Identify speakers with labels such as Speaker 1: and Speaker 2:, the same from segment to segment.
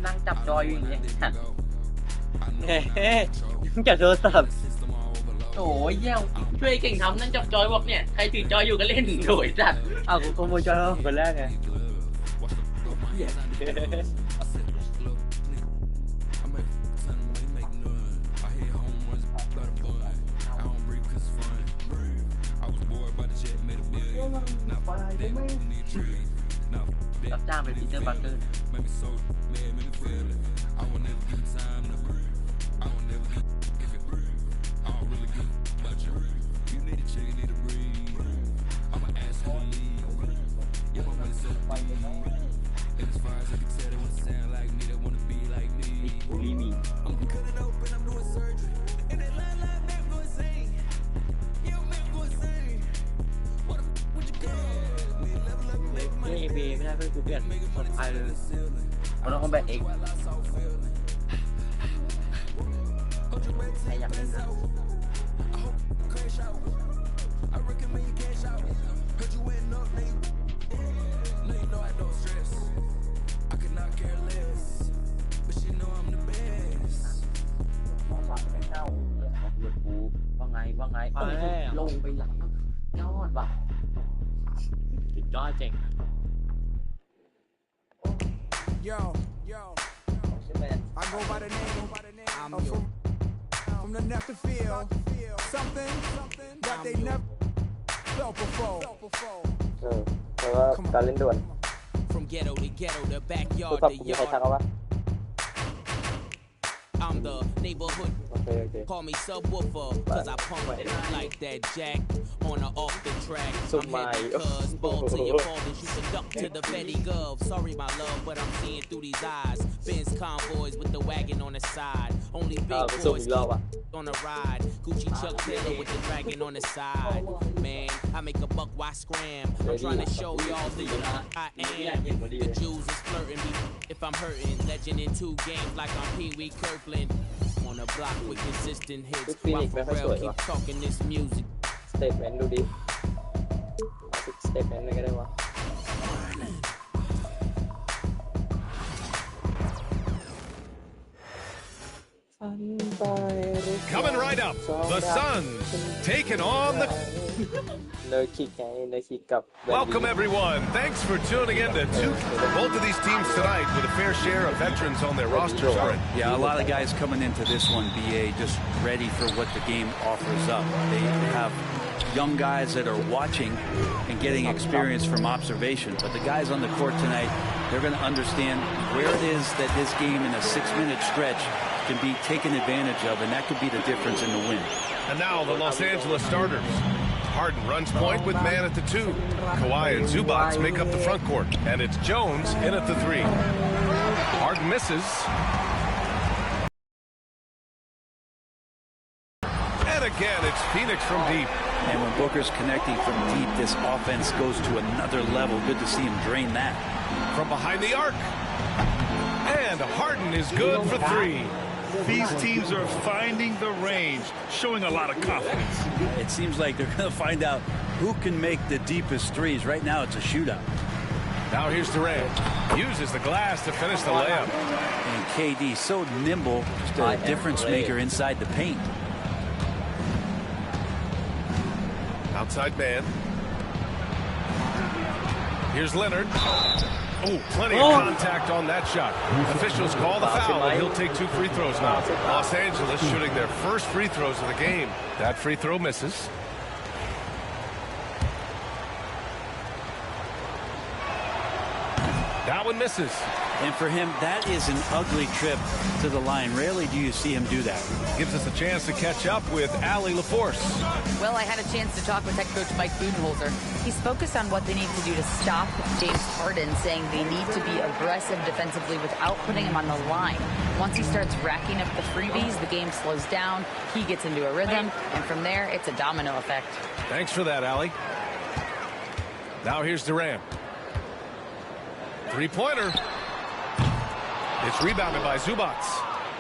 Speaker 1: นั่งจับจอยอยู่อย่างเงี้ย
Speaker 2: จับโทรศัพท์
Speaker 1: โอ้ยเยี่ยมช่วยเก่งทำนั่งจับจอยบอกเนี่ยใครถือจอยอยู่ก็เล่นโดยจัด
Speaker 2: อ้าวกูขโมยจอยเขาคนแรกไง
Speaker 1: รับจ้างเป็นปีเตอร์บัคเกอร์
Speaker 2: เบไม่ได้เพื่อนกูเปลี่ยนคนไทยเลย
Speaker 1: มันต้องแบบเองใครอยากเล่นนะว่าไงลงไปหลังยอดว่ะสุดยอดเจ๋ง
Speaker 3: Yo, I go by the name from the Neptune field, something that they never felt before.
Speaker 2: แต่ว่าการเล่นด่วน
Speaker 3: From ghetto to ghetto, the
Speaker 2: โทร
Speaker 3: backyard
Speaker 2: ศัพท์
Speaker 3: to
Speaker 2: กูมีใครทัก
Speaker 3: yard.
Speaker 2: เอาวะ
Speaker 3: I'm the neighborhood.
Speaker 2: โอเค
Speaker 3: Call me subwoofer, cause I pump it like that jack on or off the track. I'm heavy cuz ball to your fall and shoot the duck to the Betty Gov. Sorry my love, but I'm seeing through these eyes. Benz convoys with the wagon on the side. Only big boys keep on the ride. Gucci Chuck Taylor with the dragon on the side. Man, I make a buck, why scram? I'm trying to show y'all who I am. The Jews is flirting me if I'm hurting. Legend in 2 games like I'm Pee Wee Kirkland. On a block with consistent hits. While Pharrell keep talking this music.
Speaker 2: สเตทเมนต์ดูดิสเตทเมนต์อะไรก็ได้วะ
Speaker 4: Coming right up, the Suns taking on the... Welcome everyone. Thanks for tuning in to both of these teams tonight with a fair share of veterans on their rosters.
Speaker 5: Yeah, a lot of guys coming into this one, BA, just ready for what the game offers up. They have young guys that are watching and getting experience from observation. But the guys on the court tonight, they're going to understand where it is that this game in a 6-minute stretch can be taken advantage of, and that could be the difference in the win.
Speaker 4: And now the Los Angeles starters. Harden runs point with man at the 2. Kawhi and Zubac make up the front court, and it's Jones in at the 3. Harden misses. And again, it's Phoenix from deep.
Speaker 5: And when Booker's connecting from deep, this offense goes to another level. Good to see him drain that.
Speaker 4: From behind the arc. And Harden is good for 3.
Speaker 6: These teams are finding the range, showing a lot of confidence.
Speaker 5: It seems like they're going to find out who can make the deepest threes. Right now, it's a shootout.
Speaker 4: Now here's Durant. Uses the glass to finish the layup.
Speaker 5: And KD so nimble, just a difference maker inside the paint.
Speaker 4: Outside man. Here's Leonard. Oh, plenty of contact on that shot. Officials call the foul, and he'll take 2 free throws now. Los Angeles shooting their first free throws of the game. That free throw misses. That one misses.
Speaker 5: And for him, that is an ugly trip to the line. Rarely do you see him do that.
Speaker 4: Gives us a chance to catch up with Allie LaForce.
Speaker 7: Well, I had a chance to talk with head coach Mike Budenholzer. He's focused on what they need to do to stop James Harden, saying they need to be aggressive defensively without putting him on the line. Once he starts racking up the freebies, the game slows down, he gets into a rhythm, and from there, it's a domino effect.
Speaker 4: Thanks for that, Allie. Now here's Durant. 3-pointer. It's rebounded by Zubac.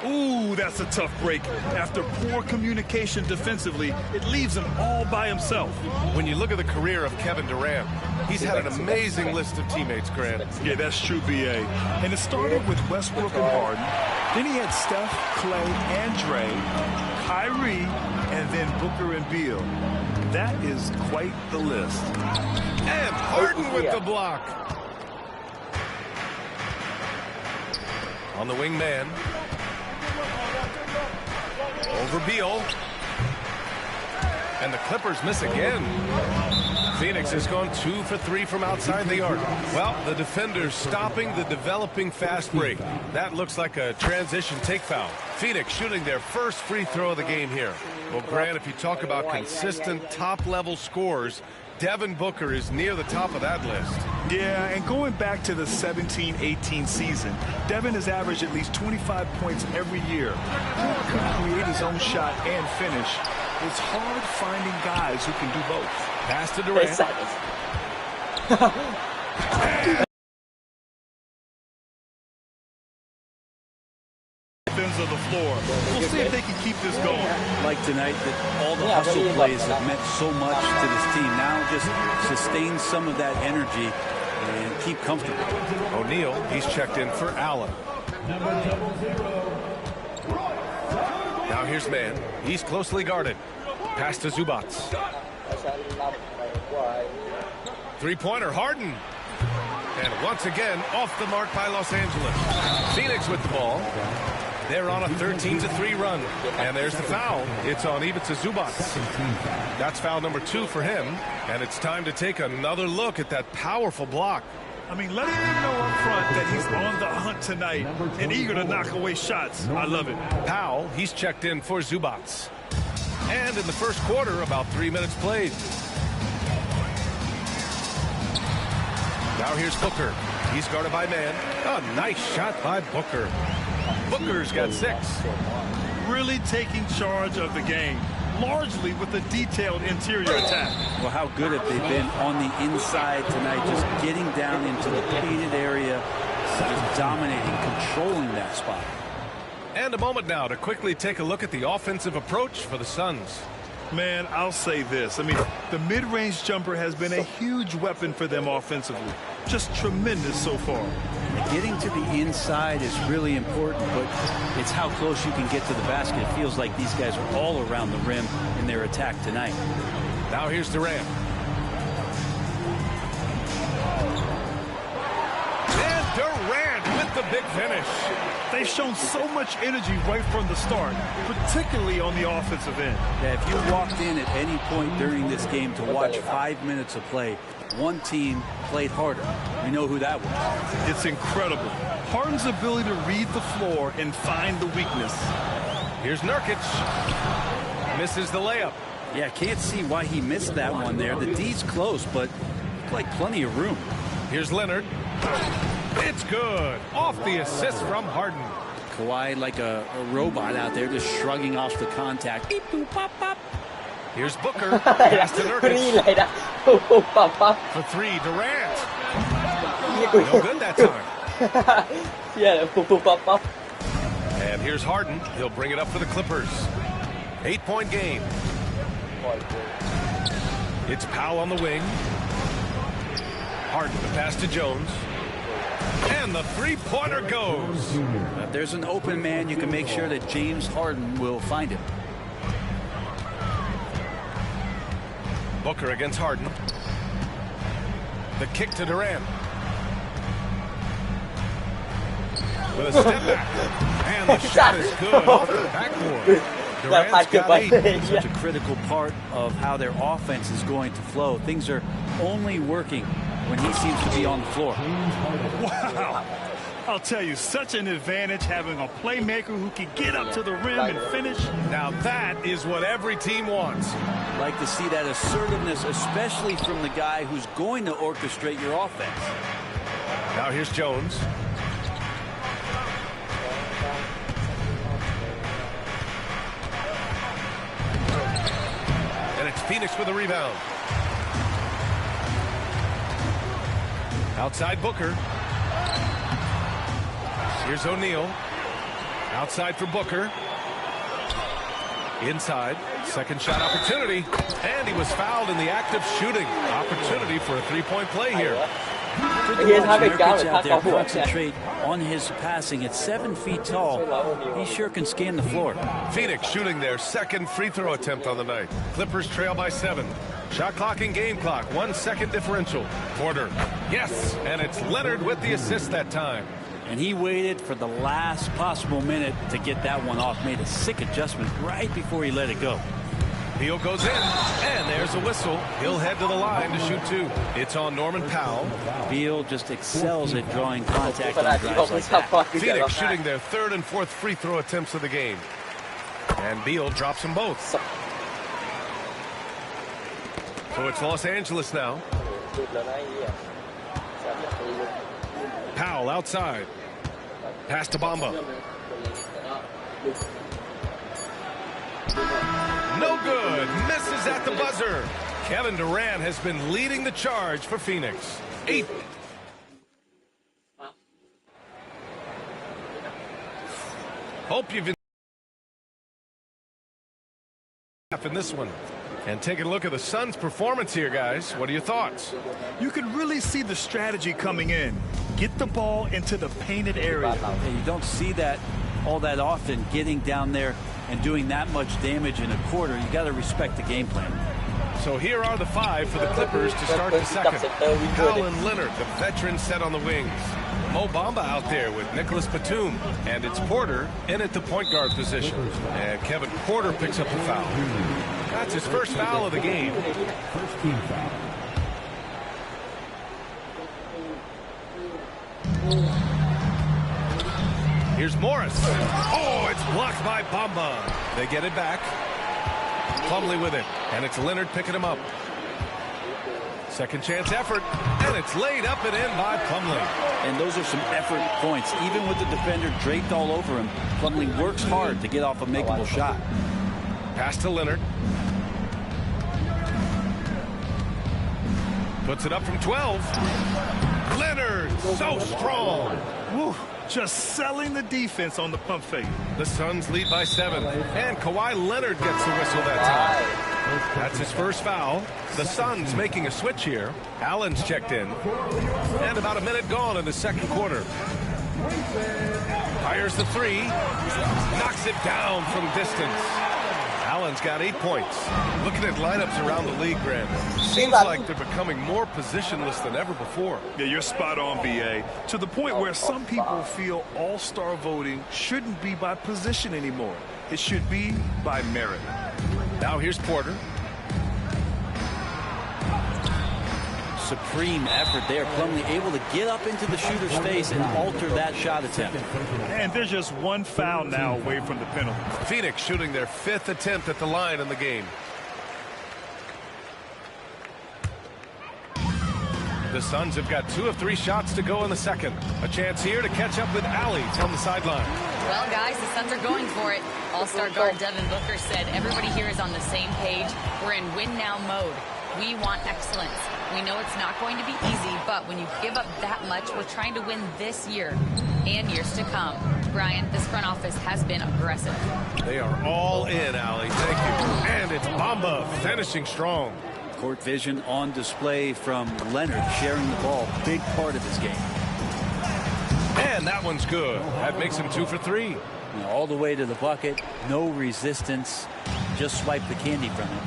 Speaker 6: Ooh, that's a tough break. After poor communication defensively, it leaves him all by himself.
Speaker 4: When you look at the career of Kevin Durant, He's had an amazing list of teammates, Grant.
Speaker 6: Yeah, that's true, B.A. And it started with Westbrook and Harden. Then he had Steph, Clay, and Dre, Kyrie, and then Booker and Beal. That is quite the list.
Speaker 4: And Harden with the block. On the wing man. Over Beal. And the Clippers miss again. Phoenix has gone 2 for 3 from outside the arc. Well, the defenders stopping the developing fast break. That looks like a transition take foul. Phoenix shooting their first free throw of the game here. Well, Grant, if you talk about consistent top-level scores, Devin Booker is near the top of that list.
Speaker 6: Yeah, and going back to the 17-18 season, Devin has averaged at least 25 points every year. He can create his own shot and finish. It's hard finding guys who can do both.
Speaker 4: Pass to Durant.
Speaker 6: Ends of the floor. We'll see if they can keep this going.
Speaker 5: Like tonight, that all the hustle plays have meant so much to this team. Now just sustain some of that energy and keep comfortable.
Speaker 4: O'Neal, he's checked in for Allen. Now here's man. He's closely guarded. Pass to Zubac. Three-pointer, Harden. And once again, off the mark by Los Angeles. Phoenix with the ball. They're on a 13-3 run. And there's the foul. It's on Ivica Zubac. That's foul number 2 for him. And it's time to take another look at that powerful block.
Speaker 6: I mean, letting him know up front that he's on the hunt tonight and eager to knock away shots. I love it.
Speaker 4: Powell, he's checked in for Zubac. And in the first quarter, about 3 minutes played. Now here's Booker. He's guarded by man. A nice shot by Booker. Booker's got 6.
Speaker 6: Really taking charge of the game, largely with a detailed interior attack.
Speaker 5: Well, how good have they been on the inside tonight, just getting down into the painted area, just dominating, controlling that spot.
Speaker 4: And a moment now to quickly take a look at the offensive approach for the Suns.
Speaker 6: Man, I'll say this. I mean, the mid-range jumper has been a huge weapon for them offensively. Just tremendous so far.
Speaker 5: Getting to the inside is really important, but it's how close you can get to the basket. It feels like these guys are all around the rim in their attack tonight.
Speaker 4: Now here's Durant. And Durant with the big finish.
Speaker 6: They've shown so much energy right from the start, particularly on the offensive end.
Speaker 5: Yeah, if you walked in at any point during this game to watch 5 minutes of play, one team played harder. We know who that was.
Speaker 6: It's incredible. Harden's ability to read the floor and find the weakness.
Speaker 4: Here's Nurkic. Misses the layup.
Speaker 5: Yeah, can't see why he missed that one there. The D's close, but looked like plenty of room.
Speaker 4: Here's Leonard. It's good. Off the assist from Harden.
Speaker 5: Kawhi like a robot out there, just shrugging off the contact. Beep, boop, pop, pop.
Speaker 4: Here's Booker. Pass to Nurkic. For 3, Durant. No good that time. And here's Harden. He'll bring it up for the Clippers. 8-point game. It's Powell on the wing. Harden, the pass to Jones. And the three-pointer goes.
Speaker 5: If there's an open man, you can make sure that James Harden will find him.
Speaker 4: Booker against Harden. The kick to Durant. With a step back. And the shot is good off the backboard. Durant's got 8.
Speaker 5: Such a critical part of how their offense is going to flow. Things are only working when he seems to be on the floor.
Speaker 6: Wow. I'll tell you, such an advantage having a playmaker who can get up to the rim and finish.
Speaker 4: Now that is what every team wants.
Speaker 5: Like to see that assertiveness, especially from the guy who's going to orchestrate your offense.
Speaker 4: Now here's Jones. And it's Phoenix with a rebound. Outside Booker. Here's O'Neal. Outside for Booker. Inside, second shot opportunity, and he was fouled in the act of shooting. Opportunity for a three-point play here.
Speaker 5: Out there concentrate on his passing. At 7 feet tall, he sure can scan the floor.
Speaker 4: Phoenix shooting their second free throw attempt on the night. Clippers trail by 7. Shot clock and game clock, 1 second differential. Porter, yes, and it's Leonard with the assist that time.
Speaker 5: And he waited for the last possible minute to get that one off. Made a sick adjustment right before he let it go.
Speaker 4: Beal goes in, and there's a whistle. He'll head to the line to shoot 2. It's on Norman Powell.
Speaker 5: Beal just excels at drawing contact on drives like that.
Speaker 4: Phoenix shooting their 3rd and 4th free throw attempts of the game. And Beal drops them both. So it's Los Angeles now. Powell outside. Pass to Bamba. No good. Misses at the buzzer. Kevin Durant has been leading the charge for Phoenix. 8. Hope you've in this one. And taking a look at the Suns' performance here, guys. What are your thoughts?
Speaker 6: You can really see the strategy coming in. Get the ball into the painted area.
Speaker 5: You don't see that all that often, getting down there and doing that much damage in a quarter. You got to respect the game plan.
Speaker 4: So here are the 5 for the Clippers to start the second. Powell and Leonard, the veteran, set on the wings. Mo Bamba out there with Nicholas Batum. And it's Porter in at the point guard position. And Kevin Porter picks up the foul. That's his first foul of the game.
Speaker 8: First team foul.
Speaker 4: Here's Morris. Oh, it's blocked by Bamba. They get it back. Plumlee with it. And it's Leonard picking him up. Second chance effort. And it's laid up and in by Plumlee.
Speaker 5: And those are some effort points. Even with the defender draped all over him, Plumlee works hard to get off a makeable shot.
Speaker 4: Pass to Leonard. Puts it up from 12. Leonard, so strong.
Speaker 6: Woo, just selling the defense on the pump fake.
Speaker 4: The Suns lead by 7. And Kawhi Leonard gets the whistle that time. That's his first foul. The Suns making a switch here. Allen's checked in. And about a minute gone in the second quarter. Fires the 3. Knocks it down from distance. Allen's got 8 points. Looking at lineups around the league, Grant, seems like they're becoming more positionless than ever before.
Speaker 6: Yeah, you're spot on, B.A. To the point where some people feel all-star voting shouldn't be by position anymore. It should be by merit.
Speaker 4: Now here's Porter.
Speaker 5: Supreme effort there. Plumlee able to get up into the shooter's face and alter that shot attempt.
Speaker 6: And there's just one foul now away from the penalty.
Speaker 4: Phoenix shooting their 5th attempt at the line in the game. The Suns have got 2 of 3 shots to go in the second. A chance here to catch up with Allie from the sideline.
Speaker 7: Well, guys, the Suns are going for it. All-star guard Devin Booker said everybody here is on the same page. We're in win-now mode. We want excellence. We know it's not going to be easy, but when you give up that much, we're trying to win this year and years to come. Brian, this front office has been aggressive.
Speaker 4: They are all in, Allie. Thank you. And it's Bamba finishing strong.
Speaker 5: Court vision on display from Leonard, sharing the ball. Big part of his game.
Speaker 4: And that one's good. That makes him 2 for 3.
Speaker 5: All the way to the bucket. No resistance. Just swipe the candy from it.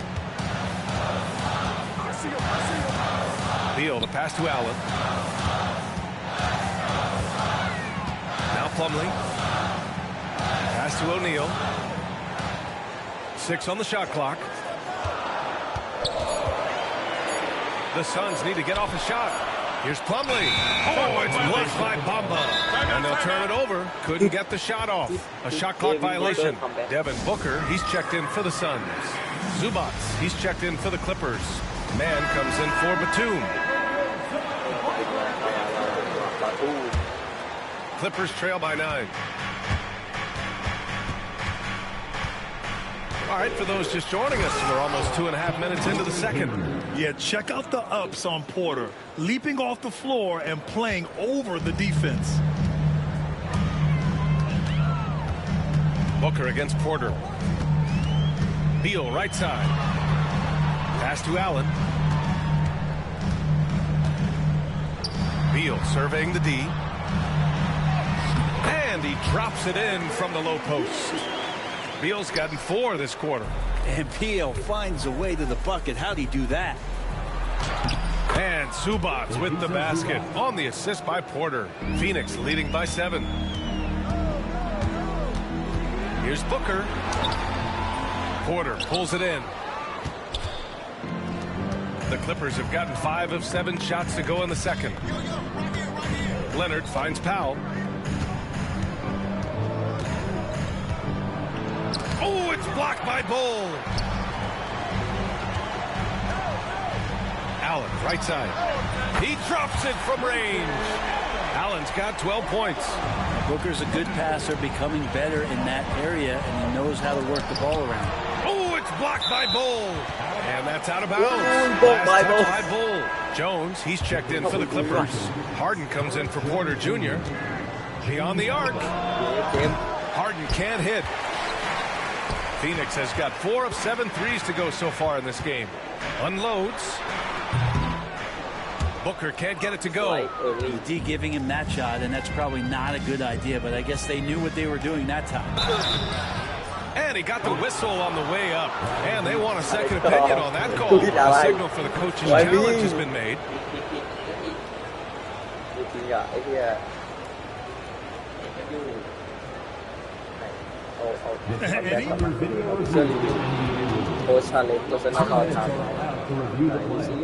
Speaker 4: Beal, the pass to Allen. Now Plumlee. Pass to O'Neal. 6 on the shot clock. The Suns need to get off a shot. Here's Plumlee. Oh, it's blocked by Bamba. And they'll turn it over. Couldn't get the shot off. A shot clock violation. Devin Booker, he's checked in for the Suns. Zubac, he's checked in for the Clippers. Man comes in for Batum. Clippers trail by 9. All right, for those just joining us, we're almost 2.5 minutes into the second.
Speaker 6: Yeah, check out the ups on Porter. Leaping off the floor and playing over the defense.
Speaker 4: Booker against Porter. Beal right side. Pass to Allen. Beal surveying the D. And he drops it in from the low post. Beal's gotten 4 this quarter.
Speaker 5: And Beal finds a way to the bucket. How'd he do that?
Speaker 4: And Zubac with the basket on the assist by Porter. Phoenix leading by 7. Here's Booker. Porter pulls it in. The Clippers have gotten 5 of 7 shots to go in the second. Leonard finds Powell. Oh, it's blocked by Bull. Allen, right side. He drops it from range. Allen's got 12 points.
Speaker 5: Booker's a good passer, becoming better in that area, and he knows how to work the ball around.
Speaker 4: Oh, it's blocked by Bull. And that's out of bounds. Last touch by Bull. Jones, he's checked in for the Clippers. Harden comes in for Porter Jr. Beyond the arc. Harden can't hit. Phoenix has got 4 of 7 threes to go so far in this game. Unloads. Booker can't get it to go.
Speaker 5: D giving him that shot, and that's probably not a good idea, but I guess they knew what they were doing that time.
Speaker 4: And he got the whistle on the way up. And they want a second opinion on that call. A signal for the coach's challenge has been made.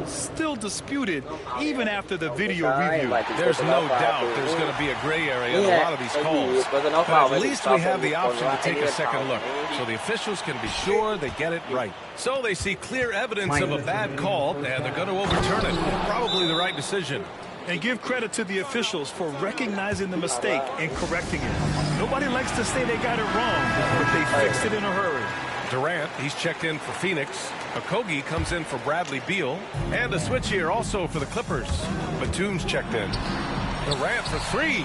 Speaker 6: Still disputed even after the video review.
Speaker 4: There's no doubt there's going to be a gray area in a lot of these calls. But at least we have the option to take a second look, so the officials can be sure they get it right. So they see clear evidence of a bad call, and they're going to overturn it. Probably the right decision.
Speaker 6: And give credit to the officials for recognizing the mistake and correcting it. Nobody likes to say they got it wrong, but they fixed it in a hurry.
Speaker 4: Durant, he's checked in for Phoenix. Okogie comes in for Bradley Beal. And a switch here also for the Clippers. Batum's checked in. Durant for 3.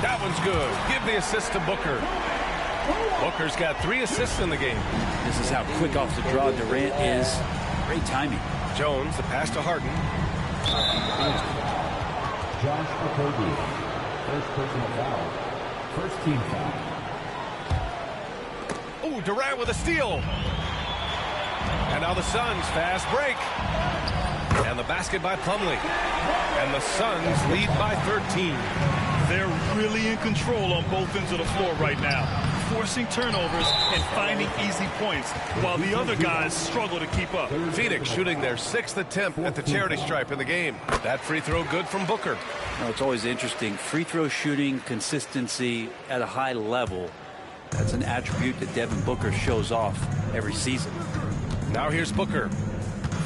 Speaker 4: That one's good. Give the assist to Booker. Booker's got 3 assists in the game.
Speaker 5: This is how quick off the draw Durant is. Great timing.
Speaker 4: Jones, the pass to Harden.
Speaker 8: Josh Okogie, first personal foul, first team foul.
Speaker 4: Oh, Durant with a steal. And now the Suns fast break. And the basket by Plumlee. And the Suns lead by 13.
Speaker 6: They're really in control on both ends of the floor right now, forcing turnovers and finding easy points, while the other guys struggle to keep up.
Speaker 4: Phoenix shooting their 6th attempt at the charity stripe in the game. That free throw good from Booker.
Speaker 5: Well, it's always interesting. Free throw shooting consistency at a high level. That's an attribute that Devin Booker shows off every season.
Speaker 4: Now here's Booker.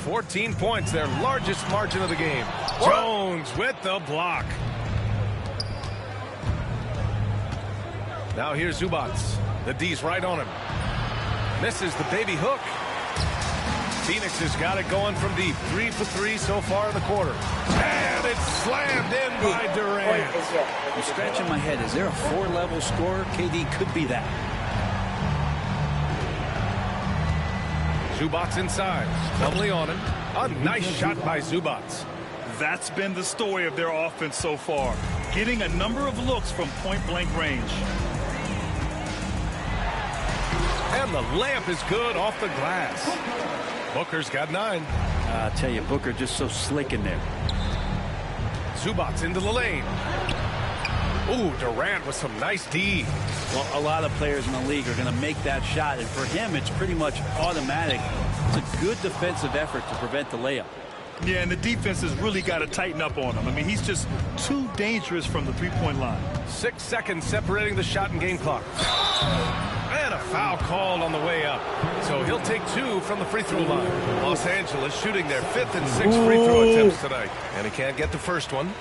Speaker 4: 14 points, their largest margin of the game. Jones with the block. Now here's Zubac. The D's right on him. Misses the baby hook. Phoenix has got it going from deep. 3 for 3 so far in the quarter. And it's slammed in by Durant.
Speaker 5: I'm scratching my head. Is there a 4-level scorer? KD could be that.
Speaker 4: Zubac inside. Plumlee on him. A nice shot by Zubac.
Speaker 6: That's been the story of their offense so far, getting a number of looks from point-blank range.
Speaker 4: And the layup is good off the glass. Booker's got 9.
Speaker 5: I tell you, Booker just so slick in there.
Speaker 4: Zubac into the lane. Ooh, Durant with some nice D.
Speaker 5: Well, a lot of players in the league are going to make that shot, and for him, it's pretty much automatic. It's a good defensive effort to prevent the layup.
Speaker 6: Yeah, and the defense has really got to tighten up on him. I mean, he's just too dangerous from the three-point line.
Speaker 4: 6 seconds separating the shot and game clock. And a foul called on the way up. So he'll take 2 from the free throw line. Los Angeles shooting their 5th and 6th free throw attempts tonight. And he can't get the first one.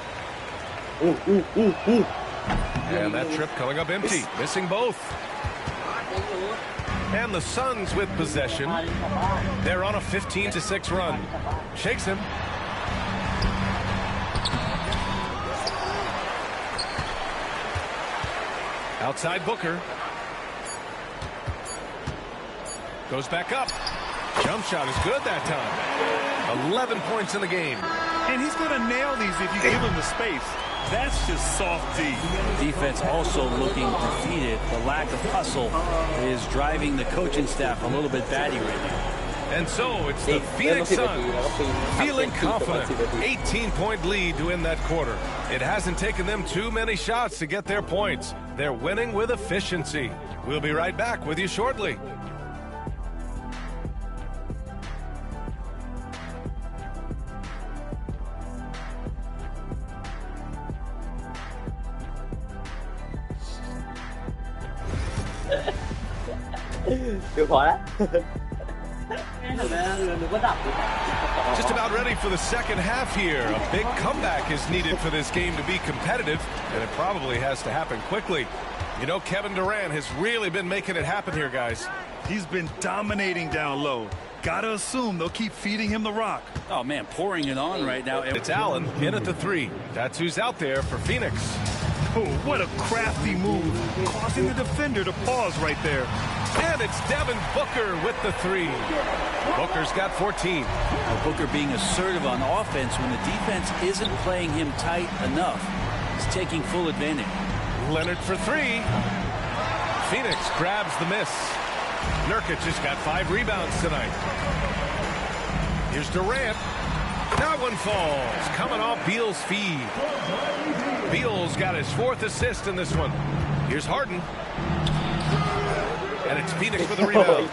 Speaker 4: And that trip coming up empty. Missing both. And the Suns with possession. They're on a 15-6 run. Shakes him. Outside Booker. Goes back up. Jump shot is good that time. 11 points in the game.
Speaker 6: And he's going to nail these if you give him the space. That's just soft D.
Speaker 5: Defense also looking defeated. The lack of hustle is driving the coaching staff a little bit batty right now.
Speaker 4: And so it's the Phoenix Suns feeling confident. 18-point lead to win that quarter. It hasn't taken them too many shots to get their points. They're winning with efficiency. We'll be right back with you shortly. Just about ready for the second half here. A big comeback is needed for this game to be competitive, and it probably has to happen quickly. You know, Kevin Durant has really been making it happen here, guys.
Speaker 6: He's been dominating down low. Gotta assume they'll keep feeding him the rock.
Speaker 5: Oh, man, pouring it on right now.
Speaker 4: It's Allen in at the 3. That's who's out there for Phoenix.
Speaker 6: Oh, what a crafty move, causing the defender to pause right there.
Speaker 4: And it's Devin Booker with the 3. Booker's got 14.
Speaker 5: Booker being assertive on offense when the defense isn't playing him tight enough. He's taking full advantage.
Speaker 4: Leonard for 3. Phoenix grabs the miss. Nurkic has got 5 rebounds tonight. Here's Durant. That one falls. Coming off Beal's feed. Beal's got his 4th assist in this one. Here's Harden. And it's Phoenix with a rebound.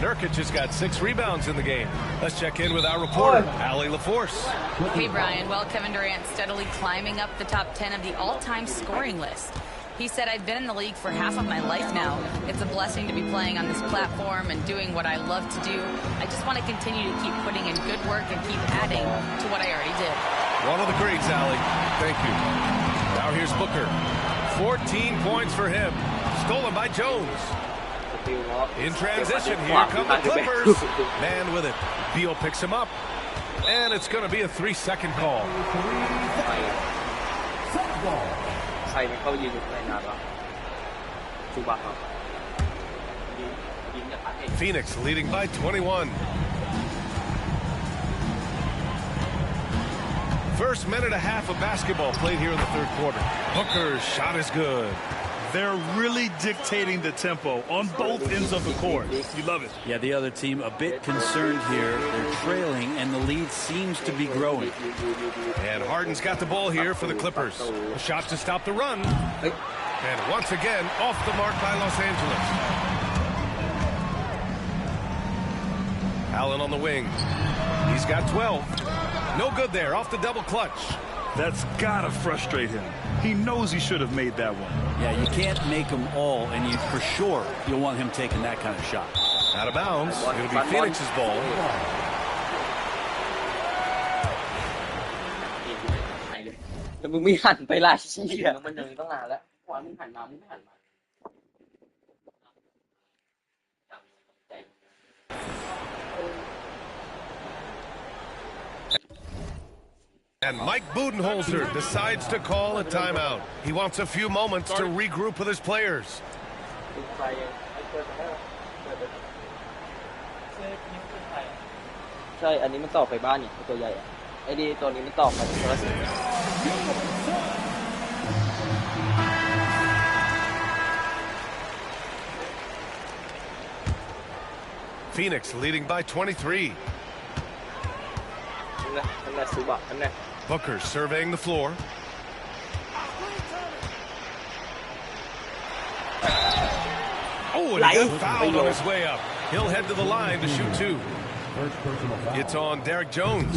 Speaker 4: Nurkic has got 6 rebounds in the game. Let's check in with our reporter, Allie LaForce.
Speaker 7: Hey, Brian. Well, Kevin Durant steadily climbing up the top 10 of the all-time scoring list. He said, I've been in the league for half of my life now. It's a blessing to be playing on this platform and doing what I love to do. I just want to continue to keep putting in good work and keep adding to what I already did.
Speaker 4: One of the greats, Allie. Thank you. Now here's Booker. 14 points for him. Stolen by Jones. In transition, here come the Clippers. Man with it. Beal picks him up. And it's going to be a 3-second call. Phoenix leading by 21. First minute and a half of basketball played here in the 3rd quarter. Booker's shot is good.
Speaker 6: They're really dictating the tempo on both ends of the court. You love it.
Speaker 5: Yeah, the other team a bit concerned here. They're trailing, and the lead seems to be growing.
Speaker 4: And Harden's got the ball here for the Clippers. A shot to stop the run. And once again, off the mark by Los Angeles. Allen on the wing. He's got 12. No good there, off the double clutch.
Speaker 6: That's gotta frustrate him. He knows he should have made that one.
Speaker 5: Yeah, you can't make them all, and for sure you'll want him taking that kind of shot.
Speaker 4: Out of bounds. It'll be Phoenix's ball. And Mike Budenholzer decides to call a timeout. He wants a few moments to regroup with his players.
Speaker 2: ใช่อันนี้มันต่อไปบ้านเนี่ยตัวใหญ่ไอ้ดีตัวนี้มันต่อไปโทรศัพท์
Speaker 4: Phoenix leading by 23. Booker surveying the floor. Oh, and he got fouled on his way up. He'll head to the line to shoot 2. It's on Derek Jones.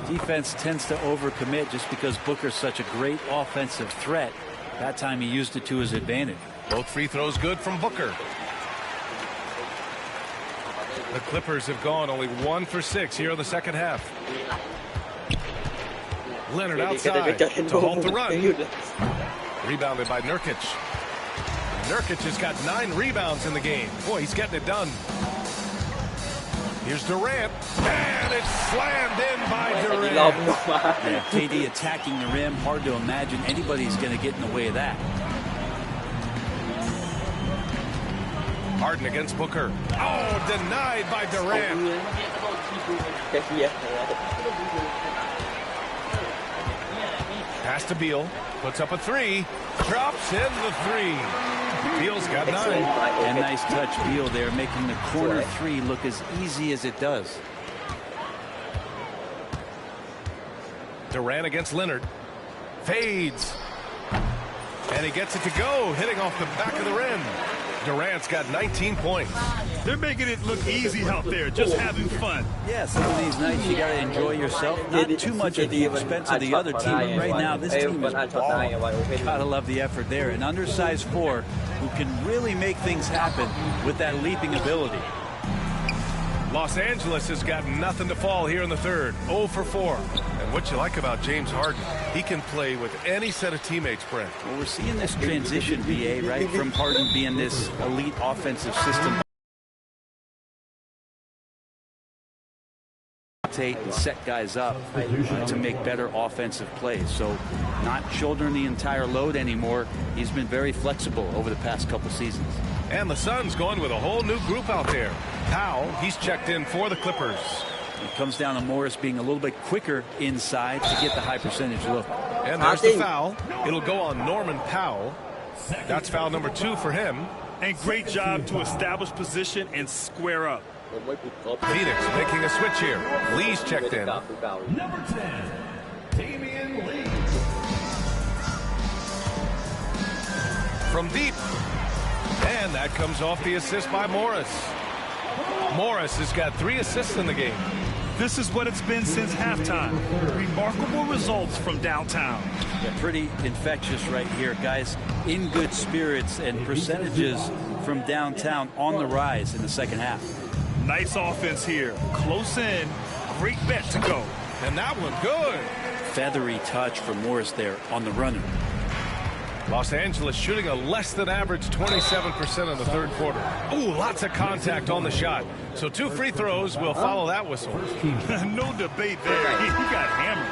Speaker 5: Defense tends to overcommit just because Booker's such a great offensive threat. That time he used it to his advantage.
Speaker 4: Both free throws good from Booker. The Clippers have gone only 1 for 6 here in the second half. Leonard outside to halt the run. Rebounded by Nurkic. Nurkic has got 9 rebounds in the game. Boy, he's getting it done. Here's Durant, and it's slammed in by Durant.
Speaker 5: Yeah, KD attacking the rim. Hard to imagine anybody's going to get in the way of that.
Speaker 4: Harden against Booker. Oh, denied by Durant. Pass to Beal. Puts up a three. Drops in the three. Beal's got 9.
Speaker 5: And nice touch, Beal there, making the corner three look as easy as it does.
Speaker 4: Durant against Leonard. Fades. And he gets it to go, hitting off the back of the rim. Durant's got 19 points.
Speaker 6: They're making it look easy out there, just having fun.
Speaker 5: Yeah, some of these nights you got to enjoy yourself. Not too much at the expense of the other team. But right now, this team is balling. Gotta love the effort there. An undersized 4 who can really make things happen with that leaping ability.
Speaker 4: Los Angeles has got nothing to fall here in the third. 0 for 4. And what you like about James Harden, he can play with any set of teammates, Brent.
Speaker 5: Well, we're seeing this transition, BA, right, from Harden being this elite offensive system. And set guys up to make better offensive plays. So not shouldering the entire load anymore. He's been very flexible over the past couple seasons.
Speaker 4: And the Suns going with a whole new group out there. Powell, he's checked in for the Clippers.
Speaker 5: It comes down to Morris being a little bit quicker inside to get the high percentage look.
Speaker 4: And there's the foul. It'll go on Norman Powell. That's foul number 2 for him.
Speaker 6: And great job to establish position and square up.
Speaker 4: Phoenix making a switch here. Lee's checked in.
Speaker 8: Number 10, Damian Lee.
Speaker 4: From deep. And that comes off the assist by Morris. Morris has got 3 assists in the game.
Speaker 6: This is what it's been since halftime. Remarkable results from downtown.
Speaker 5: Yeah, pretty infectious right here, guys. In good spirits and percentages from downtown on the rise in the second half.
Speaker 6: Nice offense here. Close in. Great bet to go.
Speaker 4: And that one good.
Speaker 5: Feathery touch from Morris there on the runner.
Speaker 4: Los Angeles shooting a less than average 27% in the third quarter. Ooh, lots of contact on the shot. So 2 free throws will follow that whistle.
Speaker 6: No debate there. He got hammered.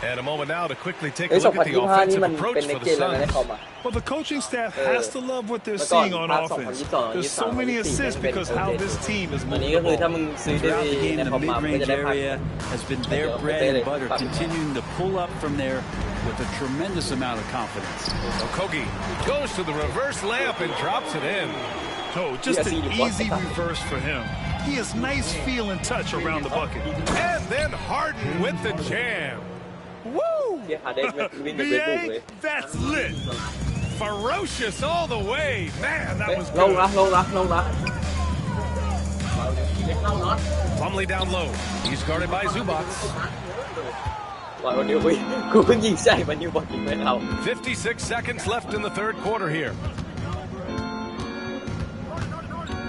Speaker 4: And a moment now to quickly take a look at the offensive approach for the Suns.
Speaker 6: Well, the coaching staff has to love what they're seeing on offense. There's so many assists because how this team is moving the ball.
Speaker 5: Throughout the game, the mid-range area has been their bread and butter, continuing to pull up from there with a tremendous amount of confidence.
Speaker 4: Okogie goes to the reverse layup and drops it in.
Speaker 6: Oh, just an easy reverse for him. He has nice feel and touch around the bucket.
Speaker 4: And then Harden with the jam.
Speaker 6: Woo! BA, that's lit.
Speaker 4: Ferocious all the way. Man, that was
Speaker 1: Lâu
Speaker 4: good.
Speaker 1: ra.
Speaker 4: Plumlee down low. He's guarded by Zubac. 56 seconds left in the third quarter here.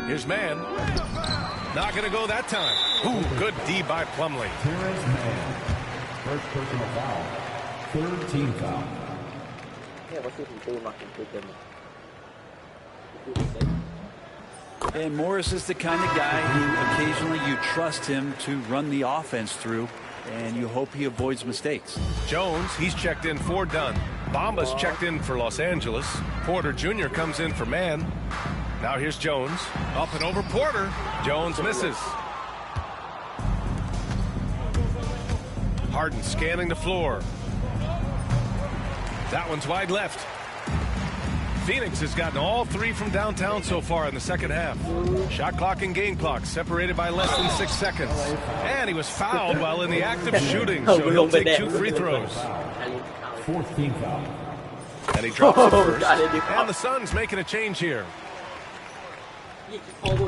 Speaker 4: His man. Not going to go that time. Ooh, good D by Plumlee.
Speaker 8: First personal foul. Third team foul.
Speaker 5: And Morris is the kind of guy who occasionally you trust him to run the offense through, and you hope he avoids mistakes.
Speaker 4: Jones, he's checked in for Dunn. Bamba's checked in for Los Angeles. Porter Jr. comes in for Man. Now here's Jones. Up and over Porter. Jones misses. Harden scanning the floor. That one's wide left. Phoenix has gotten all 3 from downtown so far in the second half. Shot clock and game clock separated by less than 6 seconds. And he was fouled while in the act of shooting, so he'll take 2 free throws.
Speaker 8: Fourth team foul.
Speaker 4: And he drops it first. And the Suns making a change here.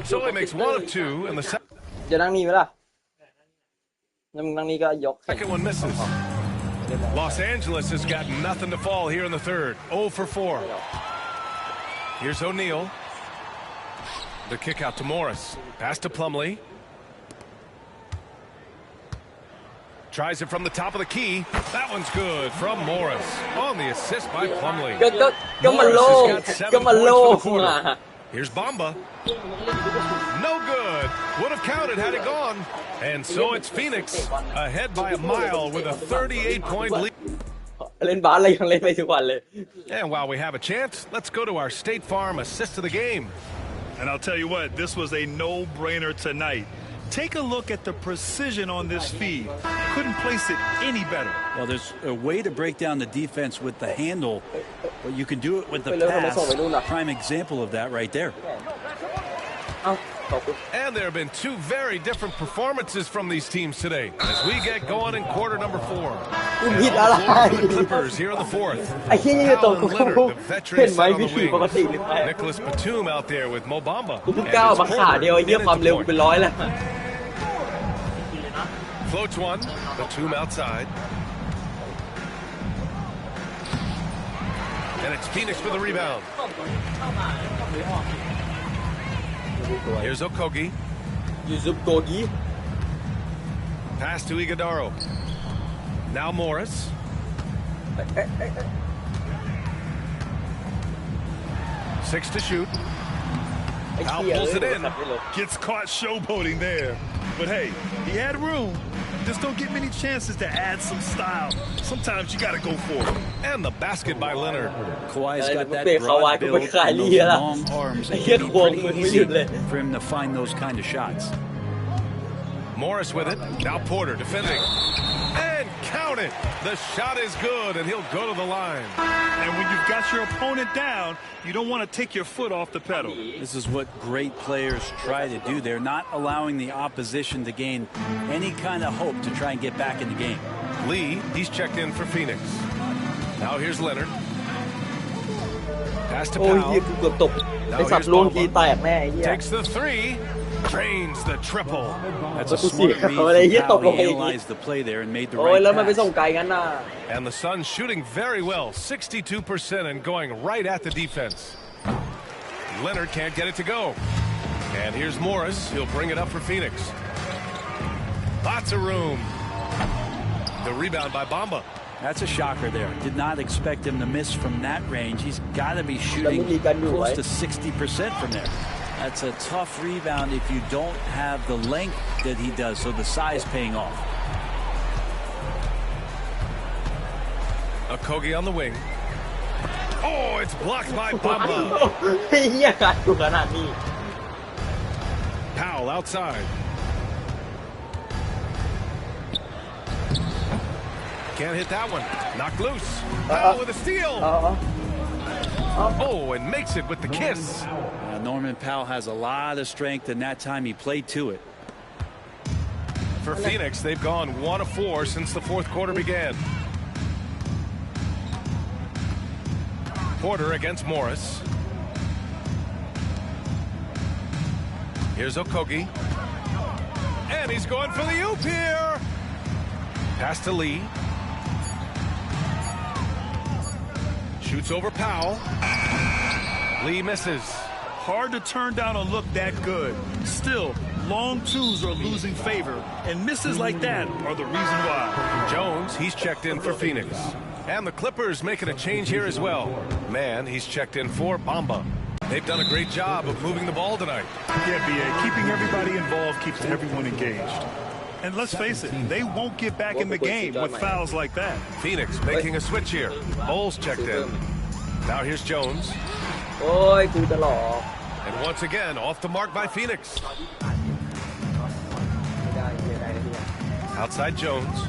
Speaker 4: So he makes 1 of 2 in the second. Second one misses. Los Angeles has got nothing to fall here in the third. 0 for 4. Here's O'Neal. The kick out to Morris. Pass to Plumlee. Tries it from the top of the key. That one's good from Morris. On the assist by Plumlee. Morris has got 7 points for the quarter. Here's Bamba. No good. Would have counted had it gone. And so it's Phoenix ahead by a mile with a 38-point lead. And while we have a chance, let's go to our State Farm assist of the game.
Speaker 6: And I'll tell you what, this was a no-brainer tonight. Take a look at the precision on this feed. Couldn't place it any better.
Speaker 5: Well, there's a way to break down the defense with the handle, but you can do it with the pass. Prime example of that right there.
Speaker 4: And there have been two very different performances from these teams today as we get going in quarter number 4. And the Clippers here in the fourth. Powell and Leonard, the veteran, set on the wings. Nicholas Batum out there with Mo Bamba. Floats one. Batum outside. And it's Phoenix with the rebound. Here's Okogie. Pass to Iguodaro. Now Morris. Six to shoot. Powell pulls it in.
Speaker 6: Gets caught showboating there. But hey, he had room. Just don't get many chances to add some style. Sometimes you got to go for it.
Speaker 4: And the basket by Leonard.
Speaker 5: Kawhi's got that broad build and those long arms. It can be pretty easy for him to find those kind of shots.
Speaker 4: Morris with it. Now Porter defending. And count it. The shot is good, and he'll go to the line.
Speaker 6: And when you've got your opponent down, you don't want to take your foot off the pedal.
Speaker 5: This is what great players try to do. They're not allowing the opposition to gain any kind of hope to try and get back in the game.
Speaker 4: Lee, he's checked in for Phoenix. Now here's Leonard. Pass to Powell. Now here's Bamba. Takes the three. Drains the triple.
Speaker 5: That's a smart read from Powell. He analyzed the play there and made the right pass.
Speaker 4: And the Suns shooting very well, 62%, and going right at the defense. Leonard can't get it to go. And here's Morris. He'll bring it up for Phoenix. Lots of room. The rebound by Bamba.
Speaker 5: That's a shocker there. Did not expect him to miss from that range. He's got to be shooting close to 60% from there. That's a tough rebound if you don't have the length that he does, so the size paying off.
Speaker 4: Okogie on the wing. Oh, it's blocked by Bamba. Powell outside. Can't hit that one. Knocked loose. Powell with a steal. Oh, and makes it with the kiss.
Speaker 5: Norman Powell has a lot of strength, and that time he played to it.
Speaker 4: For Phoenix, they've gone 1 of 4 since the fourth quarter began. Porter against Morris. Here's Okogie. And he's going for the oop here. Pass to Lee. Shoots over Powell. Lee misses.
Speaker 6: Hard to turn down a look that good. Still, long twos are losing favor, and misses like that are the reason why.
Speaker 4: Jones, he's checked in for Phoenix. And the Clippers making a change here as well. Man, he's checked in for Bamba. They've done a great job of moving the ball tonight.
Speaker 6: Yeah, B.A., keeping everybody involved keeps everyone engaged. And let's face it, they won't get back in the game with fouls like that.
Speaker 4: Phoenix making a switch here. Bowles checked in. Now here's Jones. And once again, off the mark by Phoenix. Outside Jones.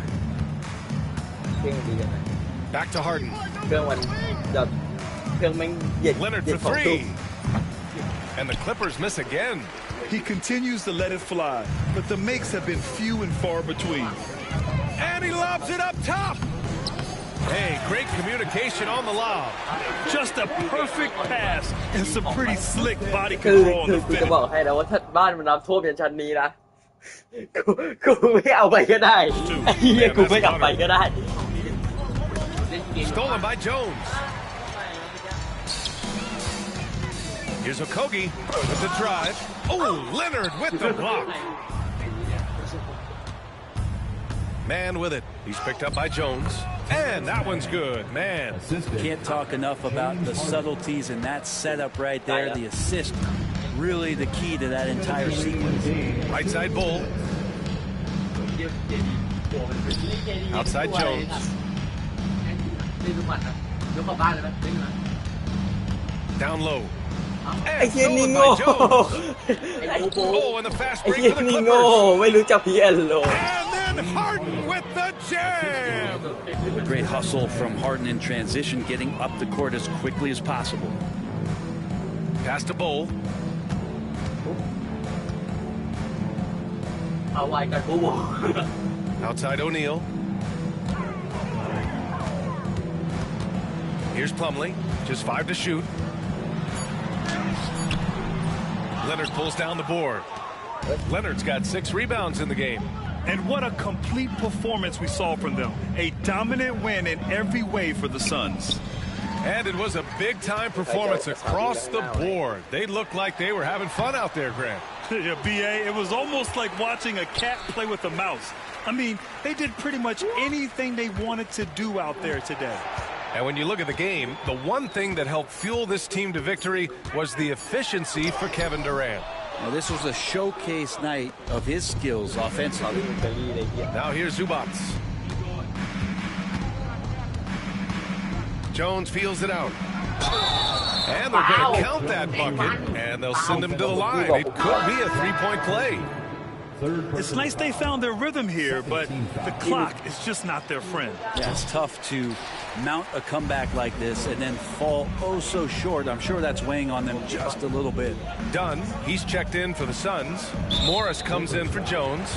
Speaker 4: Back to Harden. Leonard for three. And the Clippers miss again.
Speaker 6: He continues to let it fly, but the makes have been few and far between.
Speaker 4: And he lobs it up top. Hey, great communication on the lob.
Speaker 6: Just a perfect pass and some pretty slick body control on the finish.
Speaker 2: จะบอกให้นะว่าถ้าบ้านมันน้ำท่วมอย่างชั้นนี้นะกูไม่เอาไปก็ได้ไอ้เหี้ยกูไม่เอาไปก็ได้
Speaker 4: Stolen by Jones. Here's Okogie with the drive. Oh, Leonard with the block. Man with it. He's picked up by Jones. And that one's good, man.
Speaker 5: Can't talk enough about the subtleties in that setup right there. The assist, really the key to that entire sequence.
Speaker 4: Right side Bull. Outside Jones. Down low.
Speaker 2: ไอ้เฮียนี่โง่
Speaker 4: Oh, and the fast
Speaker 2: ไอ้
Speaker 4: break
Speaker 2: เฮีย
Speaker 4: for the
Speaker 2: นี่โง่
Speaker 4: Clippers.
Speaker 2: ไม่รู้จักพีเอ็นโล
Speaker 4: And then Harden with the jam.
Speaker 5: Great hustle from Harden in transition, getting up the court as quickly as possible.
Speaker 4: Pass to Bowl.
Speaker 2: เอาไว้กันกู
Speaker 4: Outside O'Neal. Here's Plumlee. Just 5 to shoot. Leonard pulls down the board. Leonard's got 6 rebounds in the game.
Speaker 6: And what a complete performance we saw from them. A dominant win in every way for the Suns.
Speaker 4: And it was a big-time performance across the board. They looked like they were having fun out there, Grant.
Speaker 6: Yeah, B.A., it was almost like watching a cat play with a mouse. I mean, they did pretty much anything they wanted to do out there today.
Speaker 4: And when you look at the game, the one thing that helped fuel this team to victory was the efficiency for Kevin Durant.
Speaker 5: Now, this was a showcase night of his skills offensively.
Speaker 4: Now here's Zubac. Jones feels it out. And they're going to count that bucket, and they'll send him to the line. It could be a 3-point play.
Speaker 6: It's nice they found their rhythm here, but the clock is just not their friend.
Speaker 5: Yeah, it's tough to mount a comeback like this and then fall oh so short. I'm sure that's weighing on them just a little bit.
Speaker 4: Dunn, he's checked in for the Suns. Morris comes in for Jones.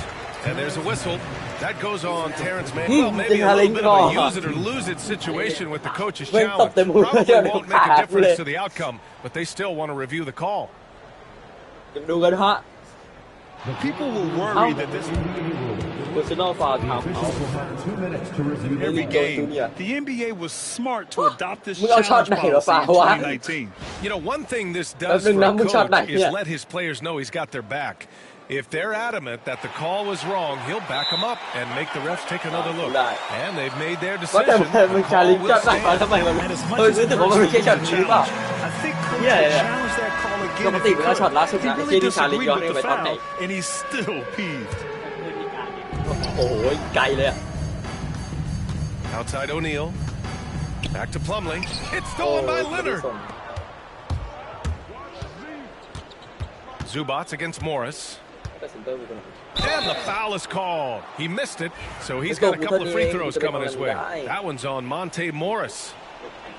Speaker 4: And there's a whistle. That goes on Terrence Mann. Well, maybe a little bit of a use it or lose it situation with the coach's challenge. Probably won't make a difference to the outcome, but they still want to review the call.
Speaker 2: ดูกันฮะ
Speaker 6: People will worry that this
Speaker 2: personal foul ทำ
Speaker 6: every game. The NBA was smart to adopt this
Speaker 2: มึงเอาช็อต
Speaker 6: challenge
Speaker 2: ไหนเหรอ
Speaker 6: policy
Speaker 2: ป่า
Speaker 6: in
Speaker 2: วะ
Speaker 6: 2019.
Speaker 4: You know, one thing this does for a coach is let his players know he's got their back. If they're adamant that the call was wrong, he'll back them up and make the refs take another look. And they've made their
Speaker 2: ว่าแต่
Speaker 4: decision.
Speaker 2: มึงชาลินช็อตไหนมาทำไมมันรู้สึกว่ามันไม่ใช่ช็อตนี้เปล่า
Speaker 6: I think coach will challenge that call
Speaker 2: ป
Speaker 6: again
Speaker 2: ก
Speaker 6: if
Speaker 2: ติ
Speaker 6: he
Speaker 2: เวลาช็อต
Speaker 6: could.
Speaker 2: ล่าสุด
Speaker 6: He
Speaker 2: นะไอ้
Speaker 6: really
Speaker 2: ที่ชาลิน
Speaker 6: disagreed
Speaker 2: ย้อน
Speaker 6: with
Speaker 2: ไป
Speaker 6: the
Speaker 2: ตอนไหน
Speaker 6: foul, and he's still peeved.
Speaker 2: โอ้ยไกลเลยอะ
Speaker 4: Outside O'Neal. Back to Plumlee. It's stolen by Leonard. Zubac against Morris. And the foul is called. He missed it, so he's got a couple of free throws coming his way. That one's on Monte Morris.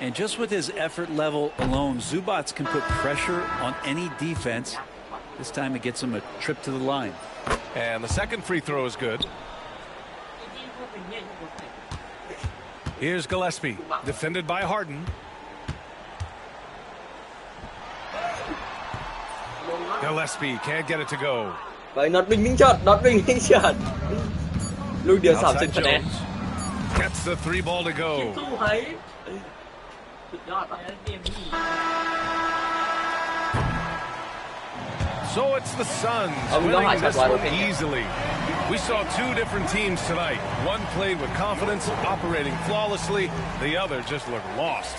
Speaker 5: And just with his effort level alone, Zubac can put pressure on any defense. This time it gets him a trip to the line.
Speaker 4: And the second free throw is good. Here's Gillespie, defended by Harden. Gillespie can't get it to go.
Speaker 2: ไปน็อตวิ่งช็อตน็อตวิ่งช็อตลูกเดียว
Speaker 4: Outside
Speaker 2: 30 คะแนน
Speaker 4: Jones. Gets the 3 ball to go.
Speaker 1: สู้ไหมสุดยอดอ่ะเกมนี้
Speaker 4: So it's the Suns winning this one easily. We saw 2 different teams tonight. One played with confidence, operating flawlessly. The other just looked lost.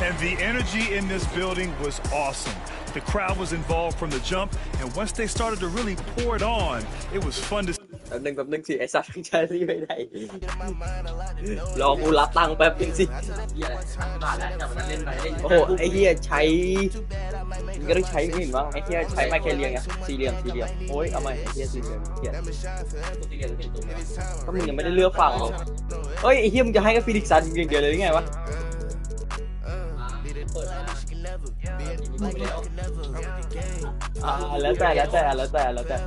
Speaker 6: And the energy in this building was awesome. The crowd was involved from the jump, and once they started to really pour it on, it was fun to
Speaker 2: แป๊บนึงสิไอ้สัตว์ใช้ที่ไม่ได้รอกูรับตังค์แป๊บนึงสิ
Speaker 1: เหี้ยอะไรบาทแล้วแต่วันนั้นเล่นไปเล่น
Speaker 2: โอ้โหไอ้เหี้ยใช้มึงก็ต้องใช้ไม่เห็นวะไอ้เหี้ยใช้ไมค์แคเรียงไงสี่เหลี่ยมโอ้ยเอาใหม่ไอ้เหี้ยสี่เหลี่ยมเหี้ย
Speaker 1: ตัวที่เรียนเป็นตัวเนี้ย
Speaker 2: ก็มึงยังไม่ได้เลือกฝั่งเลยเฮ้ยไอ้เหี้ยมึงจะให้กับฟิลิกซันอย่างเดียวเลยหรือไงวะ
Speaker 1: เปิดมาไม่ได้เอา
Speaker 2: แล้วแต่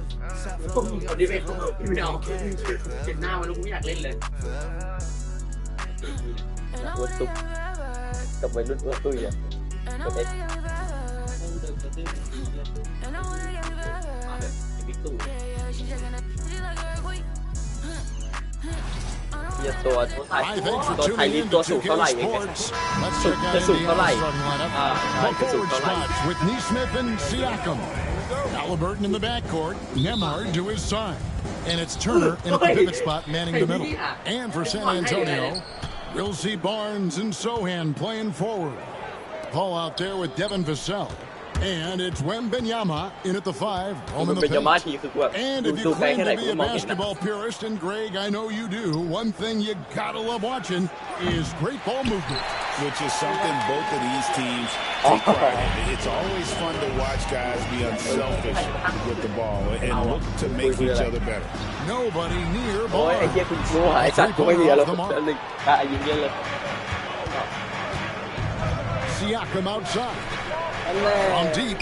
Speaker 1: คนที่ไม่เอาเจ็บหน้ามันลูกไม่อยากเล่นเลย
Speaker 2: วัดตุกกับวัยรุ่นวัดตุ้ยอ่ะกับเอ็ก
Speaker 1: บิ๊กตู่
Speaker 2: เหี้ยตัวไทยลีกตัวสูงเท่าไหร่เองจะสูงเท่าไหร่จะสูงเท่าไหร่
Speaker 8: With Neesmith and Siakam. Halliburton in the backcourt, Nembhard to his side. And it's Turner in a pivot spot manning the middle. And for San Antonio, we'll see Barnes and Sohan playing forward. Paul out there with Devin Vassell. And it's Wembanyama in at the 5, home in the paint. And if you claim to be a basketball purist, and Greg, I know you do, one thing you gotta love watching is great ball movement.
Speaker 9: which is something both of these teams take pride in. It's always fun to watch guys be unselfish with the ball and look to make each other better.
Speaker 8: Nobody near
Speaker 2: โอ้ย
Speaker 8: ball.
Speaker 2: ไอ้เหี้ยคุณงูหายสัตว์กูไม่มีอารมณ์หนึ่งยิงเยอะเลย
Speaker 8: Siakam outside.
Speaker 2: อันแร
Speaker 8: From
Speaker 2: ก
Speaker 8: deep.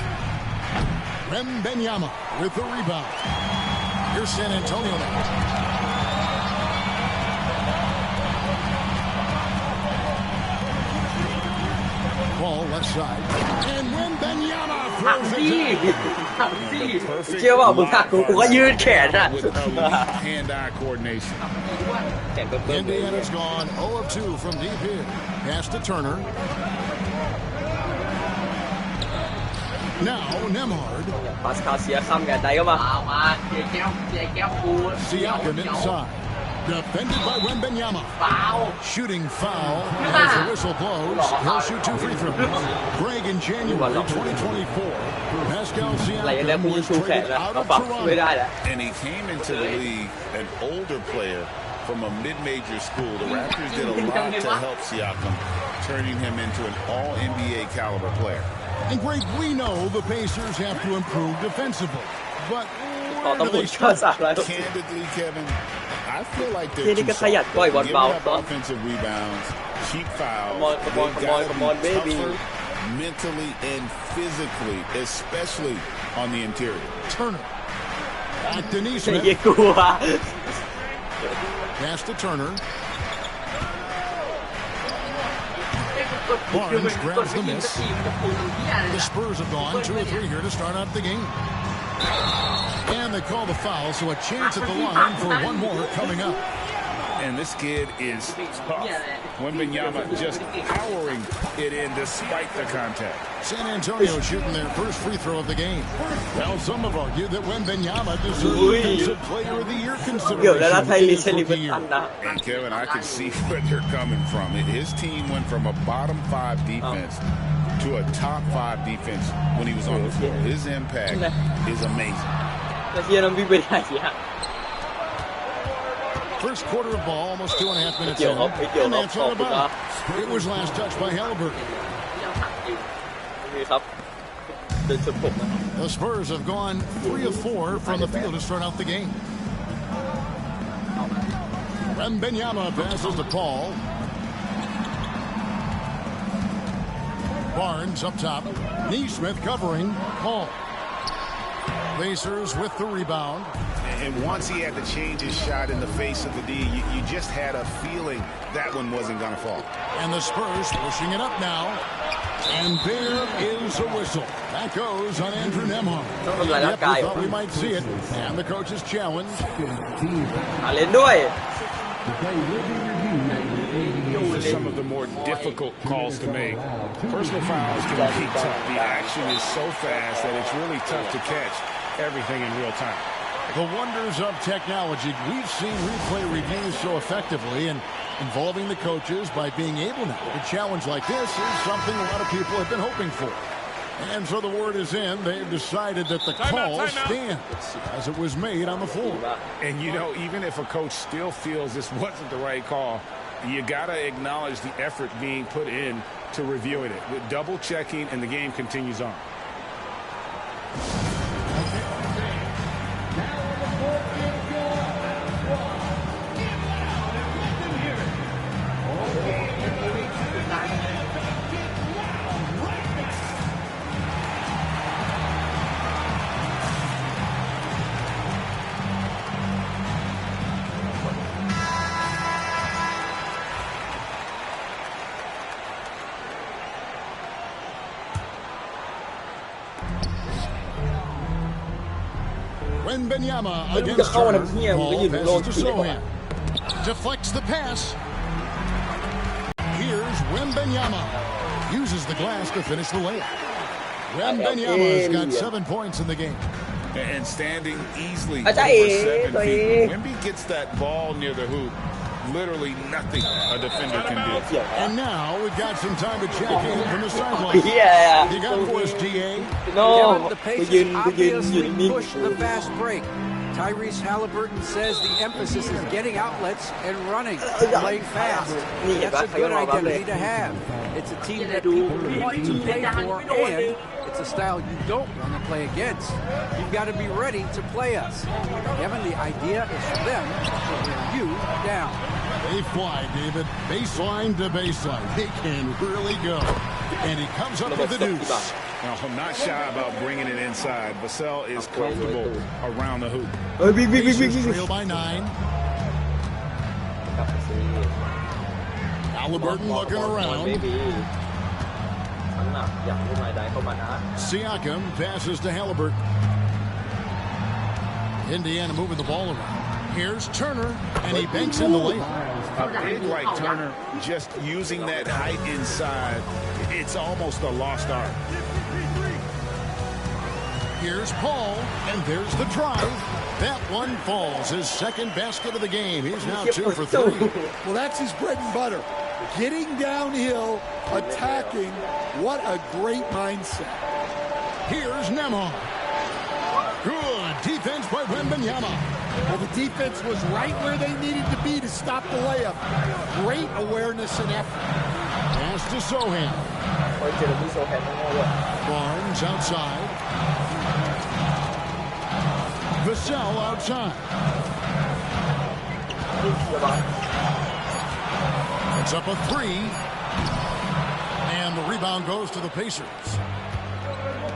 Speaker 8: Wembanyama with the rebound. Here's San Antonio now. Ball left side. And Wembanyama
Speaker 1: หัก
Speaker 8: throws
Speaker 1: ซี่
Speaker 8: it down.
Speaker 1: หักซี่
Speaker 2: เชื่อว่ามึงหักกูก็ยืนแขนอ่ะ
Speaker 9: With elite hand-eye coordination.
Speaker 2: แขนเบิ่มๆเลย
Speaker 8: Indiana's gone 0 of 2 from deep here. Pass to Turner. Now Nemhard.
Speaker 2: ปาสคาเซียคัมไงใจก็มา
Speaker 1: เอามาเจ๊แก้วกู
Speaker 8: Siakam inside. Defended by Wembanyama.
Speaker 1: เปล่า
Speaker 8: Shooting foul as the whistle blows. He'll shoot 2 free throws. Greg in January 2024. Pascal
Speaker 2: อะไรอย่างนี้
Speaker 8: Siakam
Speaker 2: กูจะ
Speaker 8: was
Speaker 2: ชูแขน
Speaker 8: traded
Speaker 2: แล้ว
Speaker 8: out
Speaker 2: ก็
Speaker 8: of
Speaker 2: ปรับไม่ได้
Speaker 8: Toronto.
Speaker 2: แล้ว
Speaker 9: And he came into the league an older player from a mid-major school. The Raptors did a lot to help Siakam, turning him into an all-NBA caliber player.
Speaker 8: And Greg, we know the Pacers have to improve defensively. But
Speaker 2: ต่อ
Speaker 8: where
Speaker 2: ต้อง
Speaker 8: do
Speaker 2: หมุน
Speaker 8: they
Speaker 2: ข้อ
Speaker 8: start?
Speaker 2: สามแล้ว
Speaker 9: Candidly, Kevin, I feel like
Speaker 2: ที
Speaker 9: they're
Speaker 2: นี้
Speaker 9: too
Speaker 2: ก็ขยัน
Speaker 9: soft.
Speaker 2: ปล่อยบอล
Speaker 9: Giving
Speaker 2: เบา
Speaker 9: up
Speaker 2: ต่อ
Speaker 9: offensive rebounds, cheap fouls.
Speaker 2: Come on, come on,
Speaker 9: They've
Speaker 2: come on,
Speaker 9: got to
Speaker 2: come on,
Speaker 9: be
Speaker 2: baby.
Speaker 9: tougher mentally and physically, especially on the interior.
Speaker 8: Turner. Back to
Speaker 2: ไอ้
Speaker 8: Neesmith.
Speaker 2: เหี้ยกลัว
Speaker 8: Pass to Turner. Barnes grabs the miss. The Spurs have gone 2 or 3 here to start out the game. And they call the foul, so a chance at the line for one more coming up.
Speaker 9: And this kid is tough. Wembanyama just powering it in despite the contact.
Speaker 8: San Antonio shooting their first free throw of the game. Well, some have argued that Wembanyama deserves Defensive Player of the Year
Speaker 2: เกือบแล้วนะ
Speaker 8: consideration
Speaker 2: ไทย
Speaker 8: in
Speaker 2: ลี
Speaker 8: his
Speaker 2: เชลิ
Speaker 8: rookie
Speaker 2: เป็น
Speaker 8: year.
Speaker 2: ตันนะ
Speaker 9: And Kevin, I can see where they're coming from. His team went from a bottom 5 defense to a top 5 defense when he was on the floor. His impact is amazing.
Speaker 2: แต่เฮียน้ำวิ่งไปได้เฮีย
Speaker 8: First quarter of ball, almost 2.5 minutes
Speaker 2: Yo,
Speaker 8: in.
Speaker 2: yo,
Speaker 8: And that's all
Speaker 2: yo,
Speaker 8: about. It was last touched by Halliburton.
Speaker 2: นี่ครับเดินชนผมนะ
Speaker 8: The Spurs have gone 3 of 4 from the field to start out the game. Wembanyama passes to Paul. Barnes up top. Neesmith covering Paul. Pacers with the rebound.
Speaker 9: And once he had to change his shot in the face of the D, you just had a feeling that one wasn't going to fall.
Speaker 8: And the Spurs pushing it up now. And there is a whistle. That goes on Andrew Nemhard. Yep, we thought we might see it. And the coach's challenge.
Speaker 2: เล่นด้วย
Speaker 9: Those are some of the more difficult calls to make. Personal fouls can be tough. The action is so fast that it's really tough to catch everything in real time.
Speaker 8: The wonders of technology. We've seen replay reviews so effectively, and involving the coaches by being able now to challenge like this is something a lot of people have been hoping for. And so the word is in. They've decided that the call stands as it was made on the floor.
Speaker 9: And, you know, even if a coach still feels this wasn't the right call, you got to acknowledge the effort being put in to reviewing it. With double checking, and the game continues on.
Speaker 8: Wembanyama against Turner. Ball passes to Sohan. Deflects the pass. Here's Wembanyama. Uses the glass to finish the layup. Wembanyama's got 7 points in the game.
Speaker 9: And standing easily
Speaker 2: Acha
Speaker 9: over
Speaker 2: eh,
Speaker 9: 7
Speaker 2: to
Speaker 9: feet.
Speaker 2: eh.
Speaker 9: When Wemby gets that ball near the hoop, literally nothing a defender can do.
Speaker 8: And now we've got some time to check in from the sideline.
Speaker 2: Yeah.
Speaker 8: You got for us, DA.
Speaker 2: no
Speaker 5: The
Speaker 2: กูยืน
Speaker 5: Pacers
Speaker 2: กูยืน
Speaker 5: obviously
Speaker 2: นิ่ง
Speaker 5: pushed the fast break.
Speaker 10: Tyrese Halliburton says the emphasis is getting outlets and running, playing fast. That's a good identity to have. It's a team that people want to play for, and it's a style you don't want to play against. You've got to be ready to play us. Kevin, the idea is for them to wear you down.
Speaker 8: They fly, David. Baseline to baseline. They can really go. And he comes up with the deuce.
Speaker 9: Now, I'm not shy about bringing it inside. Vassell is comfortable around the hoop.
Speaker 8: Pacers trail by 9. Halliburton looking around. Siakam passes to Halliburton. Indiana moving the ball around. Here's Turner, and he banks in the layup.
Speaker 9: A big like Turner, just using that height inside, it's almost a lost art.
Speaker 8: Here's Paul, and there's the drive. That one falls. His second basket of the game. He's now 2 for 3.
Speaker 11: Well, that's his bread and butter. Getting downhill, attacking. What a great mindset.
Speaker 8: Here's Nemhard. Good defense by Wembanyama.
Speaker 11: Well, the defense was right where they needed to be to stop the layup. Great awareness and effort.
Speaker 8: Pass to Sohan. Barnes outside. Vassell outside. It's up a 3. And the rebound goes to the Pacers.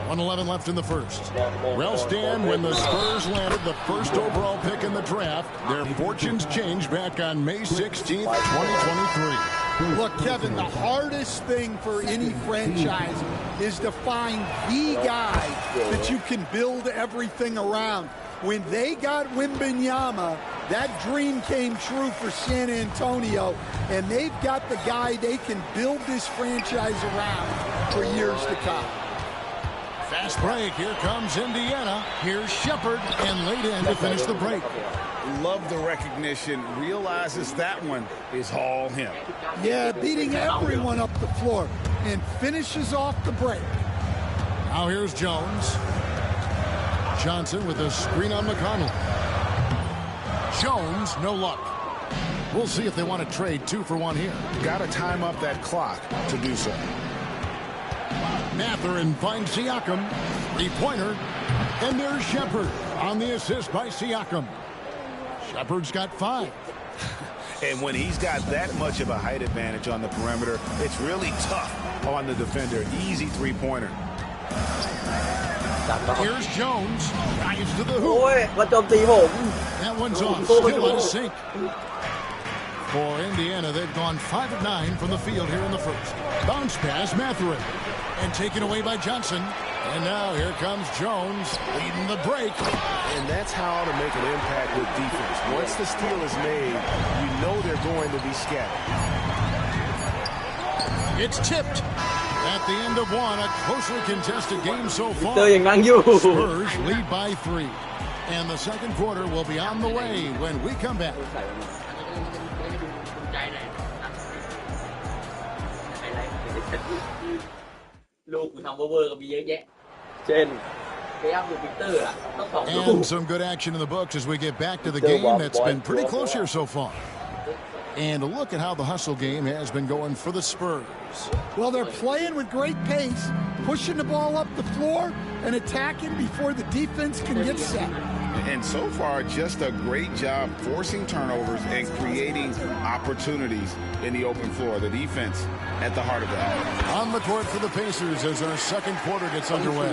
Speaker 8: 1:11 left in the first. Well, Stan, when the Spurs landed the first overall pick in the draft, their fortunes changed back on May 16th, 2023.
Speaker 11: Look, Kevin, the hardest thing for any franchise is to find the guy that you can build everything around. When they got Wembanyama, that dream came true for San Antonio, and they've got the guy they can build this franchise around for years to come.
Speaker 8: Fast break. Here comes Indiana. Here's Shepherd, and laid in to finish the break.
Speaker 9: Love the recognition. Realizes that one is all him.
Speaker 11: Yeah, beating everyone up the floor and finishes off the break.
Speaker 8: Now here's Jones. Johnson with a screen on McConnell. Jones, no luck. We'll see if they want to trade 2 for 1 here.
Speaker 9: Got to time up that clock to do so.
Speaker 8: Mathurin finds Siakam. 3-pointer. And there's Shepherd on the assist by Siakam. Shepherd's got 5.
Speaker 9: And when he's got that much of a height advantage on the perimeter, it's really tough on the defender. Easy 3-pointer.
Speaker 8: Here's Jones. Drives to the hoop. That one's off. Still out of sync. For Indiana, they've gone 5 of 9 from the field here in the first. Bounce pass, Mathurin. And taken away by Johnson. And now here comes Jones leading the break.
Speaker 4: And that's how to make an impact with defense. Once the steal is made, you know they're going to be scattered.
Speaker 8: It's tipped. At the end of one, a closely contested game so far. Spurs lead by 3. And the second quarter will be on the way when we come back. And some good action in the books as we get back to the game. It's been pretty close here so far. And look at how the hustle game has been going for the Spurs.
Speaker 11: Well, they're playing with great pace, pushing the ball up the floor and attacking before the defense can get set.
Speaker 9: And so far, just a great job forcing turnovers and creating opportunities in the open floor. The defense at the heart of that.
Speaker 8: On the court for the Pacers as our second quarter gets underway.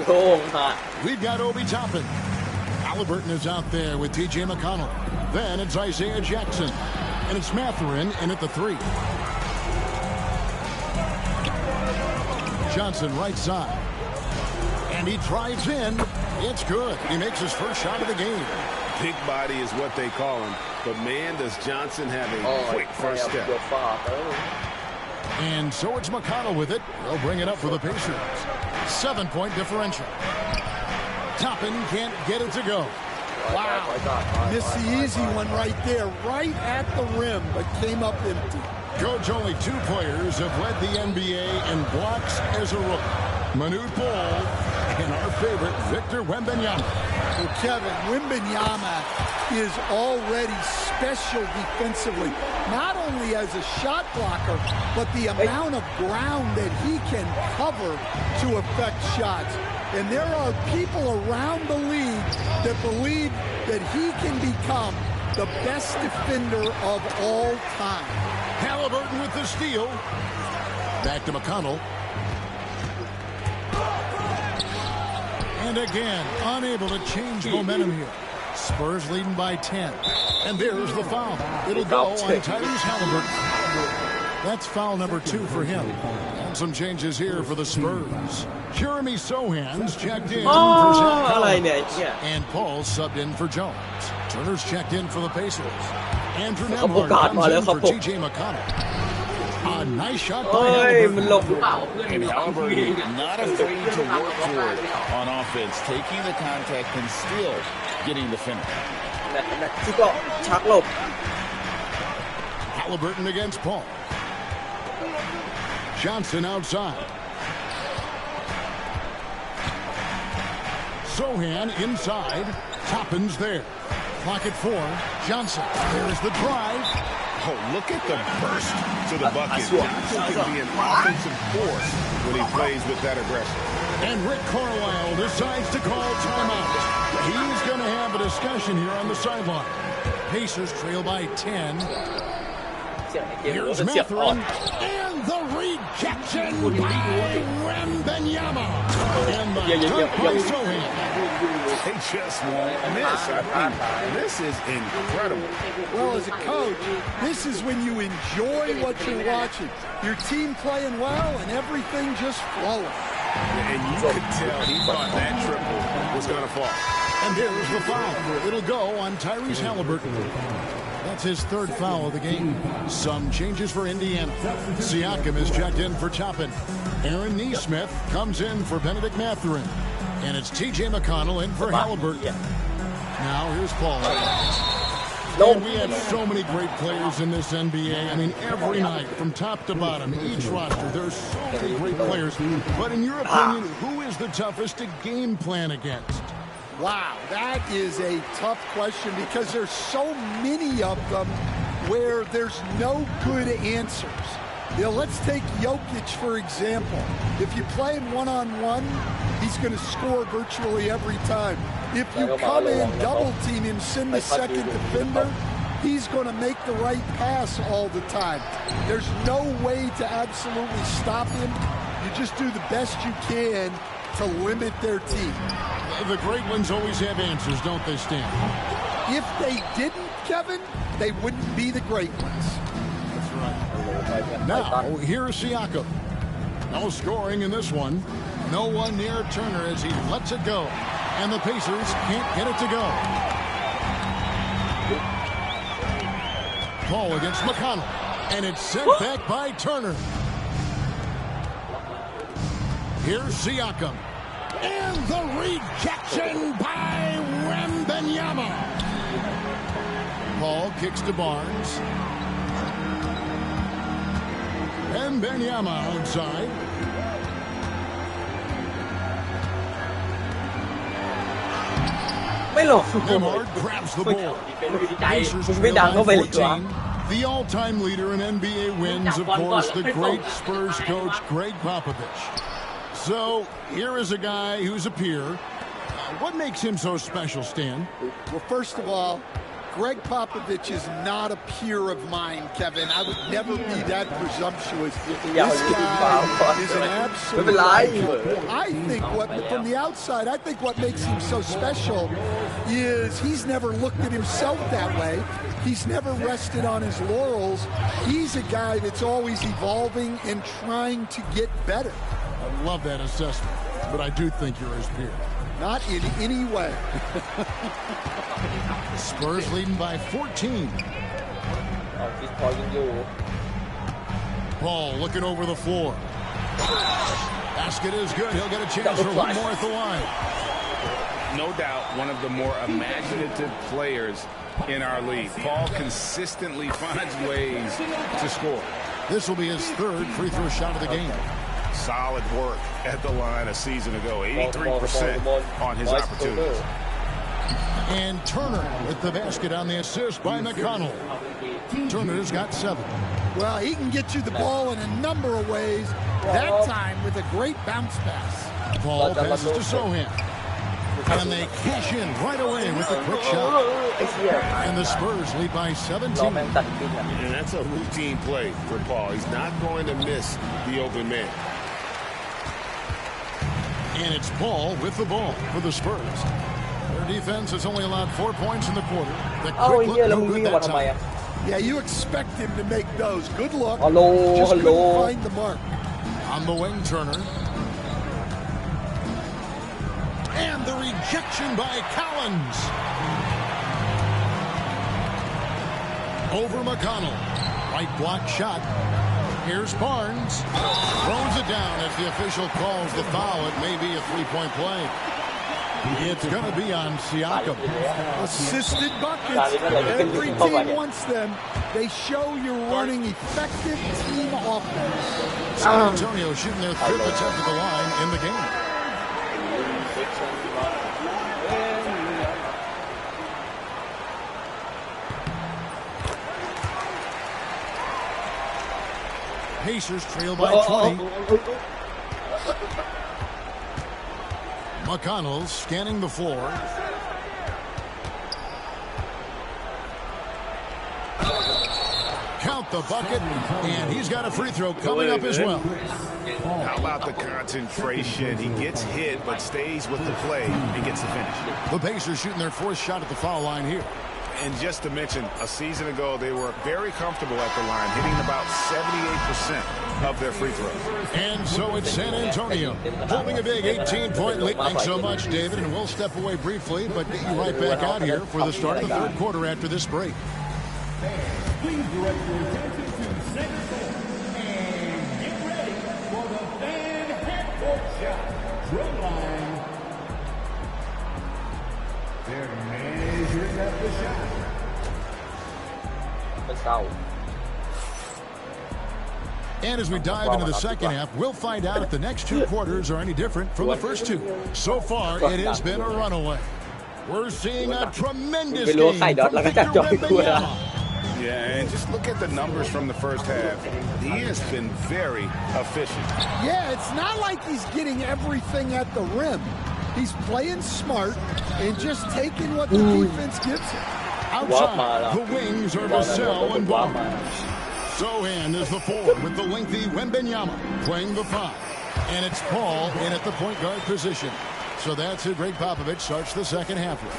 Speaker 8: We've got Obi Toppin. Halliburton is out there with T.J. McConnell. Then it's Isaiah Jackson. And it's Mathurin in at the 3. Johnson right side. And he drives in. It's good. He makes his first shot of the game.
Speaker 4: Big body is what they call him. But man, does Johnson have a quick first step.
Speaker 8: And so it's McConnell with it. They'll bring it up for the Pacers. 7-point differential. Toppin can't get it to go.
Speaker 11: Wow. Missed the easy one right there, right at the rim, but came up empty.
Speaker 8: Coach, only 2 players have led the NBA in blocks as a rookie. Manute Bol and our favorite Victor Wembanyama.
Speaker 11: Well, Kevin, Wembanyama is already special defensively, not only as a shot blocker, but the amount of ground that he can cover to affect shots. And there are people around the league that believe that he can become the best defender of all time.
Speaker 8: Halliburton with the steal. Back to McConnell. And again, unable to change momentum here. Spurs leading by 10. And there's the foul. It'll go on Tyrese Halliburton. That's foul number 2 for him. And some changes here for the Spurs. Jeremy Sohan's checked in for Zach Collins. And Paul subbed in for Jones. Turner's checked in for the Pacers. Andrew Nembhard comes in for T.J. McConnell. A nice shot by Halliburton.
Speaker 9: And Halliburton not afraid to work for it on offense, taking the contact and still getting the finish.
Speaker 8: Halliburton against Paul. Johnson outside. Sohan inside. Toppin's there. Clock at 4. Johnson. There's the drive.
Speaker 9: Oh, look at the burst to the bucket. Johnson can be an offensive force when he plays with that aggression.
Speaker 8: And Rick Carlisle decides to call timeout. He's going to have a discussion here on the sideline. Pacers trail by 10. Here's Mathurin. And the rejection by Wembanyama. And the dunk by Sohan.
Speaker 9: They just won't miss. I mean, this is incredible.
Speaker 11: Well, as a coach, this is when you enjoy what you're watching. Your team playing well and everything just flowing.
Speaker 9: And you could tell he thought that triple was going to fall.
Speaker 8: And there's the foul. It'll go on Tyrese Halliburton. That's his 3rd foul of the game. Some changes for Indiana. Siakam is checked in for Toppin. Aaron Nesmith comes in for Benedict Mathurin. And it's T.J. McConnell in for Halliburton. Now here's Paul. And we have so many great players in this NBA. I mean, every night, from top to bottom, each roster, there's so many great players. But in your opinion, who is the toughest to game plan against?
Speaker 11: Wow, that is a tough question because there's so many of them where there's no good answers. You know, let's take Jokic, for example. If you play him one-on-one, he's going to score virtually every time. If you come in, double-team him, send the second defender, he's going to make the right pass all the time. There's no way to absolutely stop him. You just do the best you can to limit their team.
Speaker 8: The great ones always have answers, don't they, Stan?
Speaker 11: If they didn't, Kevin, they wouldn't be the great ones.
Speaker 8: That's right. Now, here's Siakam. No scoring in this one. No one near Turner as he lets it go. And the Pacers can't get it to go. Paul against McConnell. And it's sent back by Turner. Here's Siakam. And the rejection by Wembanyama. Paul kicks to Barnes. Wembanyama outside. Nembhard grabs the ball. Pacers trail by 14. The all-time leader in NBA wins, of course, the great Spurs coach, Greg Popovich. So, here is a guy who's a peer. What makes him so special, Stan?
Speaker 11: Well, first of all, Greg Popovich is not a peer of mine, Kevin. I would never be that presumptuous. This guy is an absolute... I think from the outside, I think what makes him so special is he's never looked at himself that way. He's never rested on his laurels. He's a guy that's always evolving and trying to get better.
Speaker 8: I love that assessment, but I do think you're his peer.
Speaker 11: Not in any way.
Speaker 8: Spurs leading by 14. Paul looking over the floor. Basket is good. He'll get a chance for one more at the line.
Speaker 9: No doubt one of the more imaginative players in our league. Paul consistently finds ways to score.
Speaker 8: This will be his 3rd free throw shot of the game.
Speaker 9: Solid work at the line a season ago. 83% on his opportunities.
Speaker 8: And Turner with the basket on the assist by McConnell. Turner's got 7.
Speaker 11: Well, he can get you the ball in a number of ways. That time with a great bounce pass.
Speaker 8: Ball passes to Sohan. And they cash in right away with the quick shot. And the Spurs lead by 17.
Speaker 9: And that's a routine play for Paul. He's not going to miss the open man.
Speaker 8: And it's Paul with the ball for the Spurs. Their defense has only allowed 4 points in the quarter. The quick look no good that time.
Speaker 11: Yeah, you expect him to make those. Good luck.
Speaker 2: Hello,
Speaker 11: just
Speaker 2: hello.
Speaker 11: couldn't find the mark.
Speaker 8: On the wing, Turner. And the rejection by Collins. Over McConnell. Right block shot. Here's Barnes. Throws it down as the official calls the foul. It may be a three-point play. It's going to be on Siakam.
Speaker 11: Assisted buckets. Every team wants them. They show you're running effective team offense.
Speaker 8: San Antonio shooting their 5th attempt at the line in the game. Pacers trail by 20. McConnell scanning the floor. Count the bucket, and he's got a free throw coming up as well.
Speaker 9: How about the concentration? He gets hit, but stays with the play and gets the finish.
Speaker 8: The Pacers shooting their 4th shot at the foul line here.
Speaker 9: And just to mention, a season ago, they were very comfortable at the line, hitting about 78% of their free throws.
Speaker 8: And so it's San Antonio holding a big 18-point lead. Thanks so much, David. And we'll step away briefly, but get you right back out here for the start of the 3rd quarter after this break.
Speaker 12: Please direct your attention to the center court and get ready for the fan half-court shot. Drum line. They're measuring up the shot.
Speaker 8: And as we dive into the second half, we'll find out if the next 2 quarters are any different from the first 2. So far, it has been a runaway. We're seeing a tremendous game from Victor Wembanyama.
Speaker 9: Yeah, and just look at the numbers from the first half. He has been very efficient.
Speaker 11: Yeah, it's not like he's getting everything at the rim. He's playing smart and just taking what the defense gives him.
Speaker 8: Outside, the wings are Vassell and Barnes. Sohan is the 4 with the lengthy Wembanyama playing the 5. And it's Paul in at the point guard position. So that's it. Greg Popovich starts the second half with.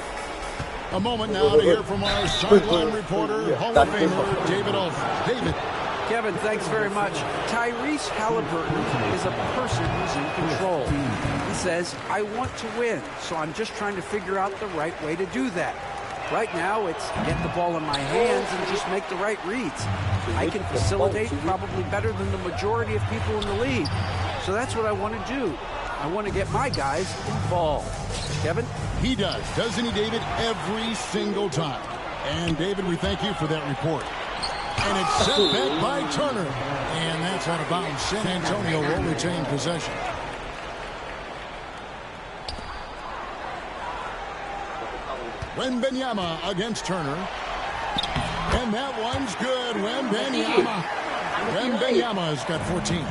Speaker 8: A moment now to hear from our sideline reporter, Hall of Famer David Alford. David.
Speaker 10: Kevin, thanks very much. Tyrese Halliburton is a person who's in control. He says, I want to win, so I'm just trying to figure out the right way to do that. Right now, it's get the ball in my hands and just make the right reads. I can facilitate probably better than the majority of people in the league. So that's what I want to do. I want to get my guys involved. Kevin?
Speaker 8: He does, doesn't he, David? Every single time. And, David, we thank you for that report. And it's sent back by Turner. And that's out of bounds. San Antonio will retain possession. Wembanyama against Turner. And that one's good. Wembanyama. Wembanyama's got 14.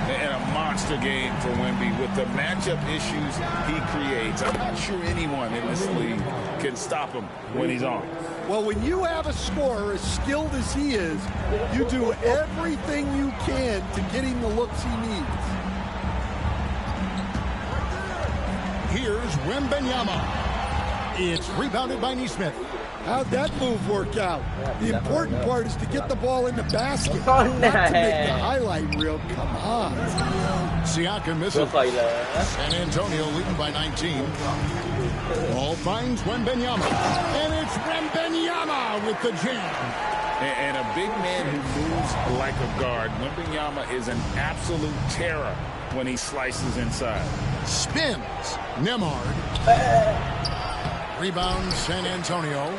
Speaker 9: And a monster game for Wemby with the matchup issues he creates. I'm not sure anyone in this league can stop him when he's on.
Speaker 11: Well, when you have a scorer as skilled as he is, you do everything you can to get him the looks he needs.
Speaker 8: Here's Wembanyama. It's rebounded by Neesmith.
Speaker 11: How'd that move work out? The important part is to get the ball in the basket, not to make the highlight reel. Come on.
Speaker 8: Siakam misses. San Antonio leading by 19. Ball finds Wembanyama. And it's Wembanyama with the jam.
Speaker 9: And a big man who moves like a guard. Wembanyama is an absolute terror when he slices inside.
Speaker 8: Spins. Nemhard. Rebound San Antonio.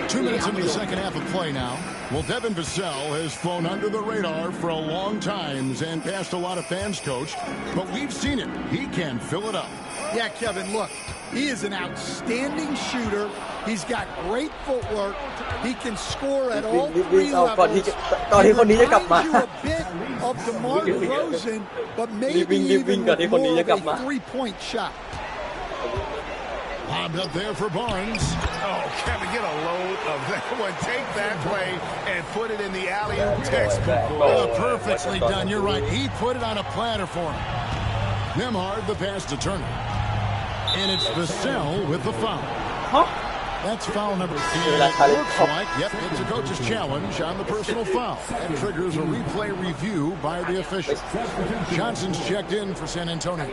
Speaker 8: 2 minutes into the second half of play now. Well, Devin Vassell has flown under the radar for a long time and passed a lot of fans, Coach. But we've seen it. He can fill it up.
Speaker 11: Yeah, Kevin, look, he is an outstanding shooter. He's got great footwork. He can score at all three levels. He reminds you a bit of DeMar DeRozan, but maybe even with more of a three-point shot.
Speaker 8: Bobbed up there for Barnes.
Speaker 9: Oh, Kevin, get a load of that one. Take that play and put it in the alley-oop textbook.
Speaker 8: Perfectly done. You're right. He put it on a platter for him. Nembhard the pass to Turner. And it's Vassell with the foul. That's foul number 10. It looks like, yep, it's a coach's challenge on the personal foul. That triggers a replay review by the official. Johnson's checked in for San Antonio.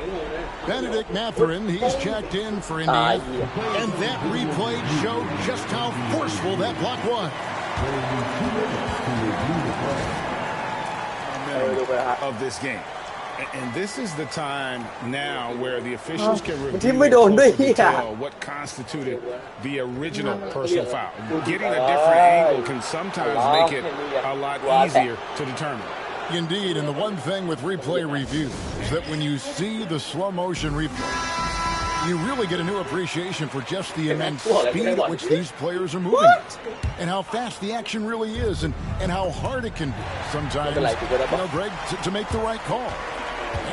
Speaker 8: Benedict Mathurin, he's checked in for Indiana. And that replay showed just how forceful that block was.
Speaker 9: Of this game. And this is the time now where the officials can review what constituted the original personal foul. Getting a different angle can sometimes make it a lot easier to determine.
Speaker 8: Indeed, and the one thing with replay review is that when you see the slow motion replay, you really get a new appreciation for just the immense speed at which these players are moving and how fast the action really is and how hard it can be sometimes, Greg, to make the right call.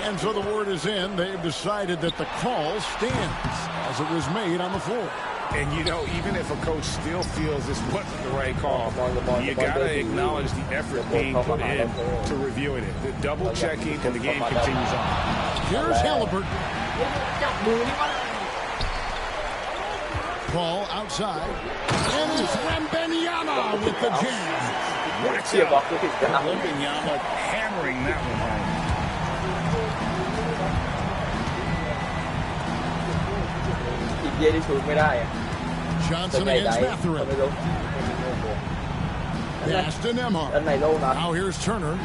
Speaker 8: And so the word is in. They've decided that the call stands as it was made on the floor.
Speaker 9: And, you know, even if a coach still feels this wasn't the right call, you got to acknowledge the effort being put in to reviewing it. The double checking, and the game continues on.
Speaker 8: Here's Halliburton. Ball outside. And it's Wembanyama with the jam.
Speaker 9: Watch out. Wembanyama hammering that one home.
Speaker 8: Johnson against Mathurin. Pass to Nembhard. Now here's Turner.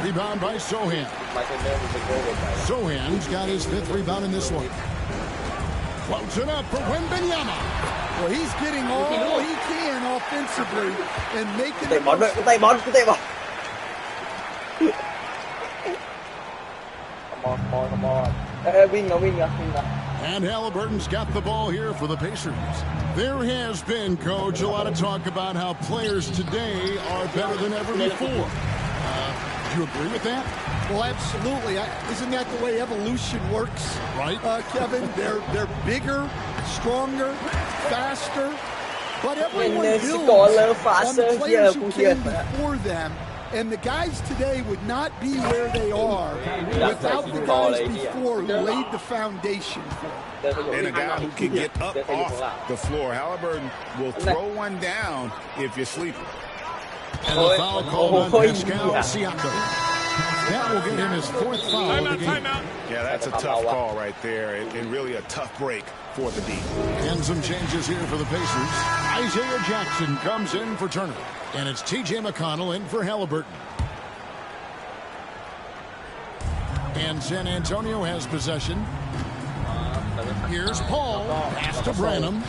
Speaker 8: Rebound by Sohan. Sohan's got his 5th rebound in this one. Floats it up for Wembanyama.
Speaker 11: Well, he's getting all he can offensively and making it.
Speaker 2: Come on.
Speaker 8: And Halliburton's got the ball here for the Pacers. There has been, Coach, a lot of talk about how players today are better than ever before. Do you agree with that?
Speaker 11: Well, absolutely. Isn't that the way evolution works?
Speaker 8: Right.
Speaker 11: Kevin, they're bigger, stronger, faster, but everyone builds on the players who came before them. And the guys today would not be where they are without the guys before who laid the foundation for them.
Speaker 9: And a guy who can get up off the floor. Halliburton will throw one down if you're sleeping.
Speaker 8: And a foul called on Pascal Siakam. That will get him his 4th foul of the game.
Speaker 9: Yeah, that's a tough call right there, and really a tough break for the D.
Speaker 8: And some changes here for the Pacers. Isaiah Jackson comes in for Turner. And it's T.J. McConnell in for Halliburton. And San Antonio has possession. Here's Paul. Pass to Branham.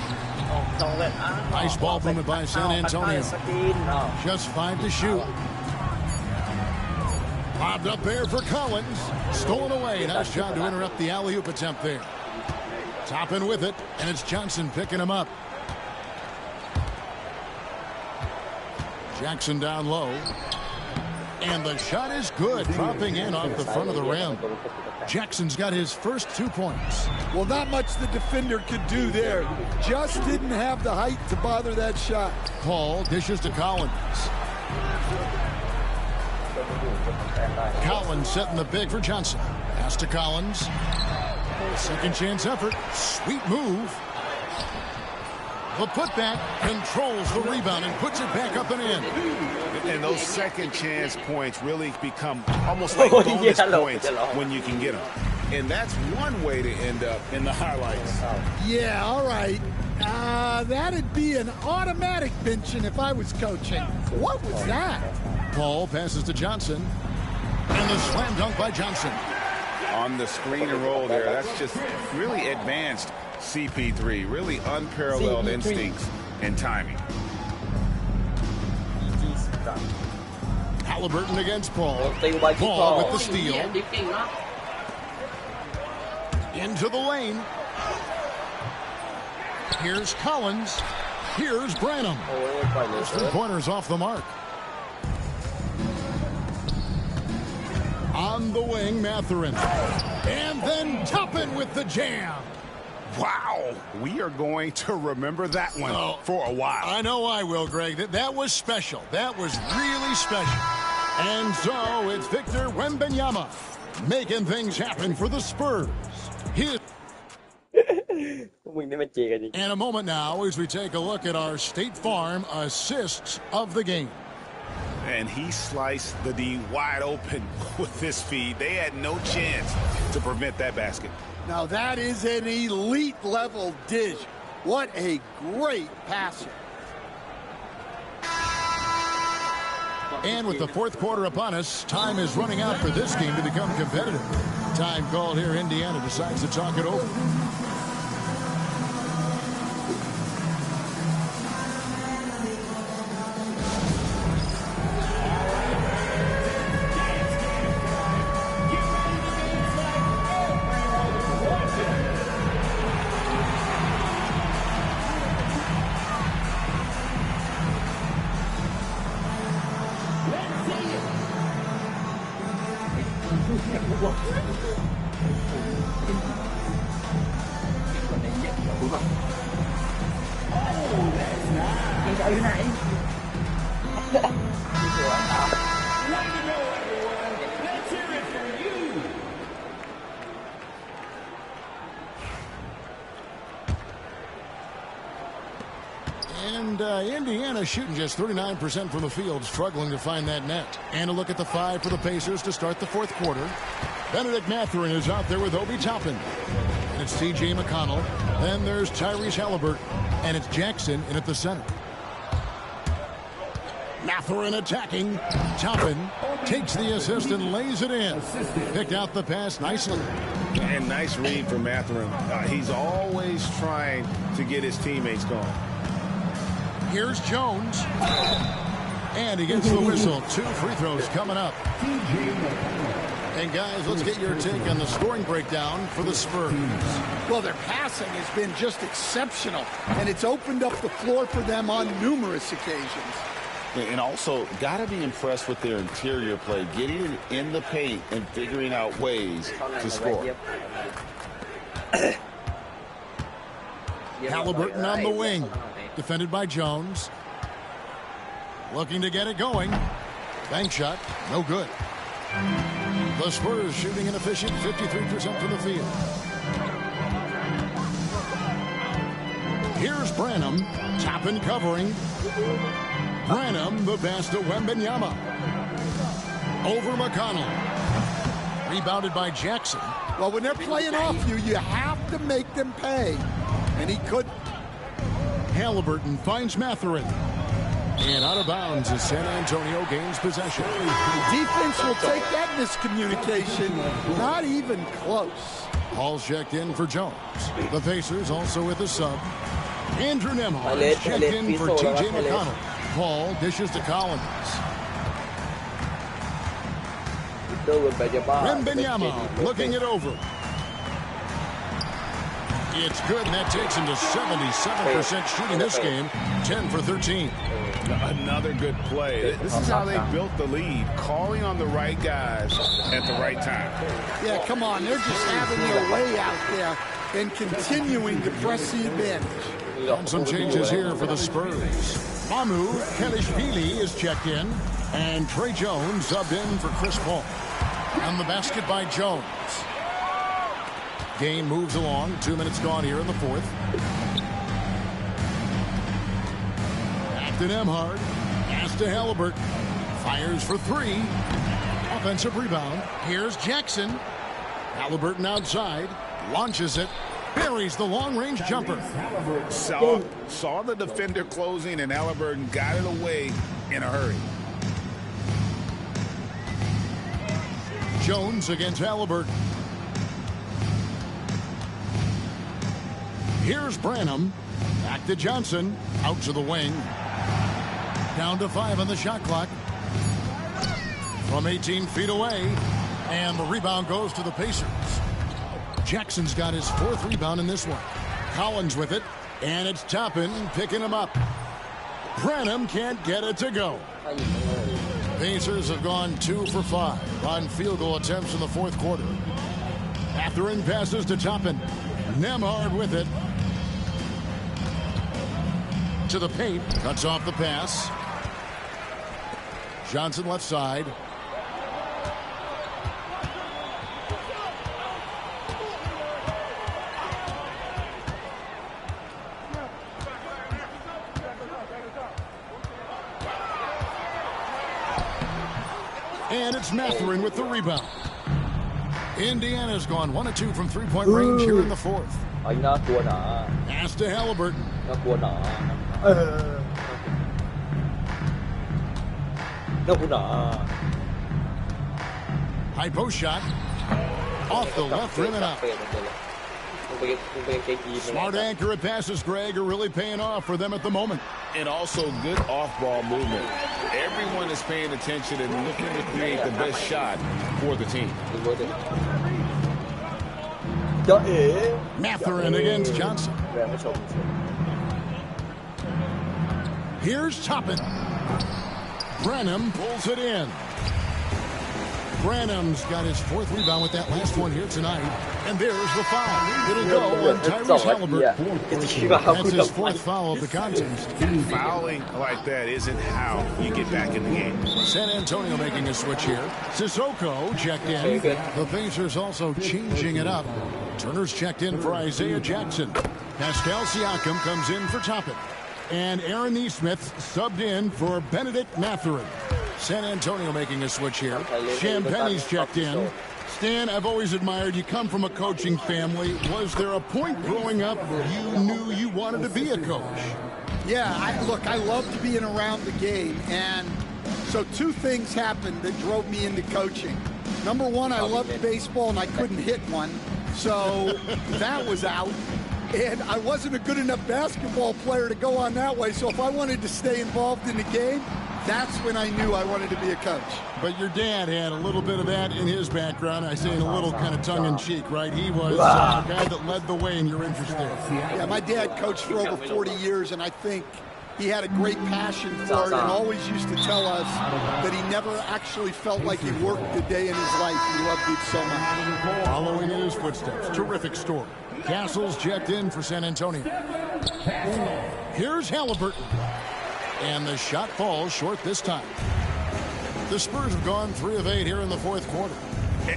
Speaker 8: Nice ball movement by San Antonio. Just 5 to shoot. Bobbed up there for Collins. Stolen away. Nice job to interrupt the alley-oop attempt there. Topping with it, and it's Johnson picking him up. Jackson down low. And the shot is good, dropping in off the front of the rim. Jackson's got his first 2 points.
Speaker 11: Well, not much the defender could do there. Just didn't have the height to bother that shot.
Speaker 8: Paul dishes to Collins. Collins setting the big for Johnson. Pass to Collins. Second chance effort. Sweet move. The putback controls the rebound and puts it back up and in.
Speaker 9: And those second chance points really become almost like bonus points when you can get them. And that's one way to end up in the highlights.
Speaker 11: Yeah, all right. That'd be an automatic benching if I was coaching. What was that?
Speaker 8: Paul passes to Johnson. And the slam dunk by Johnson.
Speaker 9: On the screen and roll there, that's just really advanced CP3. Really unparalleled instincts and timing.
Speaker 8: Halliburton against Paul.
Speaker 2: by
Speaker 8: Paul with the
Speaker 1: โอ้ยเหี้ย
Speaker 8: steal.
Speaker 1: ดิฟเก่งมาก
Speaker 8: Into the lane. Here's Collins. Here's Branham. Those 3-pointers off the mark. On the wing, Mathurin. And then Toppin with the jam.
Speaker 9: Wow. We are going to remember that one for a while.
Speaker 8: I know I will, Greg. That was special. That was really special. And so it's Victor Wembanyama making things happen for the Spurs. And a moment now as we take a look at our State Farm assists of the game.
Speaker 9: And he sliced the D wide open with this feed. They had no chance to prevent that basket.
Speaker 11: Now that is an elite level dish. What a great passer.
Speaker 8: And with the fourth quarter upon us, time is running out for this game to become competitive. Time called here. Indiana decides to talk it over. And Indiana shooting just 39% from the field, struggling to find that net. And a look at the 5 for the Pacers to start the fourth quarter. Benedict Mathurin is out there with Obi Toppin. And it's T.J. McConnell. Then there's Tyrese Halliburton. And it's Jackson in at the center. Mathurin attacking. Toppin takes the assist and lays it in. Picked out the pass nicely.
Speaker 9: And nice read for Mathurin. He's always trying to get his teammates going.
Speaker 8: Here's Jones. And he gets the whistle. 2 free throws coming up. And guys, let's get your take on the scoring breakdown for the Spurs.
Speaker 11: Well, their passing has been just exceptional, and it's opened up the floor for them on numerous occasions.
Speaker 13: And also, got to be impressed with their interior play, getting it in the paint and figuring out ways to score.
Speaker 8: Halliburton on the wing. Defended by Jones. Looking to get it going. Bank shot, no good. The Spurs shooting an efficient 53% from the field. Here's Branham. Toppin covering. Branham, the pass to Wembanyama. Over McConnell. Rebounded by Jackson.
Speaker 11: Well, when they're playing off you, you have to make them pay. And he couldn't.
Speaker 8: Halliburton finds Mathurin. And out of bounds as San Antonio gains possession.
Speaker 11: The defense will take that miscommunication. Not even close.
Speaker 8: Hall's checked in for Jones. The Pacers also with a sub. Andrew Nembhard checked in for T.J. McConnell. Paul dishes to Collins. Wembanyama looking it over. It's good, and that takes him to 77% shooting this game, 10 for 13.
Speaker 9: Another good play. This is how they built the lead, calling on the right guys at the right time.
Speaker 11: Yeah, come on. They're just having their way out there and continuing to press the advantage.
Speaker 8: And some changes here for the Spurs. Mamu Kelishvili is checked in, and Trey Jones subbed in for Chris Paul. On the basket by Jones. Game moves along. 2 minutes gone here in the fourth. Back to Nembhard. Pass to Halliburton. Fires for 3. Offensive rebound. Here's Jackson. Halliburton outside. Launches it. Buries the long-range jumper.
Speaker 9: Saw the defender closing, and Halliburton got it away in a hurry.
Speaker 8: Jones against Halliburton. Here's Branham. Back to Johnson. Out to the wing. Down to 5 on the shot clock. from 18 feet away. And the rebound goes to the Pacers. Jackson's got his 4th rebound in this one. Collins with it. And it's Toppin picking him up. Branham can't get it to go. Pacers have gone 2 for 5 on field goal attempts in the 4th quarter. Mathurin passes to Toppin. Nembhard with it. To the paint. Cuts off the pass. Johnson left side. And it's Mathurin with the rebound. Indiana's gone 1 of 2 from 3-point range here in the 4th. Pass to Halliburton. High post shot. Off the left rim and out. Smart accurate passes, Greg, are really paying off for them at the moment.
Speaker 9: And also good off-ball movement. Everyone is paying attention and looking to create the best shot for the team.
Speaker 8: Mathurin against Johnson. Here's Toppin. Branham pulls it in. Branham's got his 4th rebound with that last one here tonight. And there's the foul. It'll go on Tyrese Halliburton. That's his 4th foul of the contest.
Speaker 9: Fouling like that isn't how you get back in the game.
Speaker 8: San Antonio making a switch here. Sissoko checked in. The Pacers also changing it up. Turner's checked in for Isaiah Jackson. Pascal Siakam comes in for Toppin. And Aaron Nesmith subbed in for Benedict Mathurin. San Antonio making a switch here. Champagne's checked in. Stan, I've always admired you. Come from a coaching family. Was there a point growing up you knew you wanted to be a coach?
Speaker 11: Yeah, I loved being around the game. And so 2 things happened that drove me into coaching. Number 1, I loved baseball and I couldn't hit one. So that was out. And I wasn't a good enough basketball player to go on that way. So if I wanted to stay involved in the game, that's when I knew I wanted to be a coach.
Speaker 8: But your dad had a little bit of that in his background. I say in a little kind of tongue-in-cheek, right? He was the guy that led the way in your interest there.
Speaker 11: Yeah, my dad coached for over 40 years, and I think he had a great passion for it and always used to tell us that he never actually felt like he worked a day in his life. He loved it so much.
Speaker 8: Following in his footsteps. Terrific story. Castle's checked in for San Antonio. Here's Halliburton. And the shot falls short this time. The Spurs have gone 3 of 8 here in the 4th quarter.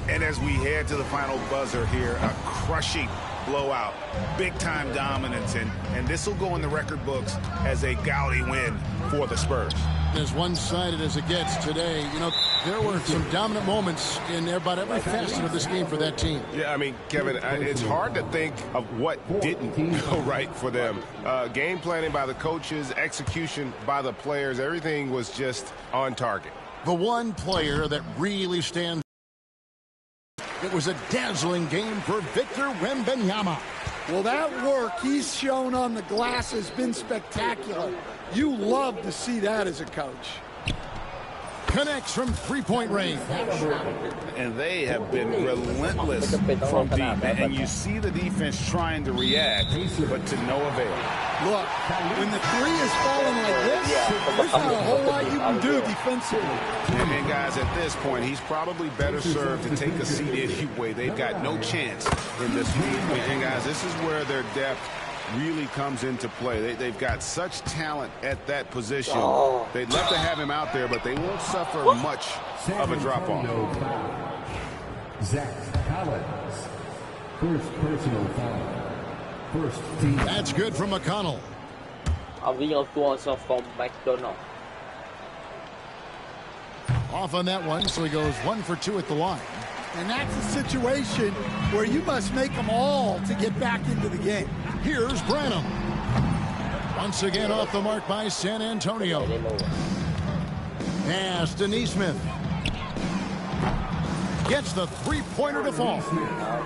Speaker 9: And as we head to the final buzzer here, a crushing blowout, big-time dominance, and this will go in the record books as a gaudy win for the Spurs.
Speaker 8: As one-sided as it gets today, you know, there were some dominant moments in about every facet of this game for that team.
Speaker 4: Yeah, I mean, Kevin, it's hard to think of what didn't go right for them. Game planning by the coaches, execution by the players, everything was just on target.
Speaker 8: The one player that really stands. It was a dazzling game for Victor Wembanyama.
Speaker 11: Well, that work he's shown on the glass has been spectacular. You love to see that as a coach.
Speaker 8: Connects from 3-point range.
Speaker 9: And they have been relentless from deep. And you see the defense trying to react, but to no avail.
Speaker 11: Look, when the 3 is falling like this, there's not a whole lot you can do defensively.
Speaker 9: And guys, at this point, he's probably better served to take a seat anyway. They've got no chance in this game. And guys, this is where their depth really comes into play. They've got such talent at that position. They'd love to have him out there, but they won't suffer much of a drop-off.
Speaker 12: Zach Collins, first personal foul. First team.
Speaker 8: That's good from McConnell. Off on that one, so he goes 1 for 2 at the line.
Speaker 11: And that's a situation where you must make them all to get back into the game.
Speaker 8: Here's Branham. Once again off the mark by San Antonio. Pass to Nesmith. Gets the 3-pointer to fall.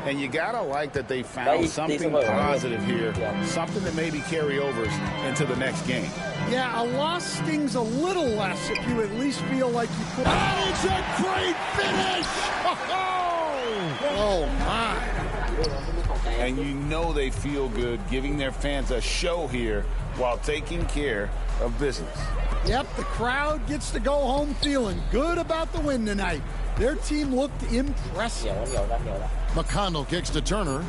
Speaker 9: And you gotta like that they found something positive here, something that maybe carry overs into the next game.
Speaker 11: Yeah, a loss stings a little less if you at least feel like you put.
Speaker 8: And it's a great finish!
Speaker 11: Oh, my.
Speaker 9: And you know they feel good giving their fans a show here while taking care of business.
Speaker 11: Yep, the crowd gets to go home feeling good about the win tonight. Their team looked impressive.
Speaker 8: McConnell kicks to Turner.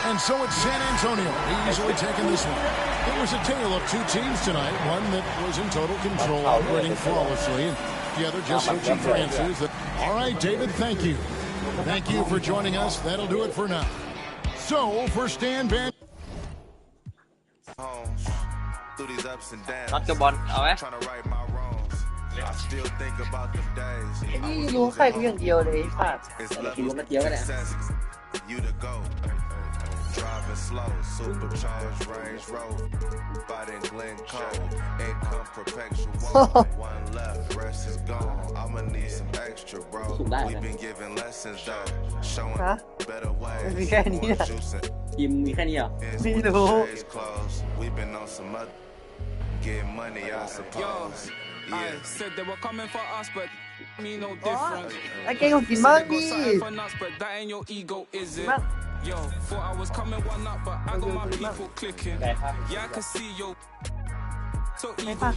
Speaker 8: And so it's San Antonio easily taking this one. It was a tale of two teams tonight. One that was in total control, operating flawlessly. The other just searching for answers. All right, David, thank you. Thank you for joining us. That'll do it for now. So, for Stan Van...
Speaker 14: Through these ups and downs.
Speaker 2: รักบอลเอาไหม
Speaker 14: Trying to right my wrongs. I still think about them days.
Speaker 2: นี่รู้ใครกูอย่างเดียวเลยพลาด
Speaker 14: It's
Speaker 2: แต่คิด
Speaker 14: levels
Speaker 2: ว่ามันเยอะกันเนี่ย
Speaker 14: you to go. Driving slow, supercharged Range Rover. Fighting Glencoe, income perpetual. One left, rest is gone. I'ma need some extra, bro. We've been giving lessons though, showing better ways.
Speaker 2: มีแค่นี้อ่ะทีมมีแค่นี้เหรอไม่รู้
Speaker 14: We've been on some other get money, I suppose.
Speaker 15: I said they were coming for us, but me no different.
Speaker 2: ไอ้เก่งของกินมากดิ
Speaker 15: But that ain't your ego, is it? Yo, thought I was coming one up, but I got my people clicking. Yeah, I can see yo. So evil,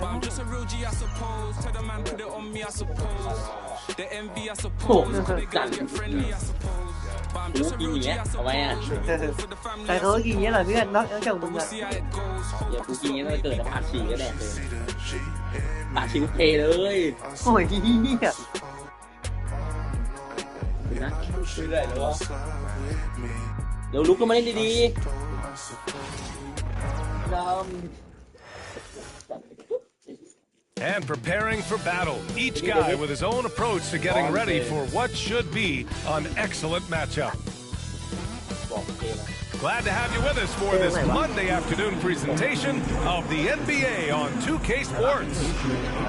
Speaker 15: but I'm just a real G, I suppose. Tell the man put it on me, I suppose. The envy, I suppose. They gotta get friendly, I suppose. But I'm just a real G, I suppose. For the family,
Speaker 2: แต่เขาก็กินอย่างนี้แหละเพื่อนนอกจากมึง
Speaker 15: we'll
Speaker 2: อะ
Speaker 15: see how it goes.
Speaker 2: เดี๋ยวกูกินอย่างนี้มันเกิดปากฉีกก็แดกเลยปากฉีกเทเลยโอ้ยเหี้ยนะช่วยได้หรอเดี๋ยวลุกขึ้นมาเล่นดีๆดำ
Speaker 4: And preparing for battle, each guy with his own approach to getting ready for what should be an excellent matchup. Glad to have you with us for this Monday afternoon presentation of the NBA on 2K Sports.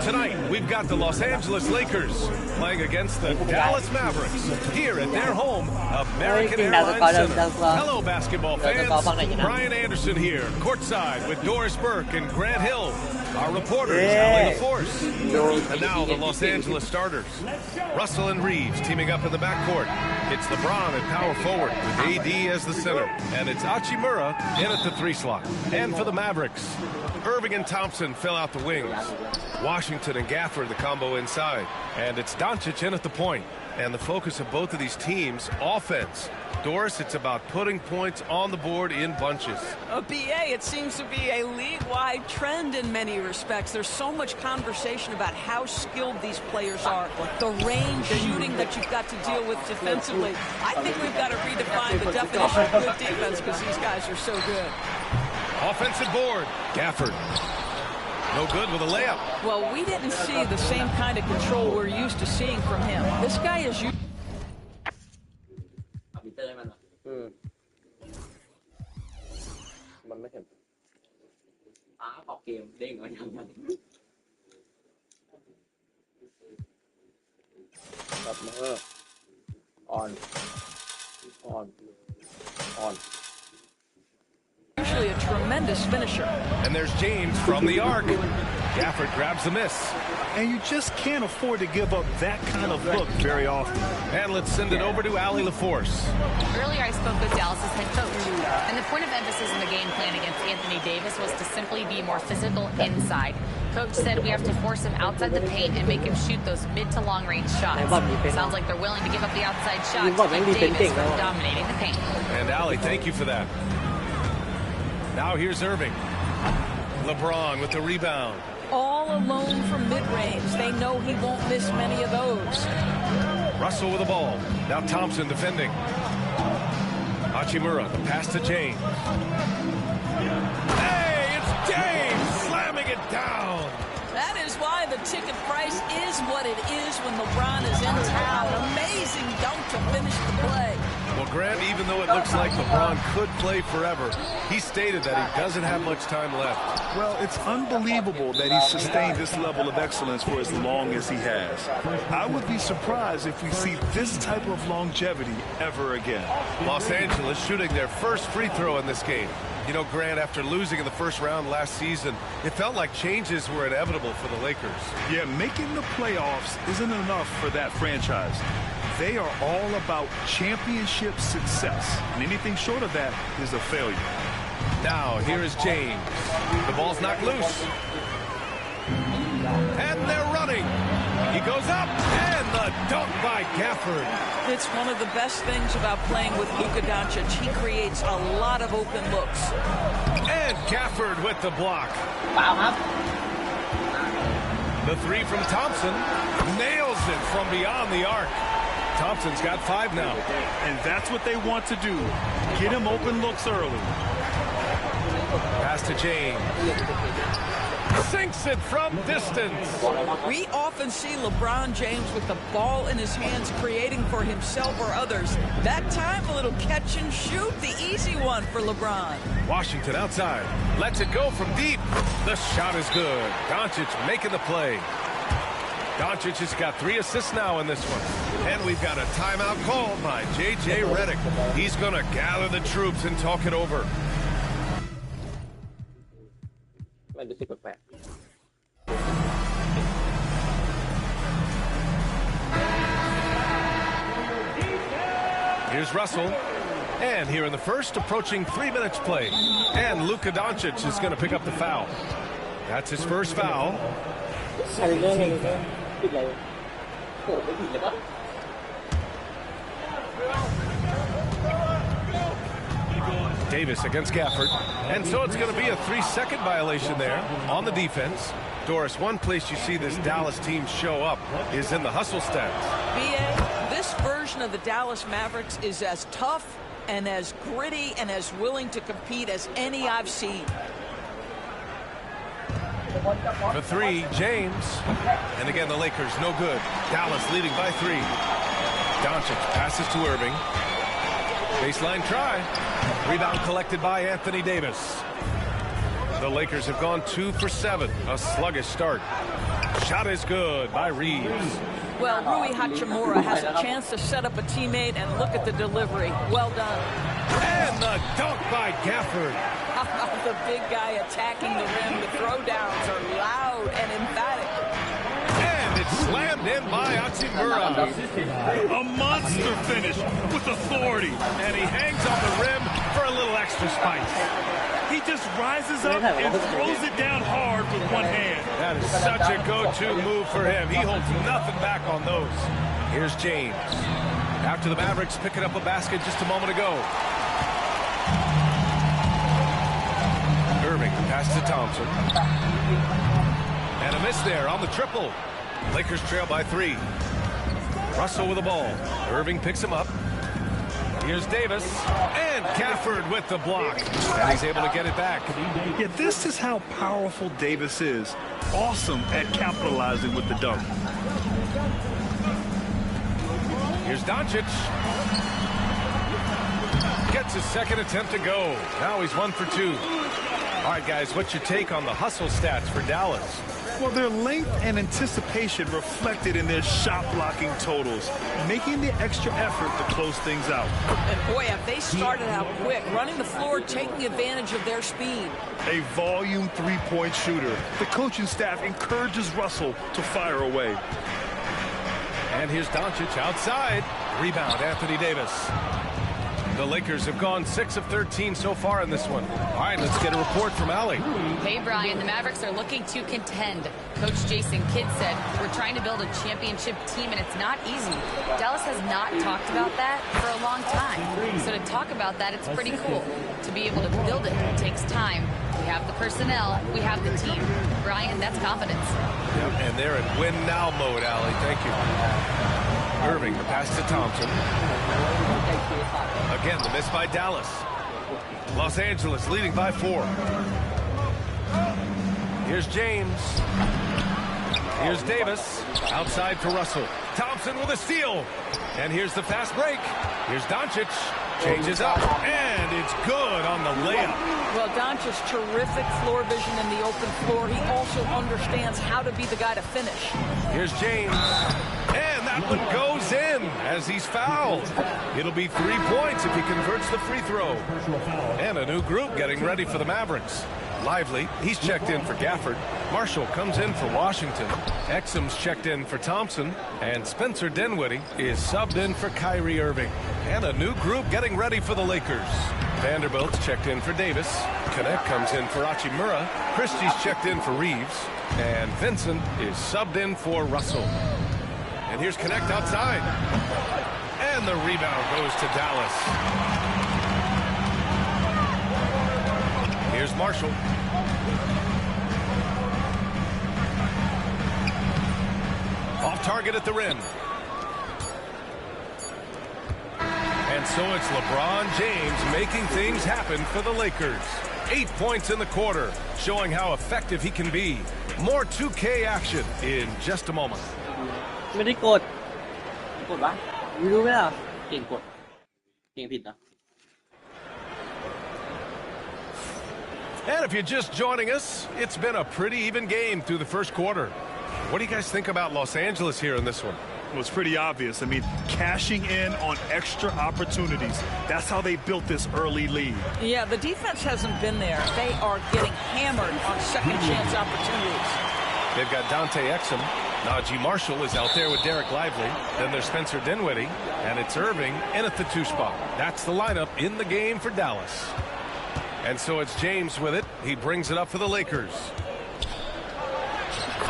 Speaker 4: Tonight, we've got the Los Angeles Lakers playing against the Dallas Mavericks here at their home, American Airlines Center. Hello, basketball fans. Brian Anderson here, courtside with Doris Burke and Grant Hill. Our reporters, Ali LaForce. And now the Los Angeles starters. Russell and Reeves teaming up in the backcourt. It's LeBron at power forward with AD as the center. And it's Hachimura in at the 3 slot. And for the Mavericks, Irving and Thompson fill out the wings. Washington and Gafford the combo inside. And it's Doncic in at the point. And the focus of both of these teams, offense. Doris, it's about putting points on the board in bunches.
Speaker 16: BA, it seems to be a league-wide trend in many respects. There's so much conversation about how skilled these players are, the range shooting that you've got to deal with defensively. I think we've got to redefine the definition of good defense because these guys are so good.
Speaker 4: Offensive board, Gafford. No good with a layup.
Speaker 16: Well, we didn't see the same kind of control we're used to seeing from him. This guy is...
Speaker 2: มันไม่เห็นออกเกมเด้งเอาอย่างนั้นแบบมือon
Speaker 16: Usually a tremendous finisher.
Speaker 4: And there's James from the arc. Gafford grabs the miss.
Speaker 6: And you just can't afford to give up that kind of look very often.
Speaker 4: And let's send it over to Ali LaForce.
Speaker 7: Earlier I spoke with Dallas's head coach, and the point of emphasis in the game plan against Anthony Davis was to simply be more physical inside. Coach said we have to force him outside the paint and make him shoot those mid to long range shots. Sounds like they're willing to give up the outside shot to keep Davis from dominating the paint.
Speaker 4: And Ali, thank you for that. Now here's Irving. LeBron with the rebound.
Speaker 16: All alone from mid-range. They know he won't miss many of those.
Speaker 4: Russell with the ball. Now Thompson defending. Hachimura, the pass to James. Hey, it's James slamming it down.
Speaker 16: That is why the ticket price is what it is when LeBron is in town. Amazing dunk to finish the play.
Speaker 4: Well, Grant, even though it looks like LeBron could play forever, he stated that he doesn't have much time left.
Speaker 6: Well, it's unbelievable that he's sustained this level of excellence for as long as he has. I would be surprised if we see this type of longevity ever again.
Speaker 4: Los Angeles shooting their first free throw in this game. You know, Grant, after losing in the first round last season, it felt like changes were inevitable for the Lakers.
Speaker 6: Yeah, making the playoffs isn't enough for that franchise. They are all about championship success, and anything short of that is a failure.
Speaker 4: Now, here is James. The ball's knocked loose. And they're running. He goes up, and the dunk by Gafford.
Speaker 16: It's one of the best things about playing with Luka Doncic. He creates a lot of open looks.
Speaker 4: And Gafford with the block. The three from Thompson. Nails it from beyond the arc. Thompson's got 5 now.
Speaker 6: And that's what they want to do. Get him open looks early.
Speaker 4: Pass to James. Sinks it from distance.
Speaker 16: We often see LeBron James with the ball in his hands creating for himself or others. That time, a little catch and shoot, the easy one for LeBron.
Speaker 4: Washington outside. Lets it go from deep. The shot is good. Doncic making the play. Doncic has got 3 assists now in this one. And we've got a timeout called by J.J. Redick. He's going to gather the troops and talk it over. Here's Russell. And here in the first, approaching 3 minutes play. And Luka Doncic is going to pick up the foul. That's his first foul. Davis against Gafford. And so it's going to be a 3-second violation there on the defense. Doris, one place you see this Dallas team show up is in the hustle stats.
Speaker 16: B.A., this version of the Dallas Mavericks is as tough and as gritty and as willing to compete as any I've seen.
Speaker 4: For 3, James. And again, the Lakers no good. Dallas leading by 3. Doncic passes to Irving. Baseline try. Rebound collected by Anthony Davis. The Lakers have gone 2 for 7. A sluggish start. Shot is good by Reeves.
Speaker 16: Well, Rui Hachimura has a chance to set up a teammate, and look at the delivery. Well done.
Speaker 4: And the dunk by Gafford.
Speaker 16: The big guy attacking the rim. The throwdowns are loud and emphatic.
Speaker 4: And it's slammed in by Hachimura.
Speaker 6: A monster finish with authority.
Speaker 4: And he hangs on the rim for a little extra spice.
Speaker 6: He just rises up and throws it down hard with one hand.
Speaker 4: That is such a go-to move for him. He holds nothing back on those. Here's James. After the Mavericks picking up a basket just a moment ago. Irving pass to Thompson. And a miss there on the triple. Lakers trail by 3. Russell with the ball. Irving picks him up. Here's Davis, and Gafford with the block. And he's able to get it back.
Speaker 6: Yeah, this is how powerful Davis is. Awesome at capitalizing with the dunk.
Speaker 4: Here's Doncic. Gets his second attempt to go. Now he's 1 for 2. All right, guys, what's your take on the hustle stats for Dallas?
Speaker 6: Well, their length and anticipation reflected in their shot blocking totals, making the extra effort to close things out.
Speaker 16: And boy, have they started out quick, running the floor, taking advantage of their speed.
Speaker 6: A volume three-point shooter. The coaching staff encourages Russell to fire away.
Speaker 4: And here's Doncic outside. Rebound, Anthony Davis. The Lakers have gone 6 of 13 so far in this one. All right, let's get a report from Allie.
Speaker 7: Hey, Brian, the Mavericks are looking to contend. Coach Jason Kidd said, we're trying to build a championship team, and it's not easy. Dallas has not talked about that for a long time. So to talk about that, it's pretty cool. To be able to build it takes time. We have the personnel. We have the team. Brian, that's confidence.
Speaker 4: Yep, and they're in win now mode, Allie. Thank you. Irving, the pass to Thompson. Again, the miss by Dallas. Los Angeles leading by 4. Here's James. Here's Davis. Outside for Russell. Thompson with a steal. And here's the fast break. Here's Doncic. Changes up. And it's good on the layup.
Speaker 16: Well, Doncic, terrific floor vision in the open floor. He also understands how to be the guy to finish.
Speaker 4: Here's James. And that that one goes in as he's fouled. It'll be 3 points if he converts the free throw. And a new group getting ready for the Mavericks. Lively, he's checked in for Gafford. Marshall comes in for Washington. Exum's checked in for Thompson. And Spencer Dinwiddie is subbed in for Kyrie Irving. And a new group getting ready for the Lakers. Vanderbilt's checked in for Davis. Connect comes in for Hachimura. Christie's checked in for Reeves. And Vincent is subbed in for Russell. And here's Connect outside. And the rebound goes to Dallas. Here's Marshall. Off target at the rim. And so it's LeBron James making things happen for the Lakers. 8 points in the quarter, showing how effective he can be. More 2K action in just a moment.
Speaker 1: ไม่ได้กดวะไม่รู้ไหมล่ะเก่งกดเก่งผิดนะ
Speaker 4: And if you're just joining us, it's been a pretty even game through the first quarter. What do you guys think about Los Angeles here in this one?
Speaker 6: Well, it's pretty obvious. I mean, cashing in on extra opportunities. That's how they built this early lead.
Speaker 16: Yeah, the defense hasn't been there. They are getting hammered on second chance opportunities.
Speaker 4: They've got Dante Exum. Najee Marshall is out there with Derek Lively. Then there's Spencer Dinwiddie. And it's Irving in at the 2 spot. That's the lineup in the game for Dallas. And so it's James with it. He brings it up for the Lakers.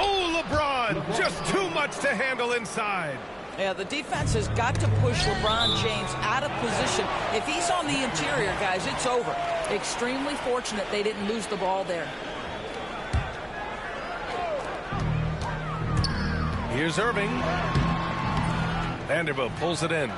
Speaker 4: Oh, LeBron! Just too much to handle inside.
Speaker 16: Yeah, the defense has got to push LeBron James out of position. If he's on the interior, guys, it's over. Extremely fortunate they didn't lose the ball there.
Speaker 4: Here's Irving. Vanderbilt pulls it in.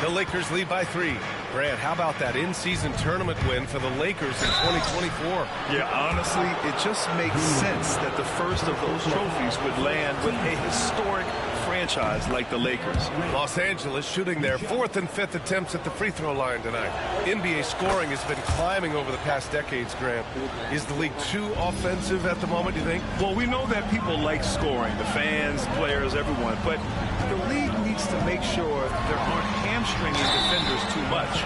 Speaker 4: The Lakers lead by 3. Grant, how about that in-season tournament win for the Lakers in 2024?
Speaker 6: Yeah, honestly, it just makes sense that the first of those trophies would land with a historic franchise like the Lakers.
Speaker 4: Los Angeles shooting their 4th and 5th attempts at the free throw line tonight. NBA scoring has been climbing over the past decades, Grant. Is the league too offensive at the moment, do you think?
Speaker 6: Well, we know that people like scoring, the fans, players, everyone, but the league needs to make sure there aren't hamstringing defenders too much.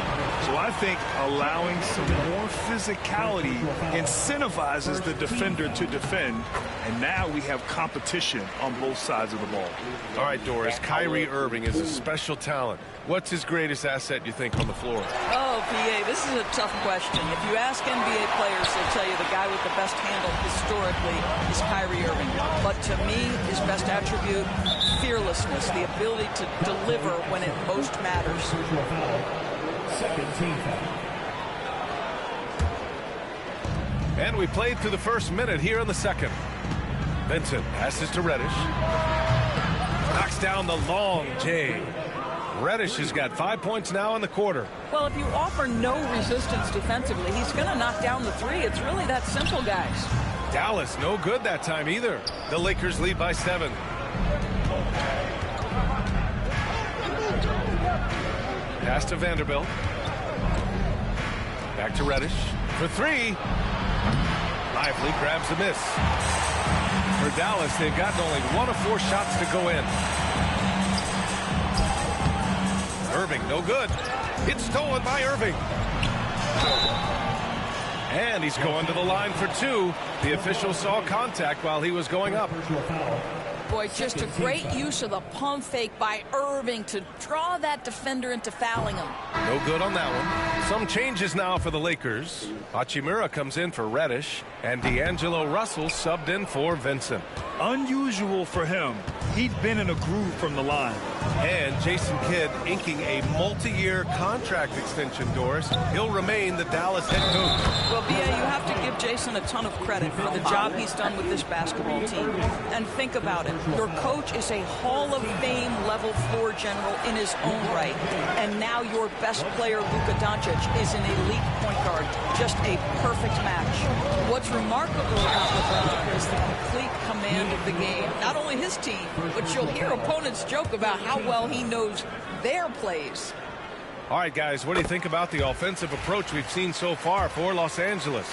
Speaker 6: So I think allowing some more physicality incentivizes the defender to defend, and now we have competition on both sides of the ball.
Speaker 4: All right, Doris, Kyrie Irving is a special talent. What's his greatest asset, you think, on the floor?
Speaker 16: Oh, PA, this is a tough question. If you ask NBA players, they'll tell you the guy with the best handle historically is Kyrie Irving. But to me, his best attribute, fearlessness, the ability to deliver when it most matters.
Speaker 4: And we played through the first minute here in the second. Vincent passes to Reddish. Knocks down the long J. Reddish has got 5 points now in the quarter.
Speaker 16: Well, if you offer no resistance defensively, he's going to knock down the 3. It's really that simple, guys.
Speaker 4: Dallas, no good that time either. The Lakers lead by 7. Pass to Vanderbilt. Back to Reddish for 3. Lively grabs the miss. For Dallas, they've gotten only 1 of 4 shots to go in. Irving, no good. It's stolen by Irving. And he's going to the line for 2. The official saw contact while he was going up.
Speaker 16: Boy, just a great use of the pump fake by Irving to draw that defender into fouling him.
Speaker 4: No good on that one. Some changes now for the Lakers. Hachimura comes in for Reddish, and D'Angelo Russell subbed in for Vincent.
Speaker 6: Unusual for him. He'd been in a groove from the line.
Speaker 4: And Jason Kidd inking a multi-year contract extension, Doris. He'll remain the Dallas head coach.
Speaker 16: Well, B.A., you have to give Jason a ton of credit for the job he's done with this basketball team. And think about it. Your coach is a Hall of Fame level floor general in his own right. And now your best player, Luka Doncic, is an elite point guard. Just a perfect match. What's remarkable about LeBron is the complete command of the game. Not only his team, but you'll hear opponents joke about how well he knows their plays.
Speaker 4: All right, guys, what do you think about the offensive approach we've seen so far for Los Angeles?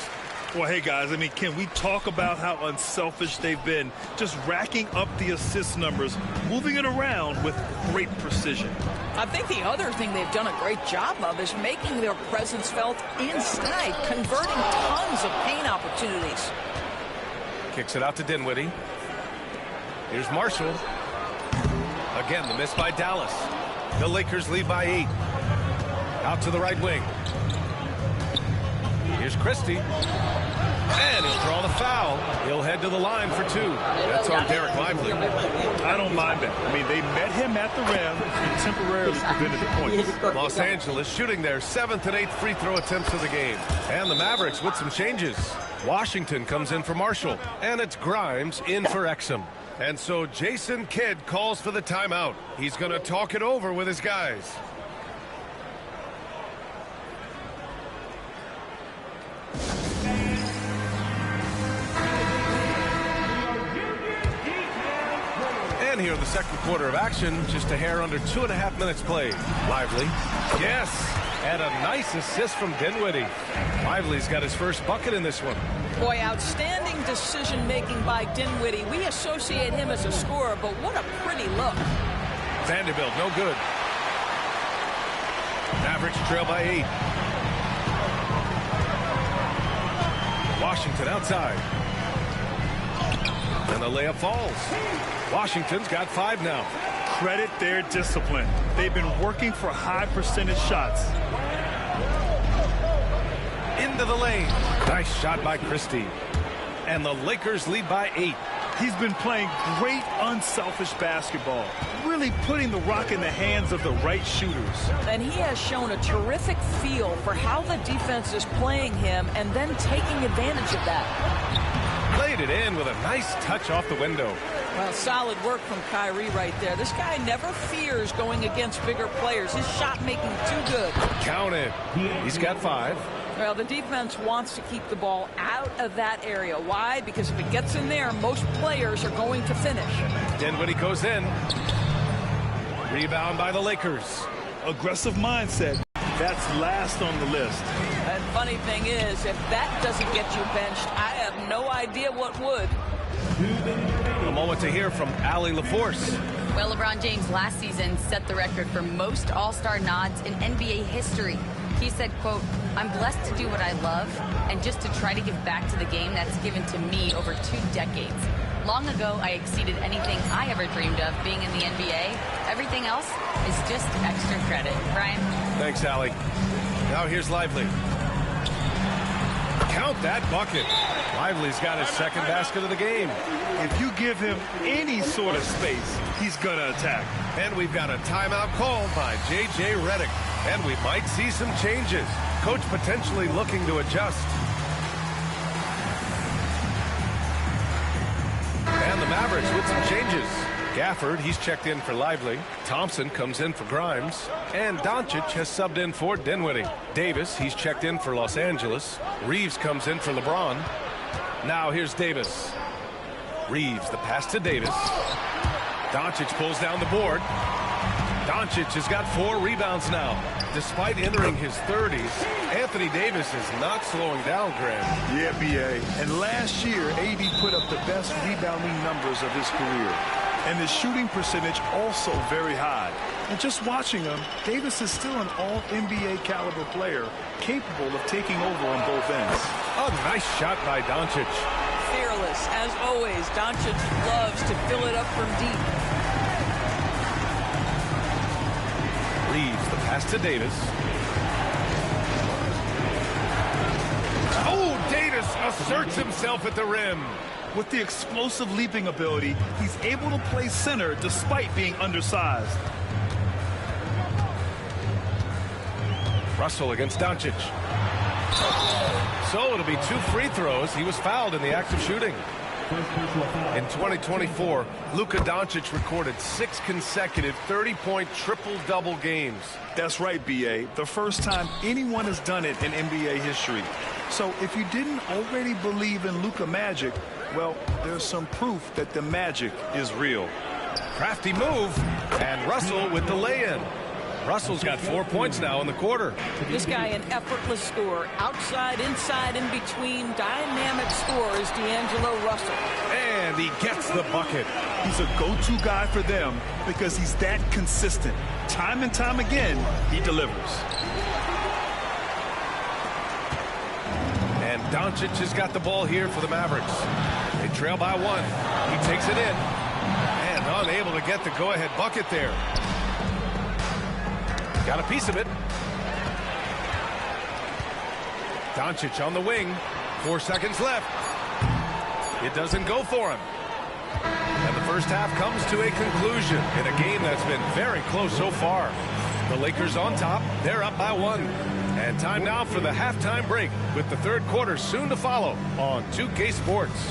Speaker 6: Well, hey, guys, I mean, can we talk about how unselfish they've been? Just racking up the assist numbers, moving it around with great precision.
Speaker 16: I think the other thing they've done a great job of is making their presence felt inside, converting tons of paint opportunities.
Speaker 4: Kicks it out to Dinwiddie. Here's Marshall. Again, the miss by Dallas. The Lakers lead by 8. Out to the right wing. Here's Christie. And he'll draw the foul. He'll head to the line for 2. That's on Derek Lively.
Speaker 6: I don't mind that. I mean, they met him at the rim and temporarily prevented the points.
Speaker 4: Los Angeles shooting their 7th and 8th free throw attempts of the game. And the Mavericks with some changes. Washington comes in for Marshall. And it's Grimes in for Exum. And so Jason Kidd calls for the timeout. He's going to talk it over with his guys. And here in the second quarter of action, just a hair under 2.5 minutes played. Lively. Yes. And a nice assist from Dinwiddie. Lively's got his first bucket in this one.
Speaker 16: Boy, outstanding decision-making by Dinwiddie. We associate him as a scorer, but what a pretty look.
Speaker 4: Vanderbilt, no good. Mavericks trail by 8. Washington outside. And the layup falls. Washington's got 5 now.
Speaker 6: Credit their discipline. They've been working for high percentage shots.
Speaker 4: Into the lane. Nice shot by Christie. And the Lakers lead by 8.
Speaker 6: He's been playing great unselfish basketball, really putting the rock in the hands of the right shooters.
Speaker 16: And he has shown a terrific feel for how the defense is playing him and then taking advantage of that.
Speaker 4: Played it in with a nice touch off the window.
Speaker 16: Well, solid work from Kyrie right there. This guy never fears going against bigger players. His shot making too good.
Speaker 4: Count it. He's got 5.
Speaker 16: Well, the defense wants to keep the ball out of that area. Why? Because if it gets in there, most players are going to finish.
Speaker 4: Dinwiddie goes in. Rebound by the Lakers.
Speaker 6: Aggressive mindset. That's last on the list.
Speaker 16: And funny thing is, if that doesn't get you benched, I have no idea what would.
Speaker 4: A moment to hear from Allie LaForce.
Speaker 7: Well, LeBron James last season set the record for most All-Star nods in NBA history. He said, quote, "I'm blessed to do what I love and just to try to give back to the game that's given to me over 2 decades. Long ago, I exceeded anything I ever dreamed of being in the NBA. Everything else is just extra credit." Brian?
Speaker 4: Thanks, Allie. Now here's Lively. Count that bucket. Lively's got his second basket of the game.
Speaker 6: If you give him any sort of space, he's going to attack.
Speaker 4: And we've got a timeout called by J.J. Redick. And we might see some changes. Coach potentially looking to adjust. And the Mavericks with some changes. Gafford, he's checked in for Lively. Thompson comes in for Grimes. And Doncic has subbed in for Dinwiddie. Davis, he's checked in for Los Angeles. Reeves comes in for LeBron. Now here's Davis. Reeves, the pass to Davis. Doncic pulls down the board. Doncic has got 4 rebounds now. Despite entering his 30s, Anthony Davis is not slowing down, Graham.
Speaker 6: Yeah, B.A. And last year, AD put up the best rebounding numbers of his career. And his shooting percentage also very high. And just watching him, Davis is still an all-NBA caliber player, capable of taking over on both ends.
Speaker 4: A nice shot by Doncic.
Speaker 16: Fearless, as always. Doncic loves to fill it up from deep.
Speaker 4: Reeves, the pass to Davis. Oh, Davis asserts himself at the rim.
Speaker 6: With the explosive leaping ability, he's able to play center despite being undersized.
Speaker 4: Russell against Doncic. So it'll be 2 free throws. He was fouled in the act of shooting. In 2024, Luka Doncic recorded 6 consecutive 30-point triple-double games.
Speaker 6: That's right, B.A. The first time anyone has done it in NBA history. So if you didn't already believe in Luka magic, well, there's some proof that the magic is real.
Speaker 4: Crafty move, and Russell with the lay-in. Russell's got 4 points now in the quarter.
Speaker 16: This guy an effortless scorer. Outside, inside, in between. Dynamic scorer is D'Angelo Russell.
Speaker 4: And he gets the bucket.
Speaker 6: He's a go-to guy for them because he's that consistent. Time and time again, he delivers.
Speaker 4: And Doncic has got the ball here for the Mavericks. They trail by 1. He takes it in. And unable to get the go-ahead bucket there. Got a piece of it. Doncic on the wing. 4 seconds left. It doesn't go for him. And the first half comes to a conclusion in a game that's been very close so far. The Lakers on top. They're up by 1. And time now for the halftime break with the third quarter soon to follow on 2K Sports.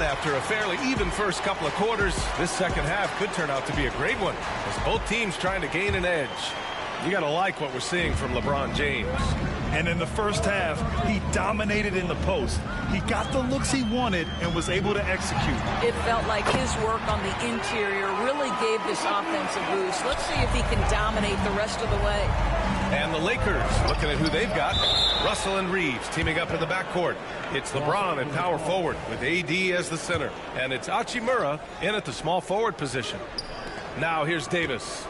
Speaker 4: After a fairly even first couple of quarters, this second half could turn out to be a great one as both teams trying to gain an edge. You got to like what we're seeing from LeBron James.
Speaker 6: And in the first half, he dominated in the post. He got the looks he wanted and was able to execute.
Speaker 16: It felt like his work on the interior really gave this offense a boost. Let's see if he can dominate the rest of the way.
Speaker 4: And the Lakers looking at who they've got. Russell and Reeves teaming up in the backcourt. It's LeBron at power forward with AD as the center. And it's Hachimura in at the small forward position. Now here's Davis.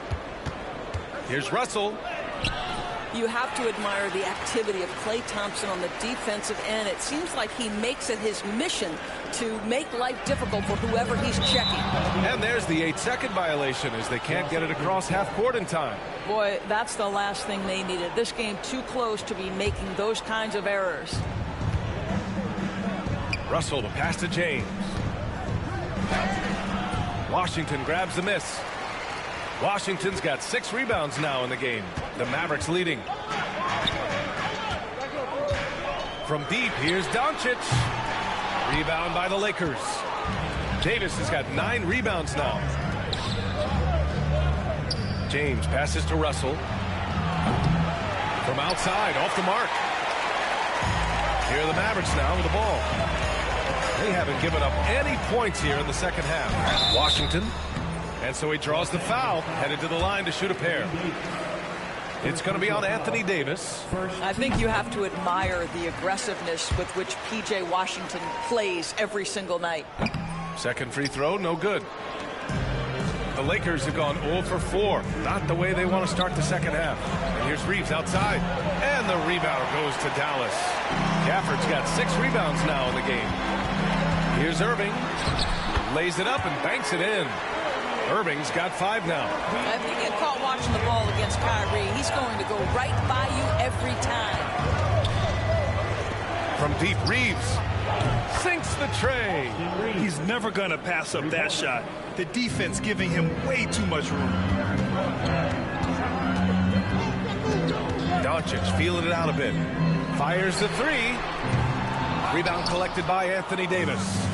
Speaker 4: Here's Russell.
Speaker 16: You have to admire the activity of Klay Thompson on the defensive end. It seems like he makes it his mission to make life difficult for whoever he's checking.
Speaker 4: And there's the 8-second violation as they can't get it across half court in time.
Speaker 16: Boy, that's the last thing they needed. This game too close to be making those kinds of errors.
Speaker 4: Russell, the pass to James. Washington grabs the miss. Washington's got 6 rebounds now in the game. The Mavericks leading. From deep, here's Doncic. Rebound by the Lakers. Davis has got 9 rebounds now. James passes to Russell. From outside, off the mark. Here are the Mavericks now with the ball. They haven't given up any points here in the second half. Washington. And so he draws the foul, headed to the line to shoot a pair. It's going to be on Anthony Davis.
Speaker 16: I think you have to admire the aggressiveness with which P.J. Washington plays every single night.
Speaker 4: Second free throw, no good. The Lakers have gone 0 for 4. Not the way they want to start the second half. And here's Reeves outside. And the rebound goes to Dallas. Gafford's got 6 rebounds now in the game. Here's Irving. Lays it up and banks it in. Irving's got 5 now.
Speaker 16: If you get caught watching the ball against Kyrie, he's going to go right by you every time.
Speaker 4: From deep, Reeves sinks the tray.
Speaker 6: He's never going to pass up that shot. The defense giving him way too much room.
Speaker 4: Doncic feeling it out a bit. Fires the 3. Rebound collected by Anthony Davis.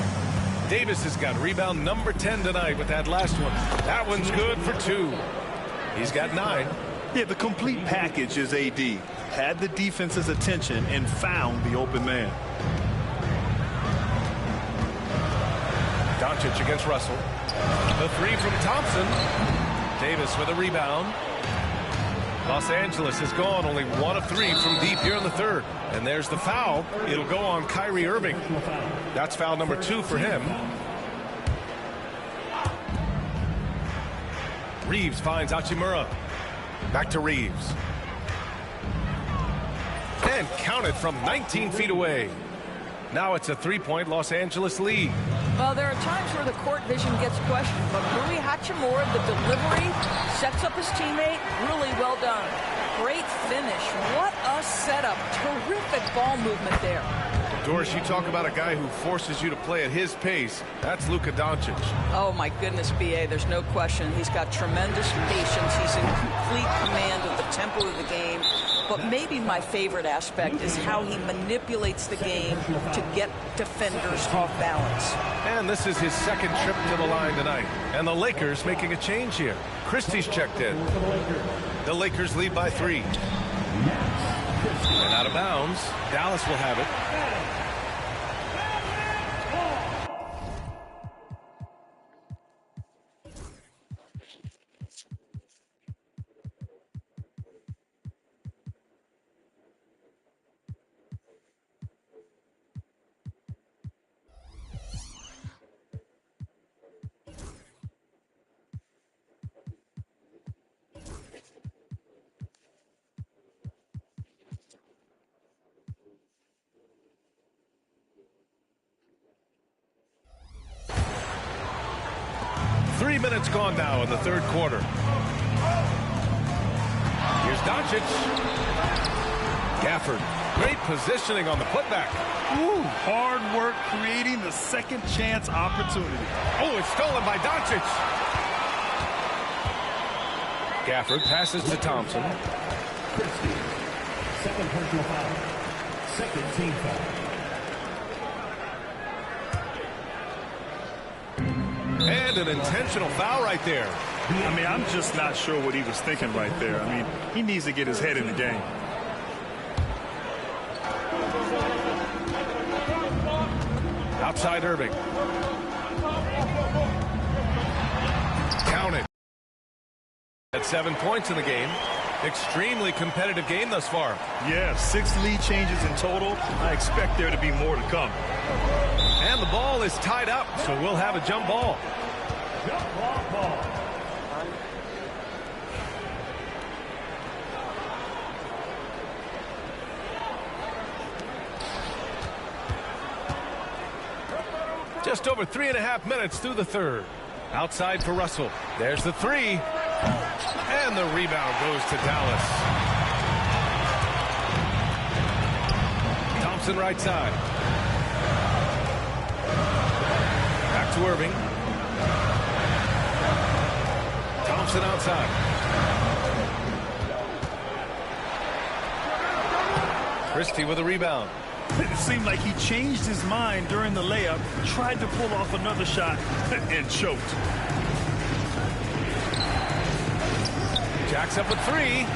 Speaker 4: Davis has got rebound number 10 tonight with that last one. That one's good for 2. He's got 9.
Speaker 6: Yeah, the complete package is AD. Had the defense's attention and found the open man.
Speaker 4: Doncic against Russell. The 3 from Thompson. Davis with a rebound. Los Angeles has gone only 1 of 3 from deep here in the third. And there's the foul. It'll go on Kyrie Irving. That's foul number 2 for him. Reeves finds Hachimura. Back to Reeves. And counted from 19 feet away. Now it's a 3-point Los Angeles lead.
Speaker 16: Well, there are times where the court vision gets questioned, but Rui Hachimura, the delivery, sets up his teammate. Really well done. Great finish. What a setup. Terrific ball movement there.
Speaker 4: Doris, you talk about a guy who forces you to play at his pace. That's Luka Doncic.
Speaker 16: Oh, my goodness, B.A., there's no question. He's got tremendous patience. He's in complete command of the tempo of the game. But maybe my favorite aspect is how he manipulates the game to get defenders off balance.
Speaker 4: And this is his second trip to the line tonight. And the Lakers making a change here. Christie's checked in. The Lakers lead by 3. And out of bounds. Dallas will have it. Minutes gone now in the third quarter. Here's Doncic. Gafford. Great positioning on the putback.
Speaker 6: Ooh, hard work creating the second chance opportunity.
Speaker 4: Oh, it's stolen by Doncic. Gafford passes to Thompson.
Speaker 12: Second personal foul. Second team foul.
Speaker 4: And an intentional foul right there.
Speaker 6: I mean, I'm just not sure what he was thinking right there. I mean, he needs to get his head in the game.
Speaker 4: Outside Irving. Count it. At 7 points in the game. Extremely competitive game thus far.
Speaker 6: Yeah, 6 lead changes in total. I expect there to be more to come.
Speaker 4: And the ball is tied up, so we'll have a jump ball.
Speaker 12: Jump ball.
Speaker 4: Just over 3.5 minutes through the third. Outside for Russell. There's the 3. And the rebound goes to Dallas. Thompson right side. Back to Irving. Thompson outside. Christie with a rebound.
Speaker 6: It seemed like he changed his mind during the layup, tried to pull off another shot, and choked.
Speaker 4: Jacks up a 3.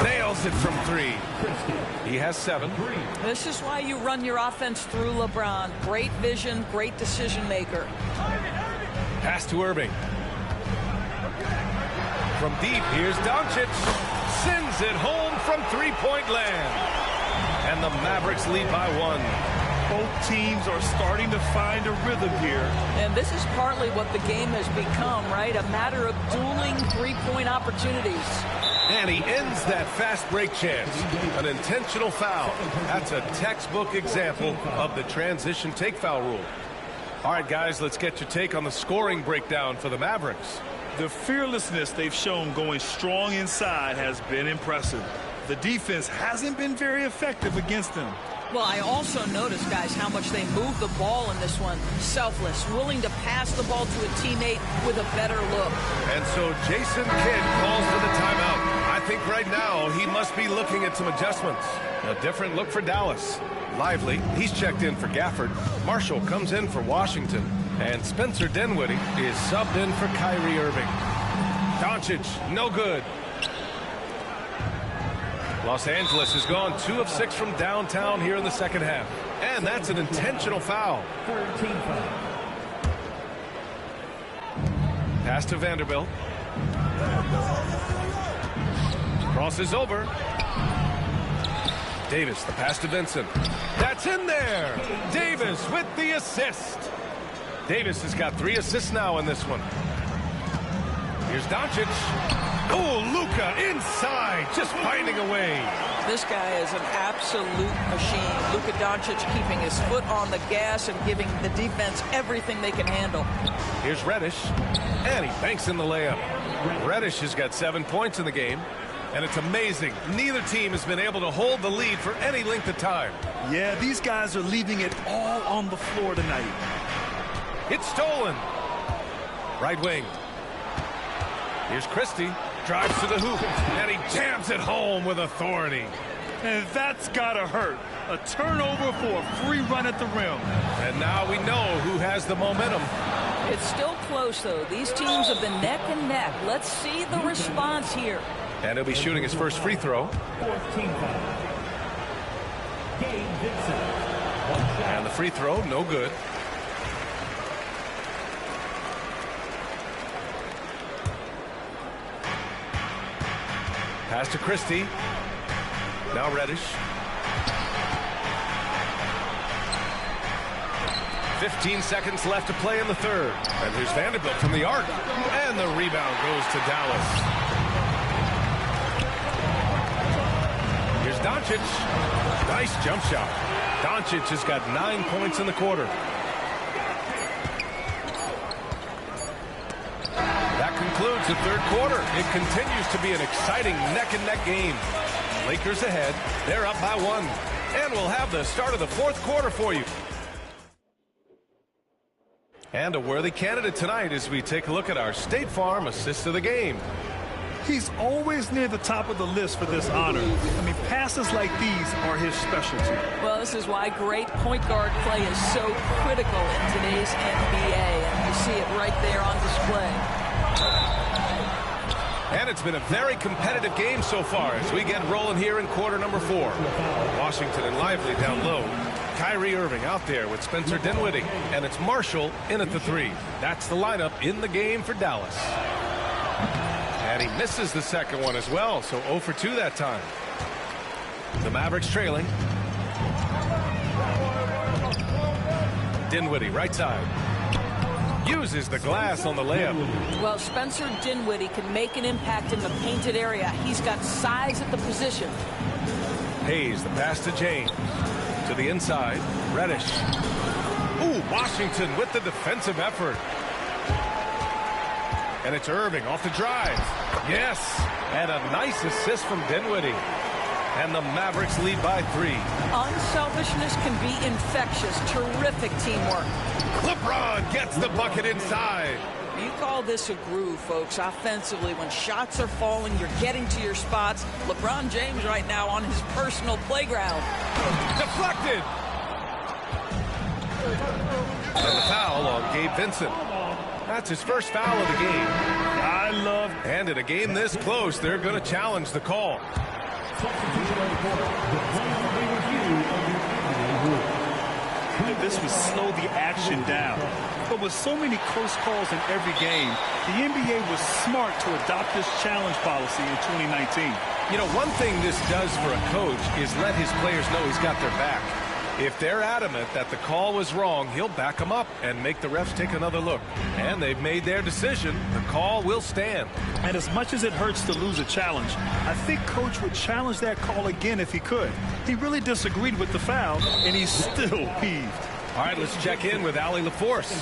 Speaker 4: Nails it from 3. He has 7.
Speaker 16: This is why you run your offense through LeBron. Great vision, great decision maker.
Speaker 4: Pass to Irving. From deep, here's Doncic. Sends it home from three-point land. And the Mavericks lead by 1.
Speaker 6: Both teams are starting to find a rhythm here.
Speaker 16: And this is partly what the game has become, right? A matter of dueling three-point opportunities.
Speaker 4: And he ends that fast break chance. An intentional foul. That's a textbook example of the transition take foul rule. All right, guys, let's get your take on the scoring breakdown for the Mavericks.
Speaker 6: The fearlessness they've shown going strong inside has been impressive. The defense hasn't been very effective against them.
Speaker 16: Well, I also noticed, guys, how much they move the ball in this one. Selfless, willing to pass the ball to a teammate with a better look.
Speaker 4: And so Jason Kidd calls for the timeout. I think right now he must be looking at some adjustments. A different look for Dallas. Lively, he's checked in for Gafford. Marshall comes in for Washington. And Spencer Dinwiddie is subbed in for Kyrie Irving. Doncic, no good. Los Angeles has gone 2 of 6 from downtown here in the second half. And that's an intentional foul. Pass to Vanderbilt. Crosses over. Davis, the pass to Vincent. That's in there. Davis with the assist. Davis has got 3 assists now in this one. Here's Doncic. Oh, Luka inside, just finding a way.
Speaker 16: This guy is an absolute machine. Luka Doncic keeping his foot on the gas and giving the defense everything they can handle.
Speaker 4: Here's Reddish, and he banks in the layup. Reddish has got 7 points in the game, and it's amazing. Neither team has been able to hold the lead for any length of time.
Speaker 6: Yeah, these guys are leaving it all on the floor tonight.
Speaker 4: It's stolen. Right wing. Here's Christie. Drives to the hoop, and he jams it home with authority.
Speaker 6: And that's gotta hurt. A turnover for a free run at the rim.
Speaker 4: And now we know who has the momentum.
Speaker 16: It's still close, though. These teams have been neck and neck. Let's see the response here.
Speaker 4: And he'll be shooting his first free throw.
Speaker 12: 14 foul. T.M.Z.
Speaker 4: And the free throw, no good. Pass to Christie. Now Reddish. 15 seconds left to play in the third. And here's Vanderbilt from the arc. And the rebound goes to Dallas. Here's Doncic. Nice jump shot. Doncic has got 9 points in the quarter. That concludes the third quarter. It continues to be an exciting neck-and-neck game. Lakers ahead. They're up by 1. And we'll have the start of the fourth quarter for you. And a worthy candidate tonight as we take a look at our State Farm assist of the game.
Speaker 6: He's always near the top of the list for this honor. I mean, passes like these are his specialty.
Speaker 16: Well, this is why great point guard play is so critical in today's NBA. And you see it right there on display.
Speaker 4: And it's been a very competitive game so far as we get rolling here in quarter number 4. Washington and Lively down low. Kyrie Irving out there with Spencer Dinwiddie. And it's Marshall in at the 3. That's the lineup in the game for Dallas. And he misses the second one as well, so 0 for 2 that time. The Mavericks trailing. Dinwiddie, right side. Uses the glass on the layup.
Speaker 16: Well, Spencer Dinwiddie can make an impact in the painted area. He's got size at the position.
Speaker 4: Hayes, the pass to James. To the inside, Reddish. Ooh, Washington with the defensive effort. And it's Irving off the drive. Yes, and a nice assist from Dinwiddie. And the Mavericks lead by 3.
Speaker 16: Unselfishness can be infectious. Terrific teamwork.
Speaker 4: LeBron gets the bucket inside.
Speaker 16: You call this a groove, folks. Offensively, when shots are falling, you're getting to your spots. LeBron James right now on his personal playground.
Speaker 4: Deflected. And the foul on Gabe Vincent. That's his first foul of the game.
Speaker 6: I love.
Speaker 4: And in a game this close, they're going to challenge the call.
Speaker 6: This would slow the action down. But with so many close calls in every game, the NBA was smart to adopt this challenge policy in 2019.
Speaker 4: You know, one thing this does for a coach is let his players know he's got their back. If they're adamant that the call was wrong, he'll back them up and make the refs take another look. And they've made their decision. The call will stand.
Speaker 6: And as much as it hurts to lose a challenge, I think Coach would challenge that call again if he could. He really disagreed with the foul, and he's still peeved.
Speaker 4: All right, let's check in with Allie LaForce.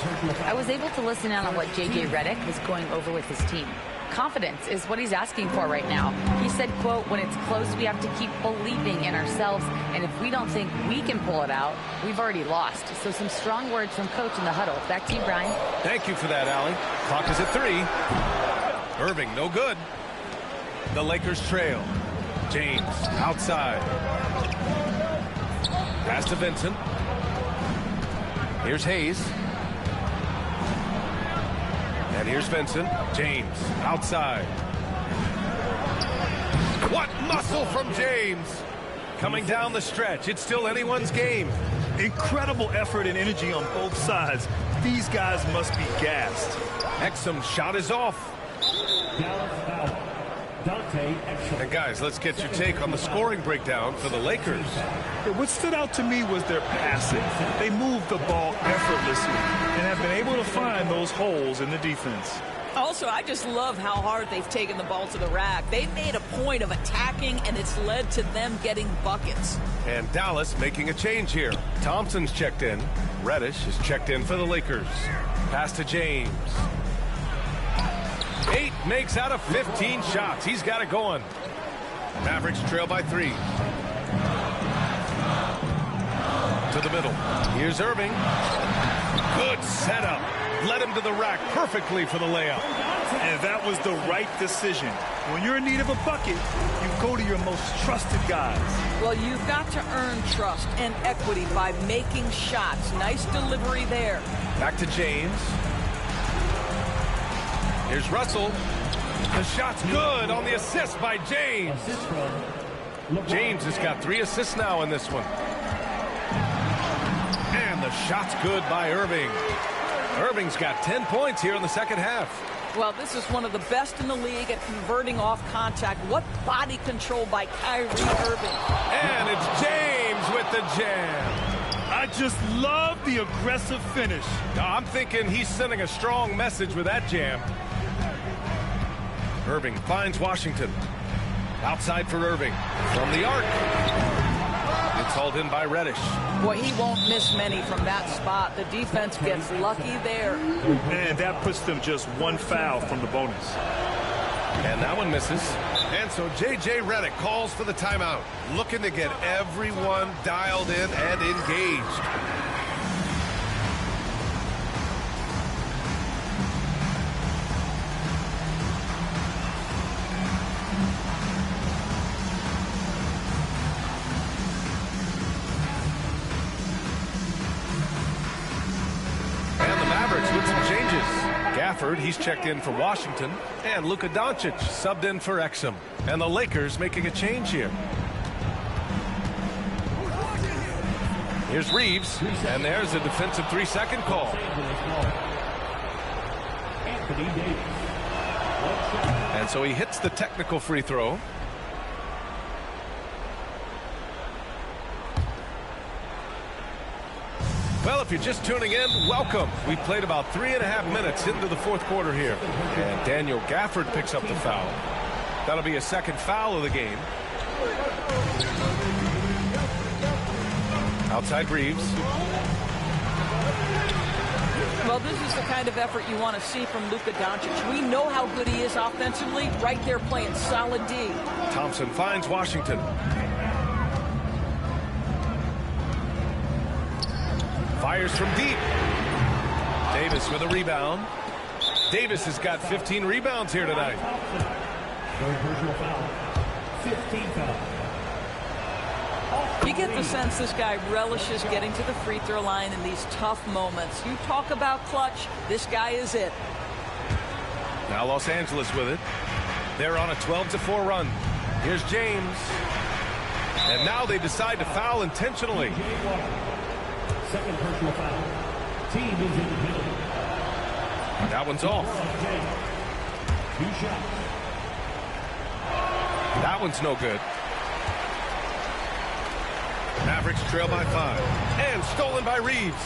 Speaker 7: I was able to listen in on what J.J. Redick was going over with his team. Confidence is what he's asking for right now. He said, quote, when it's close, we have to keep believing in ourselves. And if we don't think we can pull it out, we've already lost. So some strong words from Coach in the huddle. Back to you, Brian.
Speaker 4: Thank you for that, Allie. Clock is at 3. Irving, no good. The Lakers trail. James, outside. Pass to Vincent. Here's Hayes. And here's Vincent. James, outside. What muscle from James! Coming down the stretch. It's still anyone's game.
Speaker 6: Incredible effort and energy on both sides. These guys must be gassed.
Speaker 4: Exum's shot is off. And guys, let's get your take on the scoring breakdown for the Lakers.
Speaker 6: What stood out to me was their passing. They moved the ball effortlessly and have been able to find those holes in the defense.
Speaker 16: Also, I just love how hard they've taken the ball to the rack. They've made a point of attacking, and it's led to them getting buckets.
Speaker 4: And Dallas making a change here. Thompson's checked in. Reddish is checked in for the Lakers. Pass to James. 8 makes out of 15 shots. He's got it going. Mavericks trail by 3. To the middle. Here's Irving. Good setup. Led him to the rack perfectly for the layup.
Speaker 6: And that was the right decision. When you're in need of a bucket, you go to your most trusted guys.
Speaker 16: Well, you've got to earn trust and equity by making shots. Nice delivery there.
Speaker 4: Back to James. Here's Russell. The shot's good on the assist by James. James has got 3 assists now in this one. And the shot's good by Irving. Irving's got 10 points here in the second half.
Speaker 16: Well, this is one of the best in the league at converting off contact. What body control by Kyrie Irving.
Speaker 4: And it's James with the jam.
Speaker 6: I just love the aggressive finish.
Speaker 4: I'm thinking he's sending a strong message with that jam. Irving finds Washington. Outside for Irving. From the arc. It's hauled in by Reddish.
Speaker 16: Boy, he won't miss many from that spot. The defense gets lucky there.
Speaker 6: And that puts them just 1 foul from the bonus.
Speaker 4: And that one misses. And so J.J. Redick calls for the timeout, looking to get everyone dialed in and engaged. Gafford, he's checked in for Washington, and Luka Doncic subbed in for Exum. And the Lakers making a change here. Here's Reeves, and there's a defensive 3-second call. And so he hits the technical free throw. Well, if you're just tuning in, welcome. We played about 3.5 minutes into the fourth quarter here. And Daniel Gafford picks up the foul. That'll be a second foul of the game. Outside Reeves.
Speaker 16: Well, this is the kind of effort you want to see from Luka Doncic. We know how good he is offensively. Right there playing solid D.
Speaker 4: Thompson finds Washington. Fires from deep. Davis with a rebound. Davis has got 15 rebounds here tonight.
Speaker 12: Personal foul. 15 foul.
Speaker 16: You get the sense this guy relishes getting to the free throw line in these tough moments. You talk about clutch, this guy is it.
Speaker 4: Now Los Angeles with it. They're on a 12-4 run. Here's James. And now they decide to foul intentionally.
Speaker 12: Second personal foul. Team is in the penalty.
Speaker 4: That one's off.
Speaker 12: 2 shots.
Speaker 4: That one's no good. Mavericks trail by 5. And stolen by Reeves.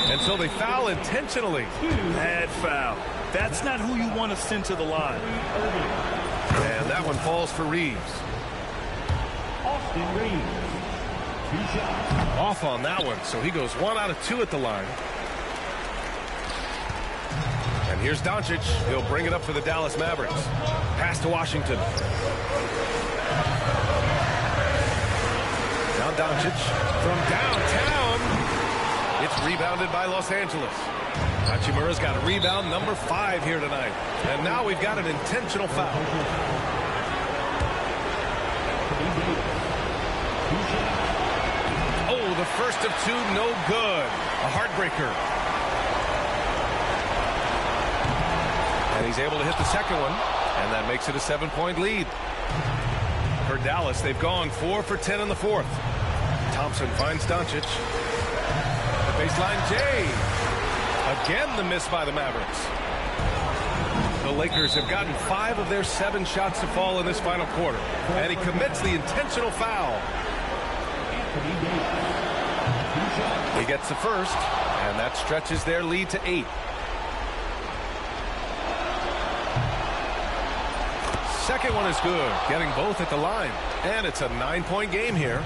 Speaker 4: And so they foul intentionally.
Speaker 6: Bad foul. That's not who you want to send to the line.
Speaker 4: And that one falls for Reeves.
Speaker 12: Austin Reeves. 2 shots.
Speaker 4: Off on that one, so he goes 1 out of 2 at the line. And here's Doncic. He'll bring it up for the Dallas Mavericks. Pass to Washington. Now Doncic from downtown. It's rebounded by Los Angeles. Hachimura's got a rebound number 5 here tonight. And now we've got an intentional foul. Oh, the first of 2, no good. A heartbreaker. And he's able to hit the second one, and that makes it a 7-point lead. For Dallas, they've gone 4 for 10 in the fourth. Thompson finds Doncic. The baseline J. Again, the miss by the Mavericks. The Lakers have gotten 5 of their 7 shots to fall in this final quarter. And he commits the intentional foul. He gets the first, and that stretches their lead to 8. Second one is good, getting both at the line. And it's a 9-point game here.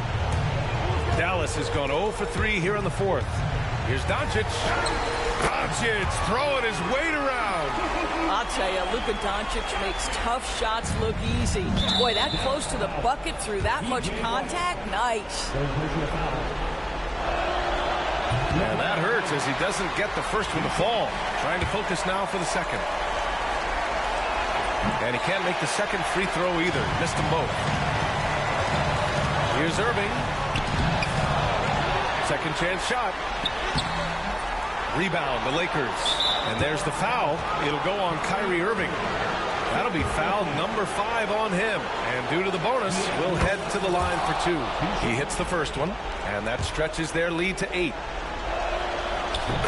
Speaker 4: Dallas has gone 0 for 3 here in the fourth. Here's Doncic. Doncic throwing his weight around.
Speaker 16: I'll tell you, Luka Doncic makes tough shots look easy. Boy, that close to the bucket through that much contact, nice.
Speaker 4: And that hurts as he doesn't get the first one to fall. Trying to focus now for the second. And he can't make the second free throw either. Missed them both. Here's Irving. Second chance shot. Rebound, the Lakers. And there's the foul. It'll go on Kyrie Irving. That'll be foul number 5 on him. And due to the bonus, we'll head to the line for 2. He hits the first one, and that stretches their lead to 8.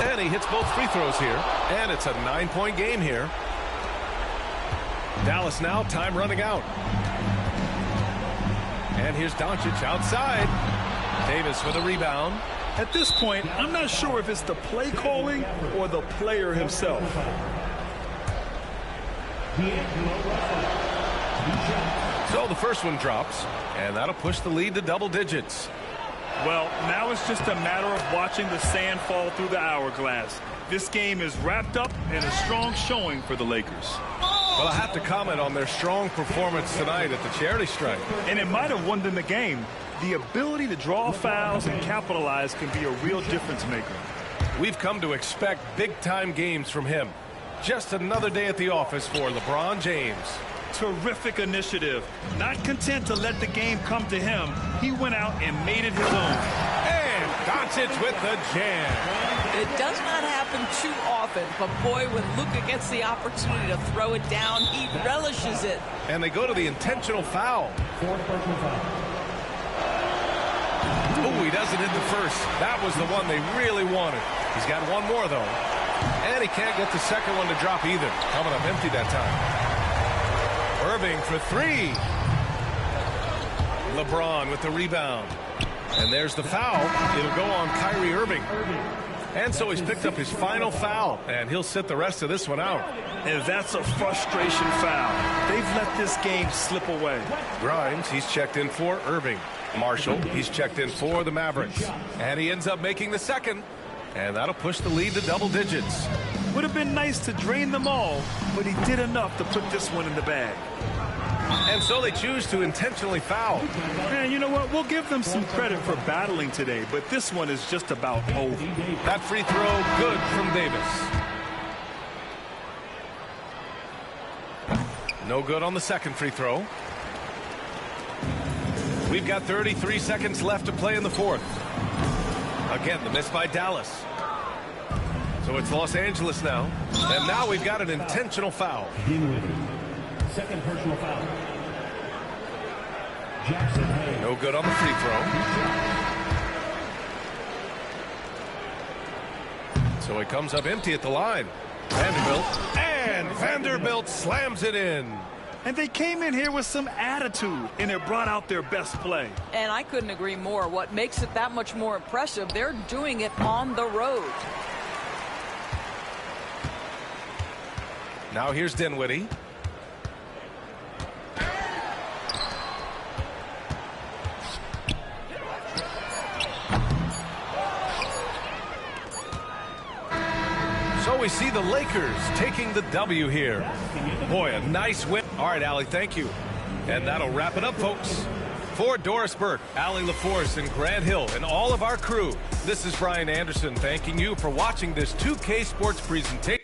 Speaker 4: And he hits both free throws here. And it's a 9-point game here. Dallas now, time running out. And here's Doncic outside. Davis with a rebound.
Speaker 6: At this point, I'm not sure if it's the play calling or the player himself.
Speaker 4: So the first one drops, and that'll push the lead to double digits.
Speaker 6: Well, now it's just a matter of watching the sand fall through the hourglass. This game is wrapped up in a strong showing for the Lakers.
Speaker 4: Well, I have to comment on their strong performance tonight at the charity stripe.
Speaker 6: And it might have won them the game. The ability to draw fouls and capitalize can be a real difference maker.
Speaker 4: We've come to expect big-time games from him. Just another day at the office for LeBron James.
Speaker 6: Terrific initiative. Not content to let the game come to him, he went out and made it his own.
Speaker 4: And Doncic with the jam.
Speaker 16: It does not happen too often, but boy, when Luka gets the opportunity to throw it down, he relishes it.
Speaker 4: And they go to the intentional foul. Oh, he doesn't hit the first. That was the one they really wanted. He's got one more, though. And he can't get the second one to drop either. Coming up empty that time. Irving for 3. LeBron with the rebound. And there's the foul. It'll go on Kyrie Irving. And so he's picked up his final foul, and he'll sit the rest of this one out.
Speaker 6: And that's a frustration foul. They've let this game slip away.
Speaker 4: Grimes, he's checked in for Irving. Marshall, he's checked in for the Mavericks. And he ends up making the second. And that'll push the lead to double digits.
Speaker 6: Would have been nice to drain them all, but he did enough to put this one in the bag.
Speaker 4: And so they choose to intentionally foul.
Speaker 6: Man, you know what? We'll give them some credit for battling today, but this one is just about over.
Speaker 4: That free throw, good from Davis. No good on the second free throw. We've got 33 seconds left to play in the fourth. Again, the miss by Dallas. So it's Los Angeles now. And now we've got an intentional foul.
Speaker 12: Second personal foul.
Speaker 4: No good on the free throw. So it comes up empty at the line. Vanderbilt. And Vanderbilt slams it in.
Speaker 6: And they came in here with some attitude, and it brought out their best play.
Speaker 16: And I couldn't agree more. What makes it that much more impressive, they're doing it on the road.
Speaker 4: Now here's Dinwiddie. So we see the Lakers taking the W here. Boy, a nice win. All right, Allie, thank you. And that'll wrap it up, folks. For Doris Burke, Allie LaForce, and Grant Hill, and all of our crew, this is Brian Anderson thanking you for watching this 2K Sports presentation.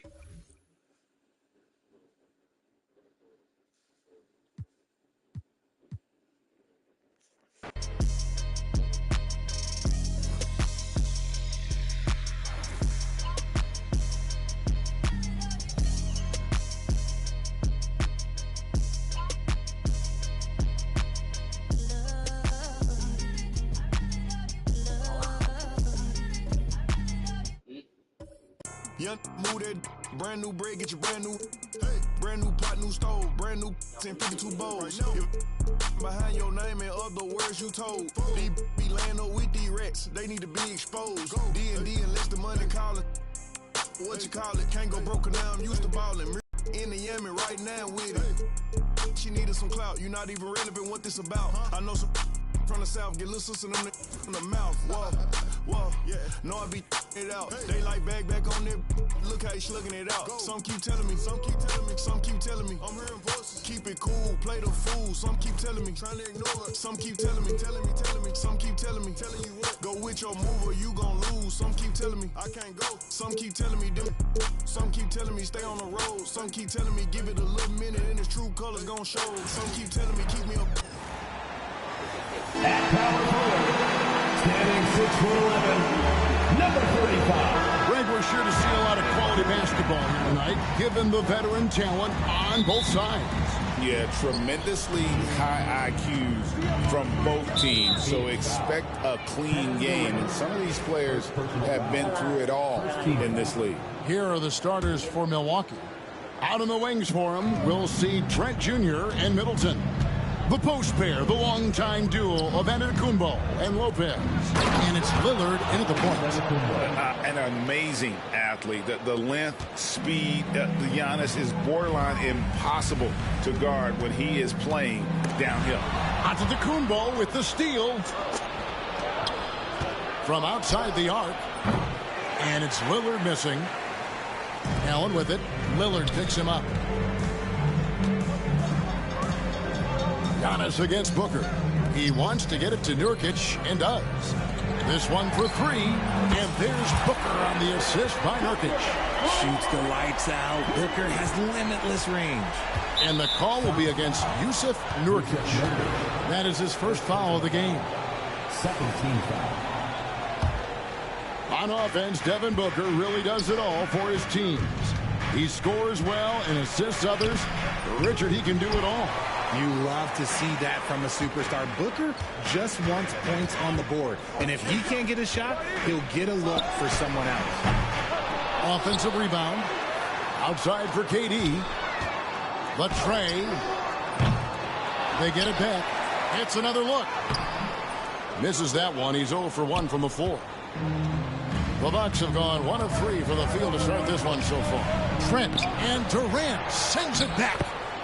Speaker 17: Young move that brand new bread, get your brand new, hey, brand new pot, new stove, brand new 1052 bowls. Behind your name and other words you told. These be laying up with these rats, they need to be exposed. D&D unless the money calling. What you call it? Can't go broke now, I'm used to balling. In the Yemen right now with it. She needed some clout, you not even relevant what this about. I know some from the south, get little sister in the mouth. Whoa, yeah. Know I be it out. They like back on there. Look how he slugging it out. Some keep telling me. I'm hearing voices. Keep it cool, play the fool. Some keep telling me, trying to ignore it. Some keep telling me. Some keep telling me, telling you what. Go with your move or you gon' lose. Some keep telling me I can't go. Some keep telling me them. Some keep telling me stay on the road. Some keep telling me give it a little minute and its true colors gon' show. Some keep telling me keep me up.
Speaker 12: At power forward, standing 6'11", number 35.
Speaker 8: Greg, we're sure to see a lot of quality basketball here tonight, given the veteran talent on both sides.
Speaker 13: Yeah, tremendously high IQs from both teams, so expect a clean game. And some of these players have been through it all in this league.
Speaker 8: Here are the starters for Milwaukee. Out in the wings for them, we'll see Trent Jr. and Middleton. The post pair, the longtime duo of Antetokounmpo and Lopez. And it's Lillard into the point.
Speaker 13: An amazing athlete. The length, speed, the Giannis is borderline impossible to guard when he is playing downhill.
Speaker 8: Antetokounmpo with the steal. From outside the arc. And it's Lillard missing. Allen with it. Lillard picks him up. Giannis against Booker. He wants to get it to Nurkic and does. This one for three, and there's Booker on the assist by Nurkic.
Speaker 18: Shoots the lights out. Booker has limitless range.
Speaker 8: And the call will be against Yusuf Nurkic. That is his first foul of the game.
Speaker 12: Second team foul.
Speaker 8: On offense, Devin Booker really does it all for his teams. He scores well and assists others. Richard, he can do it all.
Speaker 18: You love to see that from a superstar. Booker just wants points on the board. And if he can't get a shot, he'll get a look for someone else.
Speaker 8: Offensive rebound. Outside for KD. Latrey. They get it back. It's another look. Misses that one. He's 0 for 1 from the floor. The Bucks have gone 1 of 3 for the field to start this one so far. Trent and Durant sends it back.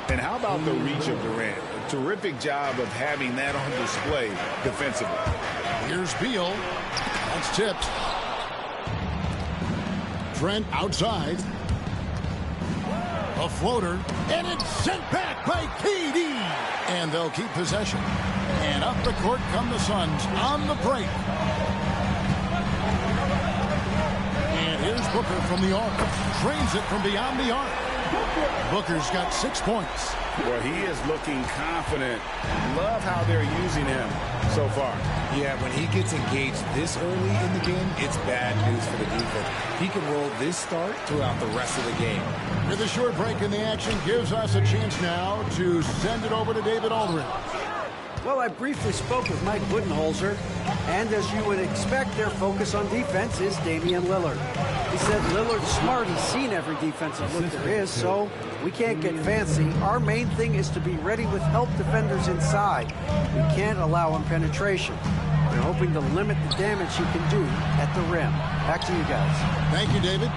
Speaker 13: And how about the reach of Durant? A terrific job of having that on display defensively.
Speaker 8: Here's Beal. That's tipped. Trent outside. A floater. And it's sent back by KD. And they'll keep possession. And up the court come the Suns on the break. And here's Booker from the arc. Drains it from beyond the arc. Booker's got 6 points.
Speaker 13: Well, he is looking confident. Love how they're using him so far.
Speaker 18: Yeah, when he gets engaged this early in the game, it's bad news for the defense. He can roll this start throughout the rest of the game.
Speaker 8: With a short break in the action, gives us a chance now to send it over to David Aldridge.
Speaker 10: Well, I briefly spoke with Mike Budenholzer, and as you would expect, their focus on defense is Damian Lillard. He said Lillard's smart. He's seen every defensive look there is, so we can't get fancy. Our main thing is to be ready with help defenders inside. We can't allow him penetration. We're hoping to limit the damage he can do at the rim. Back to you guys.
Speaker 8: Thank you, David.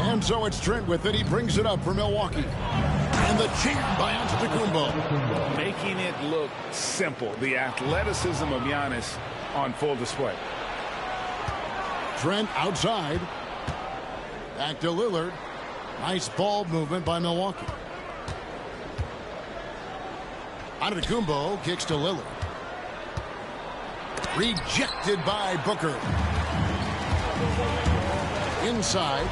Speaker 8: And so it's Trent with it. He brings it up for Milwaukee. And the jam by Antetokounmpo.
Speaker 13: Making it look simple. The athleticism of Giannis on full display.
Speaker 8: Trent outside. Back to Lillard. Nice ball movement by Milwaukee. Antetokounmpo kicks to Lillard. Rejected by Booker. Inside.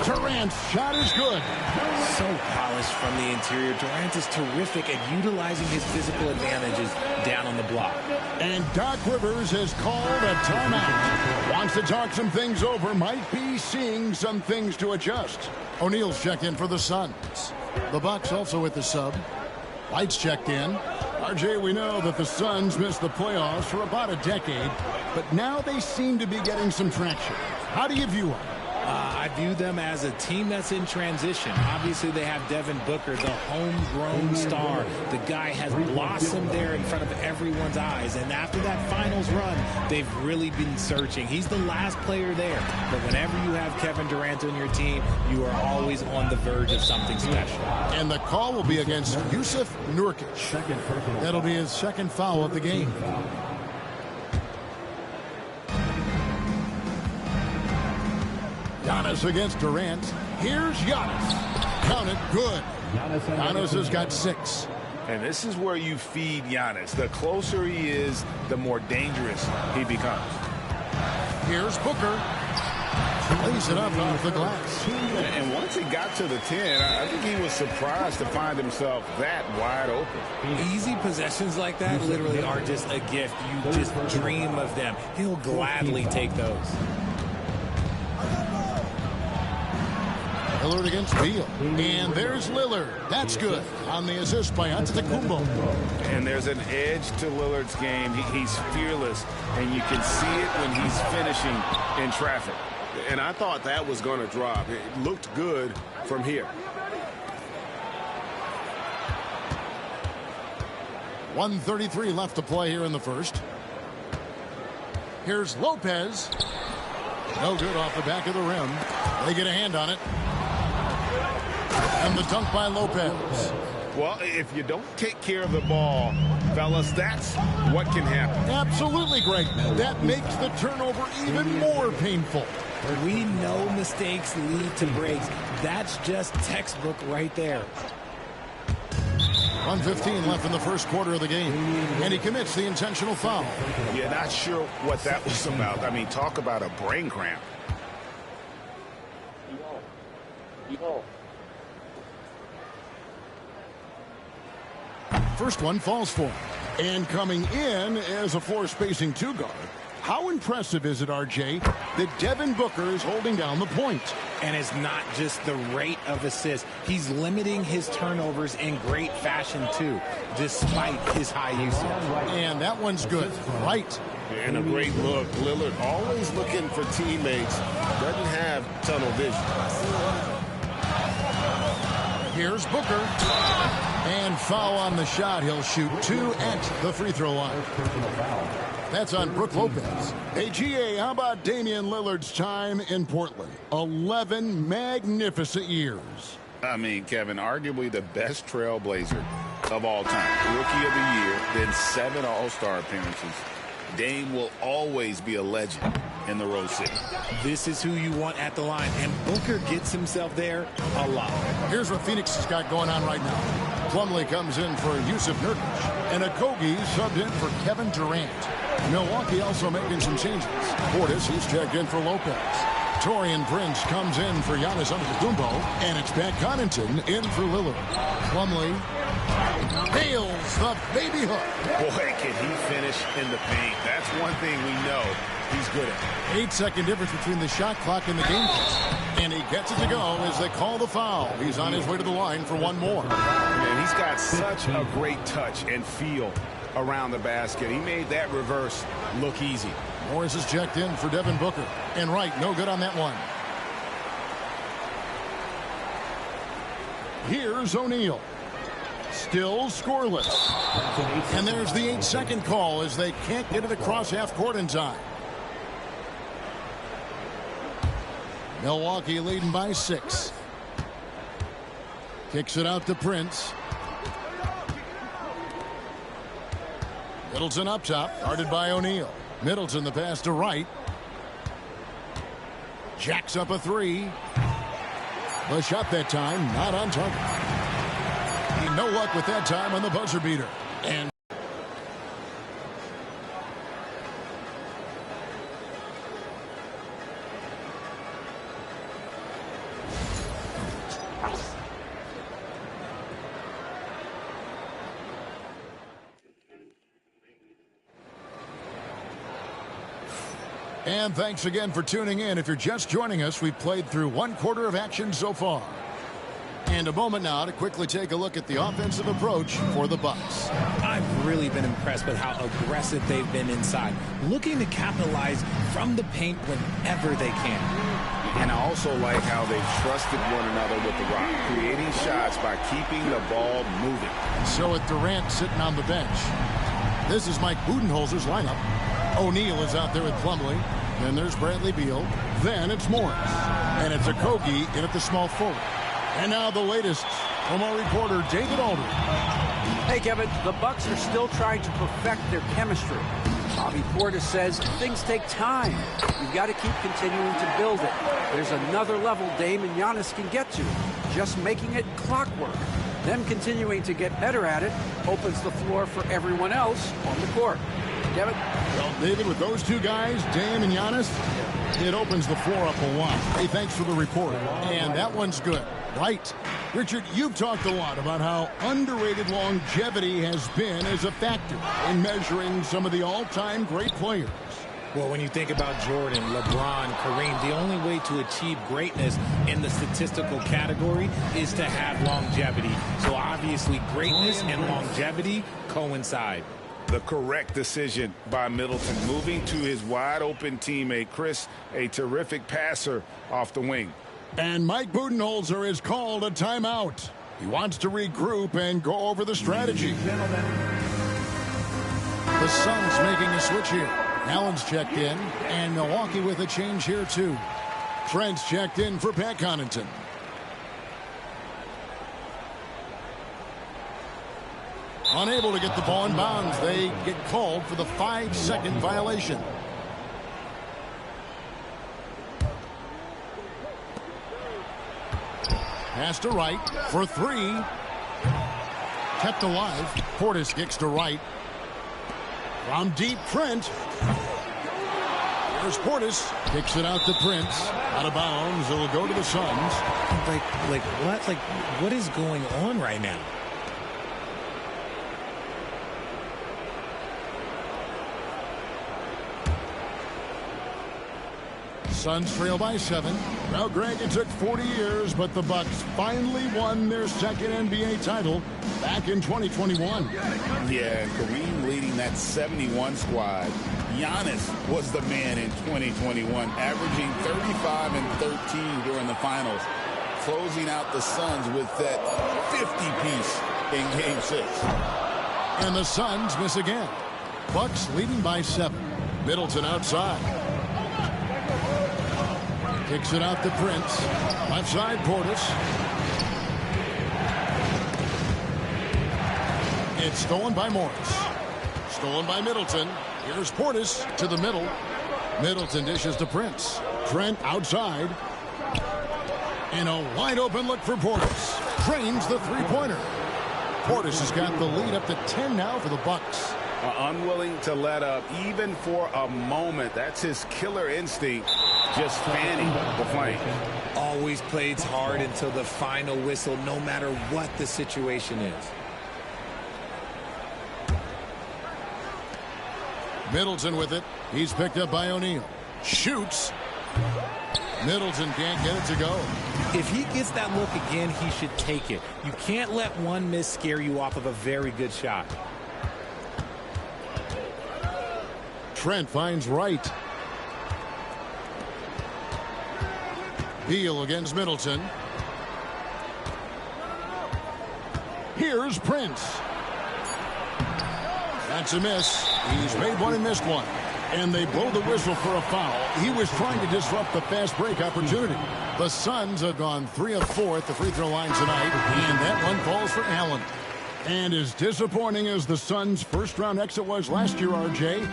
Speaker 8: Durant's shot is good.
Speaker 18: So polished from the interior. Durant is terrific at utilizing his physical advantages down on the block.
Speaker 8: And Doc Rivers has called a timeout. Wants to talk some things over. Might be seeing some things to adjust. O'Neal's checked in for the Suns. The Bucks also with the sub. Lights checked in. RJ, we know that the Suns missed the playoffs for about a decade, but now they seem to be getting some traction. How do you view it?
Speaker 18: I view them as a team that's in transition. Obviously, they have Devin Booker, the homegrown star. The guy has blossomed there in front of everyone's eyes. And after that finals run, they've really been searching. He's the last player there. But whenever you have Kevin Durant on your team, you are always on the verge of something special.
Speaker 8: And the call will be against Jusuf Nurkic. That'll be his second foul of the game. Giannis against Durant. Here's Giannis. Count it, good. Giannis has got 6.
Speaker 9: And this is where you feed Giannis. The closer he is, the more dangerous he becomes.
Speaker 8: Here's Booker. Lays it up off the glass.
Speaker 9: And once he got to the 10, I think he was surprised to find himself that wide open.
Speaker 18: Easy possessions like that literally are just a gift. You just dream of them. He'll gladly take those.
Speaker 8: Lillard against Beal. And there's Lillard. That's good. On the assist by Antetokounmpo.
Speaker 9: And there's an edge to Lillard's game. He's fearless, and you can see it when he's finishing in traffic.
Speaker 19: And I thought that was going to drop. It looked good from here.
Speaker 8: 1:33 left to play here in the first. Here's Lopez. No good off the back of the rim. They get a hand on it. And the dunk by Lopez.
Speaker 9: Well, if you don't take care of the ball, fellas, that's what can happen.
Speaker 8: Absolutely, Greg. That makes the turnover even more painful.
Speaker 18: We know mistakes lead to breaks. That's just textbook right there.
Speaker 8: 1:15 left in the first quarter of the game. And he commits the intentional foul.
Speaker 9: Yeah, not sure what that was about. I mean, talk about a brain cramp.
Speaker 8: First one falls for him. And coming in as a floor-spacing 2-guard. How impressive is it, RJ, that Devin Booker is holding down the point?
Speaker 18: And it's not just the rate of assists. He's limiting his turnovers in great fashion, too, despite his high usage.
Speaker 8: And that one's good. Right.
Speaker 19: And a great look. Lillard always looking for teammates. Doesn't have tunnel vision.
Speaker 8: Here's Booker. And foul on the shot. He'll shoot 2 at the free throw line. That's on Brook Lopez. Hey, GA, how about Damian Lillard's time in Portland? 11 magnificent years.
Speaker 9: I mean, Kevin, arguably the best trailblazer of all time. Rookie of the year, then 7 All-Star appearances. Dame will always be a legend in the Rose City.
Speaker 18: This is who you want at the line, and Booker gets himself there a lot.
Speaker 8: Here's what Phoenix has got going on right now. Plumlee comes in for Jusuf Nurkic, and Okogie subbed in for Kevin Durant. Milwaukee also making some changes. Portis, he's checked in for Lopez. Taurean Prince comes in for Giannis Antetokounmpo, and it's Pat Connaughton in for Lillard. Plumlee nails the baby hook.
Speaker 9: Boy, can he finish in the paint. That's one thing we know he's good at.
Speaker 8: 8-second difference between the shot clock and the game clock. And he gets it to go as they call the foul. He's on his way to the line for one more.
Speaker 9: Man, he's got such a great touch and feel around the basket. He made that reverse look easy.
Speaker 8: Morris is checked in for Devin Booker. And Wright, no good on that one. Here's O'Neal. Still scoreless. And there's the 8-second call as they can't get it across half court in time. Milwaukee leading by 6. Kicks it out to Prince. Middleton up top, guarded by O'Neal. Middleton the pass to Wright. Jacks up a 3. The shot that time, not on target. No luck with that time on the buzzer beater. And thanks again for tuning in. If you're just joining us, we've played through 1 quarter of action so far. And a moment now to quickly take a look at the offensive approach for the Bucks.
Speaker 18: I've really been impressed with how aggressive they've been inside, looking to capitalize from the paint whenever they can.
Speaker 13: And I also like how they trusted one another with the rock, creating shots by keeping the ball moving.
Speaker 8: So with Durant sitting on the bench, this is Mike Budenholzer's lineup. O'Neal is out there with Plumlee. Then there's Bradley Beal. Then it's Morris. And it's Okogie in at the small forward. And now the latest from our reporter, David Aldridge.
Speaker 10: Hey, Kevin, the Bucks are still trying to perfect their chemistry. Bobby Portis says things take time. You've got to keep continuing to build it. There's another level Dame and Giannis can get to, just making it clockwork. Them continuing to get better at it opens the floor for everyone else on the court. Kevin?
Speaker 8: Well, David, with those two guys, Dame and Giannis, it opens the floor up a lot. Hey, thanks for the report. And that one's good. Right. Richard, you've talked a lot about how underrated longevity has been as a factor in measuring some of the all-time great players.
Speaker 18: Well, when you think about Jordan, LeBron, Kareem, the only way to achieve greatness in the statistical category is to have longevity. So obviously greatness and longevity coincide.
Speaker 13: The correct decision by Middleton, moving to his wide-open teammate, Chris, a terrific passer off the wing.
Speaker 8: And Mike Budenholzer has called a timeout. He wants to regroup and go over the strategy. The Suns making a switch here. Allen's checked in, and Milwaukee with a change here, too. Trent's checked in for Pat Connaughton. Unable to get the ball in bounds. They get called for the 5-second violation. Pass to Wright for three. Kept alive. Portis kicks to Wright. From deep, Trent. Here's Portis. Kicks it out to Prince. Out of bounds. It'll go to the Suns.
Speaker 18: Like what? Like, what is going on right now?
Speaker 8: Suns trail by 7. Now, Greg, it took 40 years, but the Bucks finally won their second NBA title back in 2021.
Speaker 13: Yeah, and Kareem leading that 71 squad. Giannis was the man in 2021, averaging 35 and 13 during the finals, closing out the Suns with that 50-piece in Game 6.
Speaker 8: And the Suns miss again. Bucks leading by 7. Middleton outside. Kicks it out to Prince. Left side, Portis. It's stolen by Morris. Stolen by Middleton. Here's Portis to the middle. Middleton dishes to Prince. Trent outside. And a wide open look for Portis. Drains the three-pointer. Portis has got the lead up to 10 now for the Bucks.
Speaker 13: Unwilling to let up even for a moment. That's his killer instinct, just fanning the flame.
Speaker 18: Always plays hard until the final whistle, no matter what the situation is.
Speaker 8: Middleton with it. He's picked up by O'Neal. Shoots. Middleton can't get it to go.
Speaker 18: If he gets that look again, he should take it. You can't let one miss scare you off of a very good shot.
Speaker 8: Trent finds Wright. Beal against Middleton. Here's Prince. That's a miss. He's made one and missed one. And they blow the whistle for a foul. He was trying to disrupt the fast break opportunity. The Suns have gone 3 of 4 at the free throw line tonight. And that one falls for Allen. And as disappointing as the Suns' first-round exit was last year, RJ,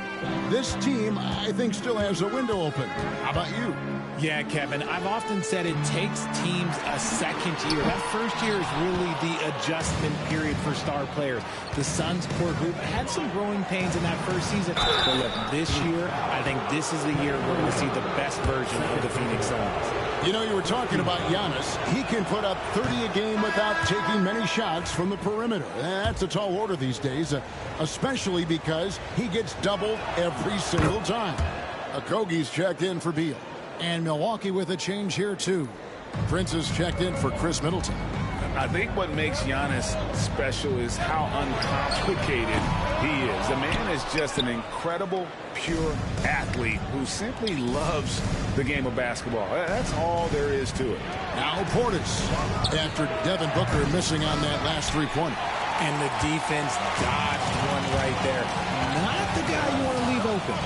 Speaker 8: this team, I think, still has a window open. How about you?
Speaker 18: Yeah, Kevin, I've often said it takes teams a second year. That first year is really the adjustment period for star players. The Suns' core group had some growing pains in that first season. But look, this year, I think this is the year we're going to see the best version of the Phoenix Suns.
Speaker 8: You know, you were talking about Giannis. He can put up 30 a game without taking many shots from the perimeter. That's a tall order these days, especially because he gets doubled every single time. Okogie's checked in for Beal. And Milwaukee with a change here, too. Prince is checked in for Chris Middleton.
Speaker 13: I think what makes Giannis special is how uncomplicated
Speaker 9: He is. The man is just an incredible, pure athlete who simply loves the game of basketball. That's all there is to it.
Speaker 8: Now Portis, after Devin Booker missing on that last three-pointer.
Speaker 18: And the defense dodged one right there. Not the guy you want to leave open.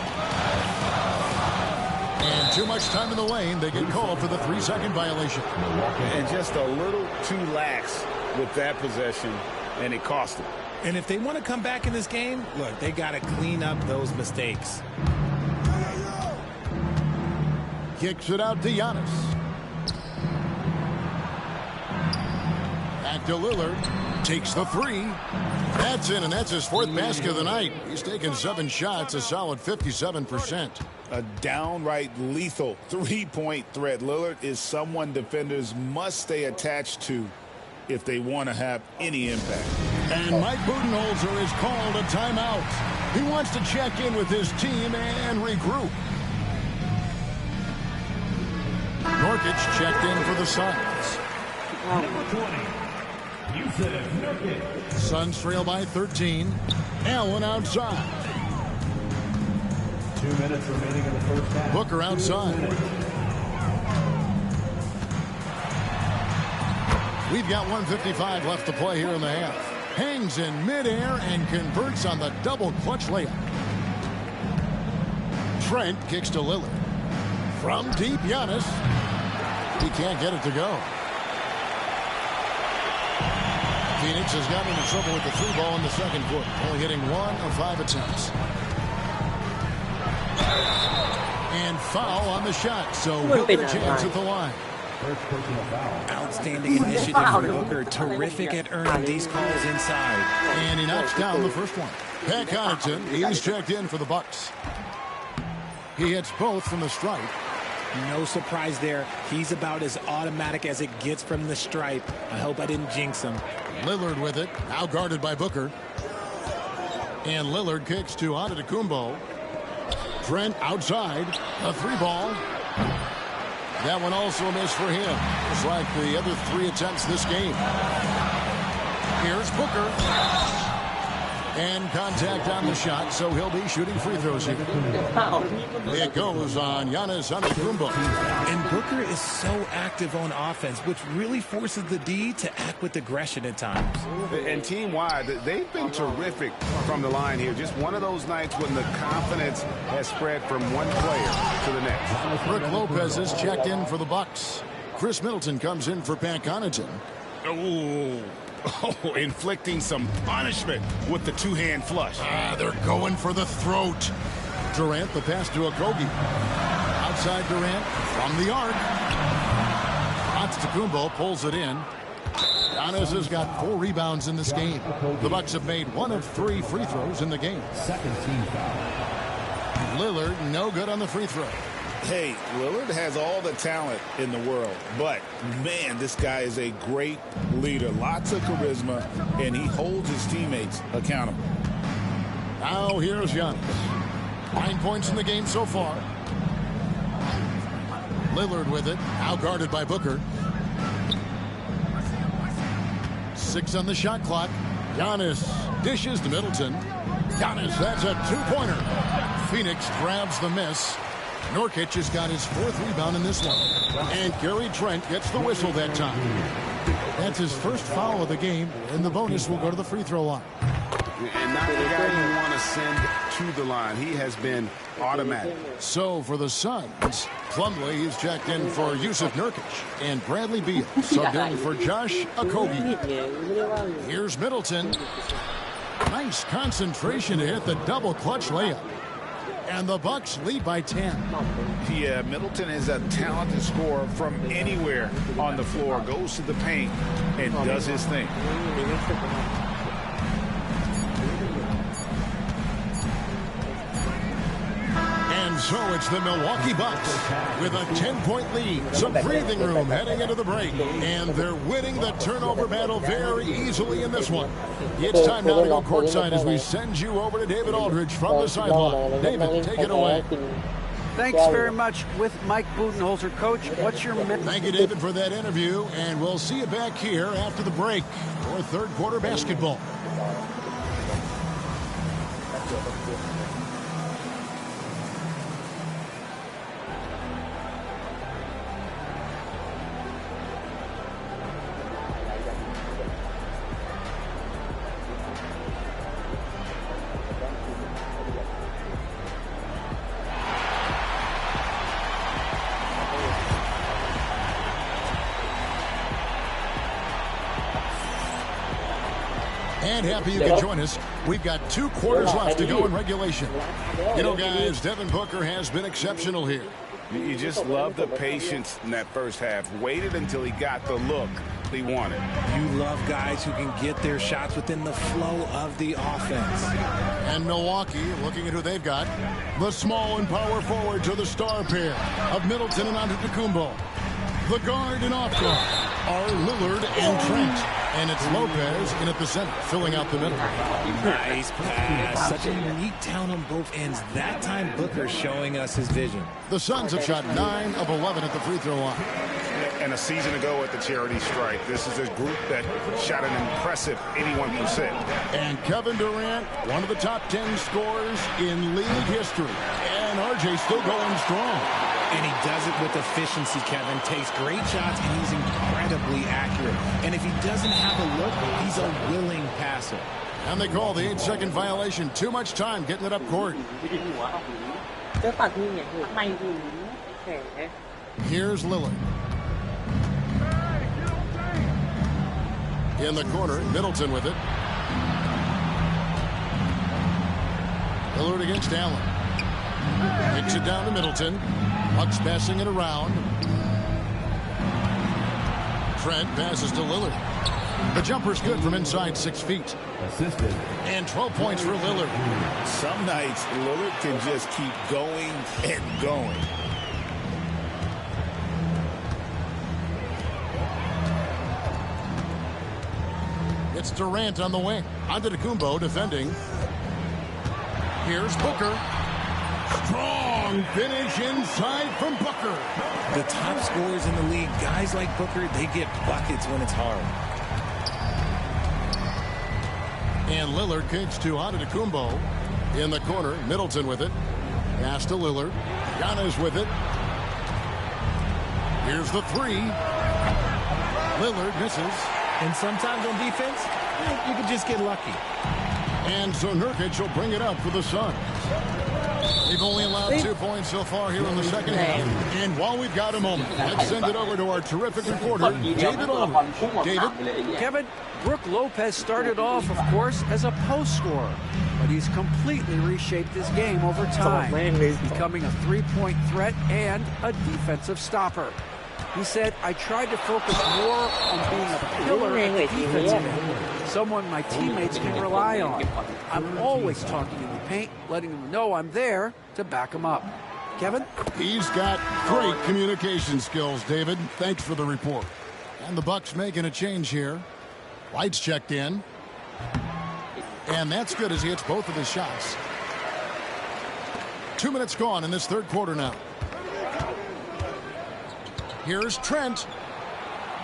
Speaker 8: And too much time in the lane. They get called for the 3-second violation.
Speaker 9: And just a little too lax with that possession, and it cost them.
Speaker 18: And if they want to come back in this game, look, they got to clean up those mistakes.
Speaker 8: Kicks it out to Giannis. Back to Lillard. Takes the three. That's in, and that's his fourth basket of the night. He's taken 7 shots, a solid 57%.
Speaker 9: A downright lethal three-point threat. Lillard is someone defenders must stay attached to if they want to have any impact.
Speaker 8: And Mike Budenholzer has called a timeout. He wants to check in with his team and regroup. Nurkic checked in for the Suns.
Speaker 12: Number 20, Yusuf Nurkic.
Speaker 8: Suns trail by 13. Allen outside.
Speaker 12: 2 minutes remaining in the first half.
Speaker 8: Booker outside. We've got 1:55 left to play here in the half. Hangs in midair and converts on the double clutch layup. Trent kicks to Lillard. From deep, Giannis. He can't get it to go. Phoenix has gotten into trouble with the 3 ball in the second quarter, only hitting 1 of 5 attempts. And foul on the shot, so he'll get a chance at the line.
Speaker 18: Outstanding initiative from Booker. Terrific at earning these calls inside.
Speaker 8: And he knocks down the first one. Pat Connaughton, he's checked in for the Bucks. He hits both from the stripe.
Speaker 18: No surprise there. He's about as automatic as it gets from the stripe. I hope I didn't jinx him.
Speaker 8: Lillard with it, now guarded by Booker. And Lillard kicks to Antetokounmpo. Trent outside, a 3 ball. That one also a miss for him, just like the other 3 attempts this game. Here's Booker. And contact on the shot, so he'll be shooting free throws here. It goes on Giannis Antetokounmpo.
Speaker 18: And Booker is so active on offense, which really forces the D to act with aggression at times.
Speaker 9: And team-wide, they've been terrific from the line here. Just one of those nights when the confidence has spread from one player to the next.
Speaker 8: Brook Lopez is checked in for the Bucks. Chris Middleton comes in for Pat Connaughton.
Speaker 9: Oh, inflicting some punishment with the 2-hand flush.
Speaker 8: They're going for the throat. Durant, the pass to Okogie. Outside Durant from the arc. Antetokounmpo pulls it in. Giannis has got 4 rebounds in this game. The Bucks have made 1 of 3 free throws in the game.
Speaker 12: Second team foul.
Speaker 8: Lillard, no good on the free throw.
Speaker 9: Hey, Lillard has all the talent in the world, but, man, this guy is a great leader. Lots of charisma, and he holds his teammates accountable.
Speaker 8: Now here's Giannis. 9 points in the game so far. Lillard with it, now guarded by Booker. 6 on the shot clock. Giannis dishes to Middleton. Giannis, that's a 2-pointer. Phoenix grabs the miss. Nurkic has got his 4th rebound in this one. And Gary Trent gets the whistle that time. That's his first foul of the game, and the bonus will go to the free throw line.
Speaker 9: And not the guy you want to send to the line. He has been automatic.
Speaker 8: So for the Suns, Plumlee is checked in for Yusuf Nurkic. And Bradley Beal subbed in for Josh Okogie. Here's Middleton. Nice concentration to hit the double clutch layup. And the Bucks lead by 10.
Speaker 9: Yeah, Middleton is a talented scorer from anywhere on the floor. Goes to the paint and does his thing.
Speaker 8: And so it's the Milwaukee Bucks with a 10-point lead. Some breathing room heading into the break. And they're winning the turnover battle very easily in this one. It's time now to go courtside as we send you over to David Aldridge from the sideline. David, take it away.
Speaker 10: Thanks very much with Mike Budenholzer. Coach, what's your message?
Speaker 8: Thank you, David, for that interview. And we'll see you back here after the break for third quarter basketball. And happy you can join us. We've got 2 quarters left to go in regulation. You know, guys, Devin Booker has been exceptional here.
Speaker 9: You just love the patience in that first half. Waited until he got the look he wanted.
Speaker 18: You love guys who can get their shots within the flow of the offense.
Speaker 8: And Milwaukee, looking at who they've got, the small and power forwards are the star pair of Middleton and Antetokounmpo. The guard and off guard are Lillard and Trent. And it's Lopez in at the center, filling out the middle.
Speaker 18: Nice pass. Such a unique talent on both ends. That time, Booker showing us his vision.
Speaker 8: The Suns have shot 9 of 11 at the free throw line.
Speaker 9: And a season ago at the charity stripe, this is a group that shot an impressive 81%.
Speaker 8: And Kevin Durant, one of the top 10 scorers in league history. And RJ still going strong.
Speaker 18: And he does it with efficiency, Kevin. Takes great shots, and he's incredibly accurate. And if he doesn't have a look, he's a willing passer.
Speaker 8: And they call the 8-second violation. Too much time getting it up court. Here's Lillard. In the corner, Middleton with it. Lillard against Allen. Kicks it down to Middleton. Bucks passing it around. Trent passes to Lillard. The jumper's good from inside 6 feet.
Speaker 12: Assisted.
Speaker 8: And 12 points for Lillard.
Speaker 13: Some nights, Lillard can just keep going and going.
Speaker 8: It's Durant on the wing. Antetokounmpo defending. Here's Booker. Strong finish inside from Booker.
Speaker 18: The top scorers in the league, guys like Booker, they get buckets when it's hard.
Speaker 8: And Lillard kicks to Antetokounmpo. In the corner, Middleton with it. Pass to Lillard. Giannis with it. Here's the 3. Lillard misses.
Speaker 18: And sometimes on defense, you can just get lucky.
Speaker 8: And so Nurkic will bring it up for the Suns. They've only allowed 2 points so far here in the second half. And while we've got a moment, let's send it over to our terrific reporter, David Aldridge. David?
Speaker 10: Kevin, Brook Lopez started off, of course, as a post scorer. But he's completely reshaped his game over time, becoming a three-point threat and a defensive stopper. He said, I tried to focus more on being a pillar at the defensive end, someone my teammates can rely on. I'm always talking in the paint, letting them know I'm there to back them up. Kevin?
Speaker 8: He's got great communication skills, David. Thanks for the report. And the Bucks making a change here. White's checked in. And that's good as he hits both of his shots. 2 minutes gone in this third quarter now. Here's Trent.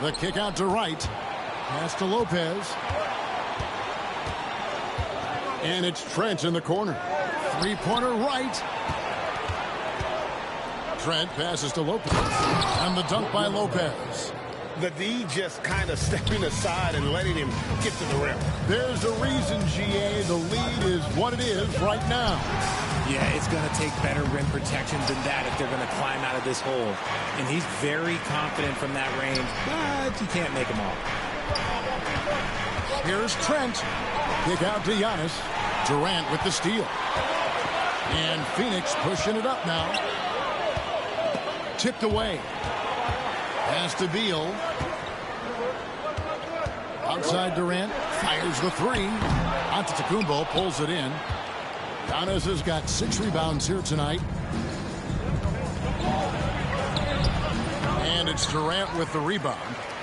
Speaker 8: The kick out to Wright. Pass to Lopez. And it's Trent in the corner. Three-pointer right. Trent passes to Lopez. And the dunk by Lopez.
Speaker 9: The D just kind of stepping aside and letting him get to the rim.
Speaker 8: There's a reason, GA. The lead is what it is right now.
Speaker 18: Yeah, it's going to take better rim protection than that if they're going to climb out of this hole. And he's very confident from that range, but you can't make him all.
Speaker 8: Here's Trent. Kick out to Giannis. Durant with the steal. And Phoenix pushing it up now. Tipped away. Pass to Beal. Outside Durant. Fires the 3. Antetokounmpo pulls it in. Giannis has got 6 rebounds here tonight. And it's Durant with the rebound.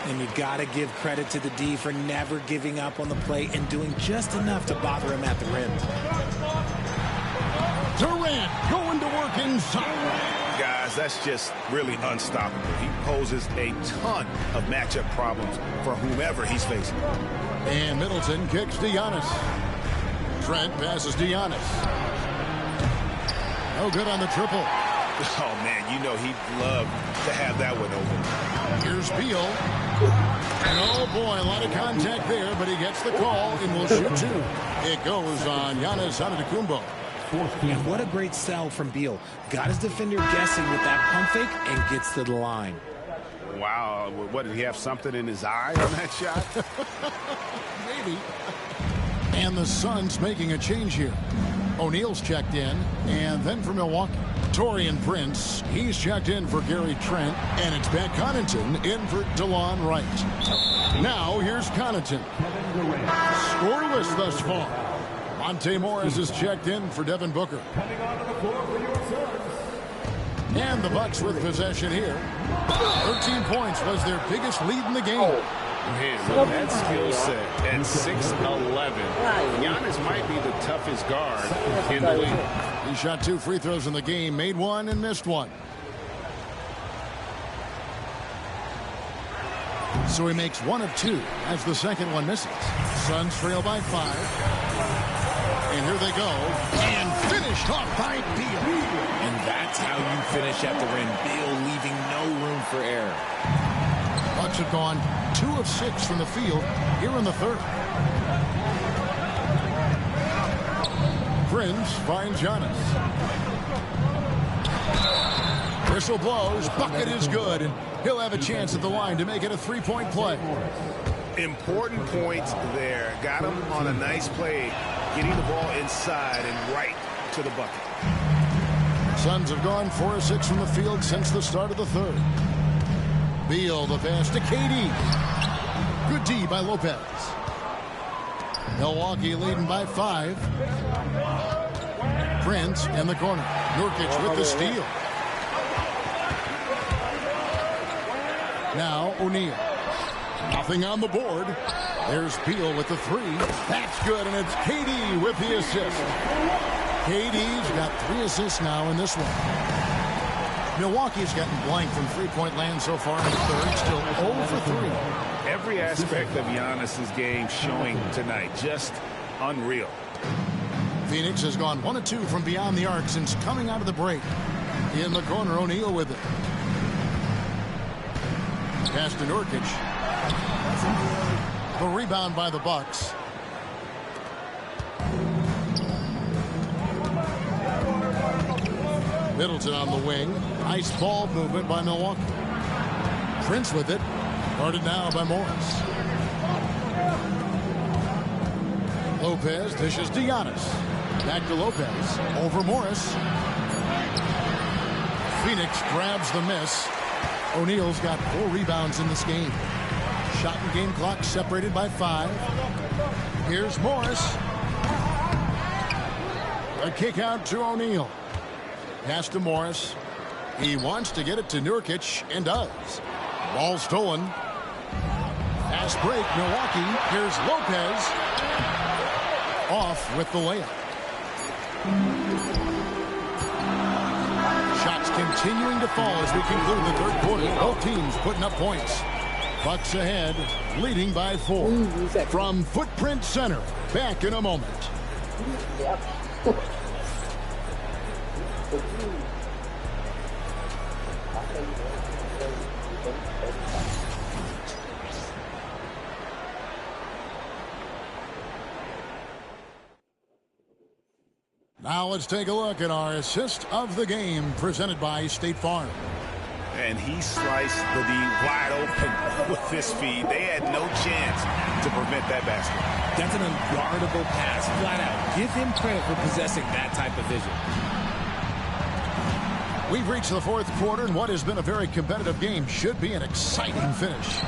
Speaker 18: And you got to give credit to the D for never giving up on the play and doing just enough to bother him at the rim.
Speaker 8: Durant going to work inside.
Speaker 9: Guys, that's just really unstoppable. He poses a ton of matchup problems for whomever he's facing.
Speaker 8: And Middleton kicks to Giannis. Trent passes to Giannis. No good on the triple.
Speaker 9: Oh, man, you know he'd love to have that one over.
Speaker 8: Here's Beal. And oh, boy, a lot of contact there, but he gets the call and will shoot two. It goes on Giannis Antetokounmpo.
Speaker 18: And what a great sell from Beal. Got his defender guessing with that pump fake and gets to the line.
Speaker 9: Wow, what, did he have something in his eye on that shot?
Speaker 8: Maybe. And the Suns making a change here. O'Neal's checked in, and then for Milwaukee, Taurean Prince. He's checked in for Gary Trent, and it's Pat Connaughton in for DeLon Wright. Now here's Connaughton. Scoreless thus far. Monte Morris is checked in for Devin Booker. And the Bucks with possession here. 13 points was their biggest lead in the game.
Speaker 9: Man, with that skill set at 6'11", Giannis might be the toughest guard in the league.
Speaker 8: He shot 2 free throws in the game, made one and missed one. So he makes 1 of 2 as the second one misses. Suns trail by 5. And here they go. And finished off by Beal.
Speaker 18: And that's how you finish at the rim. Beal leaving no room for error.
Speaker 8: Bucks have gone 2 of 6 from the field here in the third. Prince finds Giannis. Whistle blows. Bucket is good. And he'll have a chance at the line to make it a 3-point play.
Speaker 9: Important points there. Got him on a nice play, getting the ball inside and right to the bucket.
Speaker 8: Suns have gone 4 of 6 from the field since the start of the third. Beal, the pass to KD. Good D by Lopez. Milwaukee leading by 5. Prince in the corner. Nurkic with the steal. Now O'Neal. Nothing on the board. There's Beal with the 3. That's good, and it's KD with the assist. KD's got 3 assists now in this one. Milwaukee's gotten blank from three-point land so far in the third. Still 0 for 3.
Speaker 9: Every aspect of Giannis's game showing tonight. Just unreal.
Speaker 8: Phoenix has gone 1 of 2 from beyond the arc since coming out of the break. In the corner, O'Neal with it. Pass to Nurkic. The rebound by the Bucks. Middleton on the wing. Nice ball movement by Milwaukee. Prince with it. Guarded now by Morris. Lopez dishes to Giannis. Back to Lopez. Over Morris. Phoenix grabs the miss. O'Neal's got 4 rebounds in this game. Shot and game clock separated by 5. Here's Morris. A kick out to O'Neal. Pass to Morris. He wants to get it to Nurkic and does. Ball stolen. Fast break, Milwaukee. Here's Lopez. Off with the layup. Shots continuing to fall as we conclude the third quarter. Both teams putting up points. Bucks ahead, leading by 4. From Footprint Center, back in a moment. Now let's take a look at our assist of the game presented by State Farm.
Speaker 9: And he sliced the D wide open with this feed. They had no chance to prevent that basket.
Speaker 18: That's an unguardable pass, flat out. Give him credit for possessing that type of vision.
Speaker 8: We've reached the fourth quarter, and what has been a very competitive game should be an exciting finish.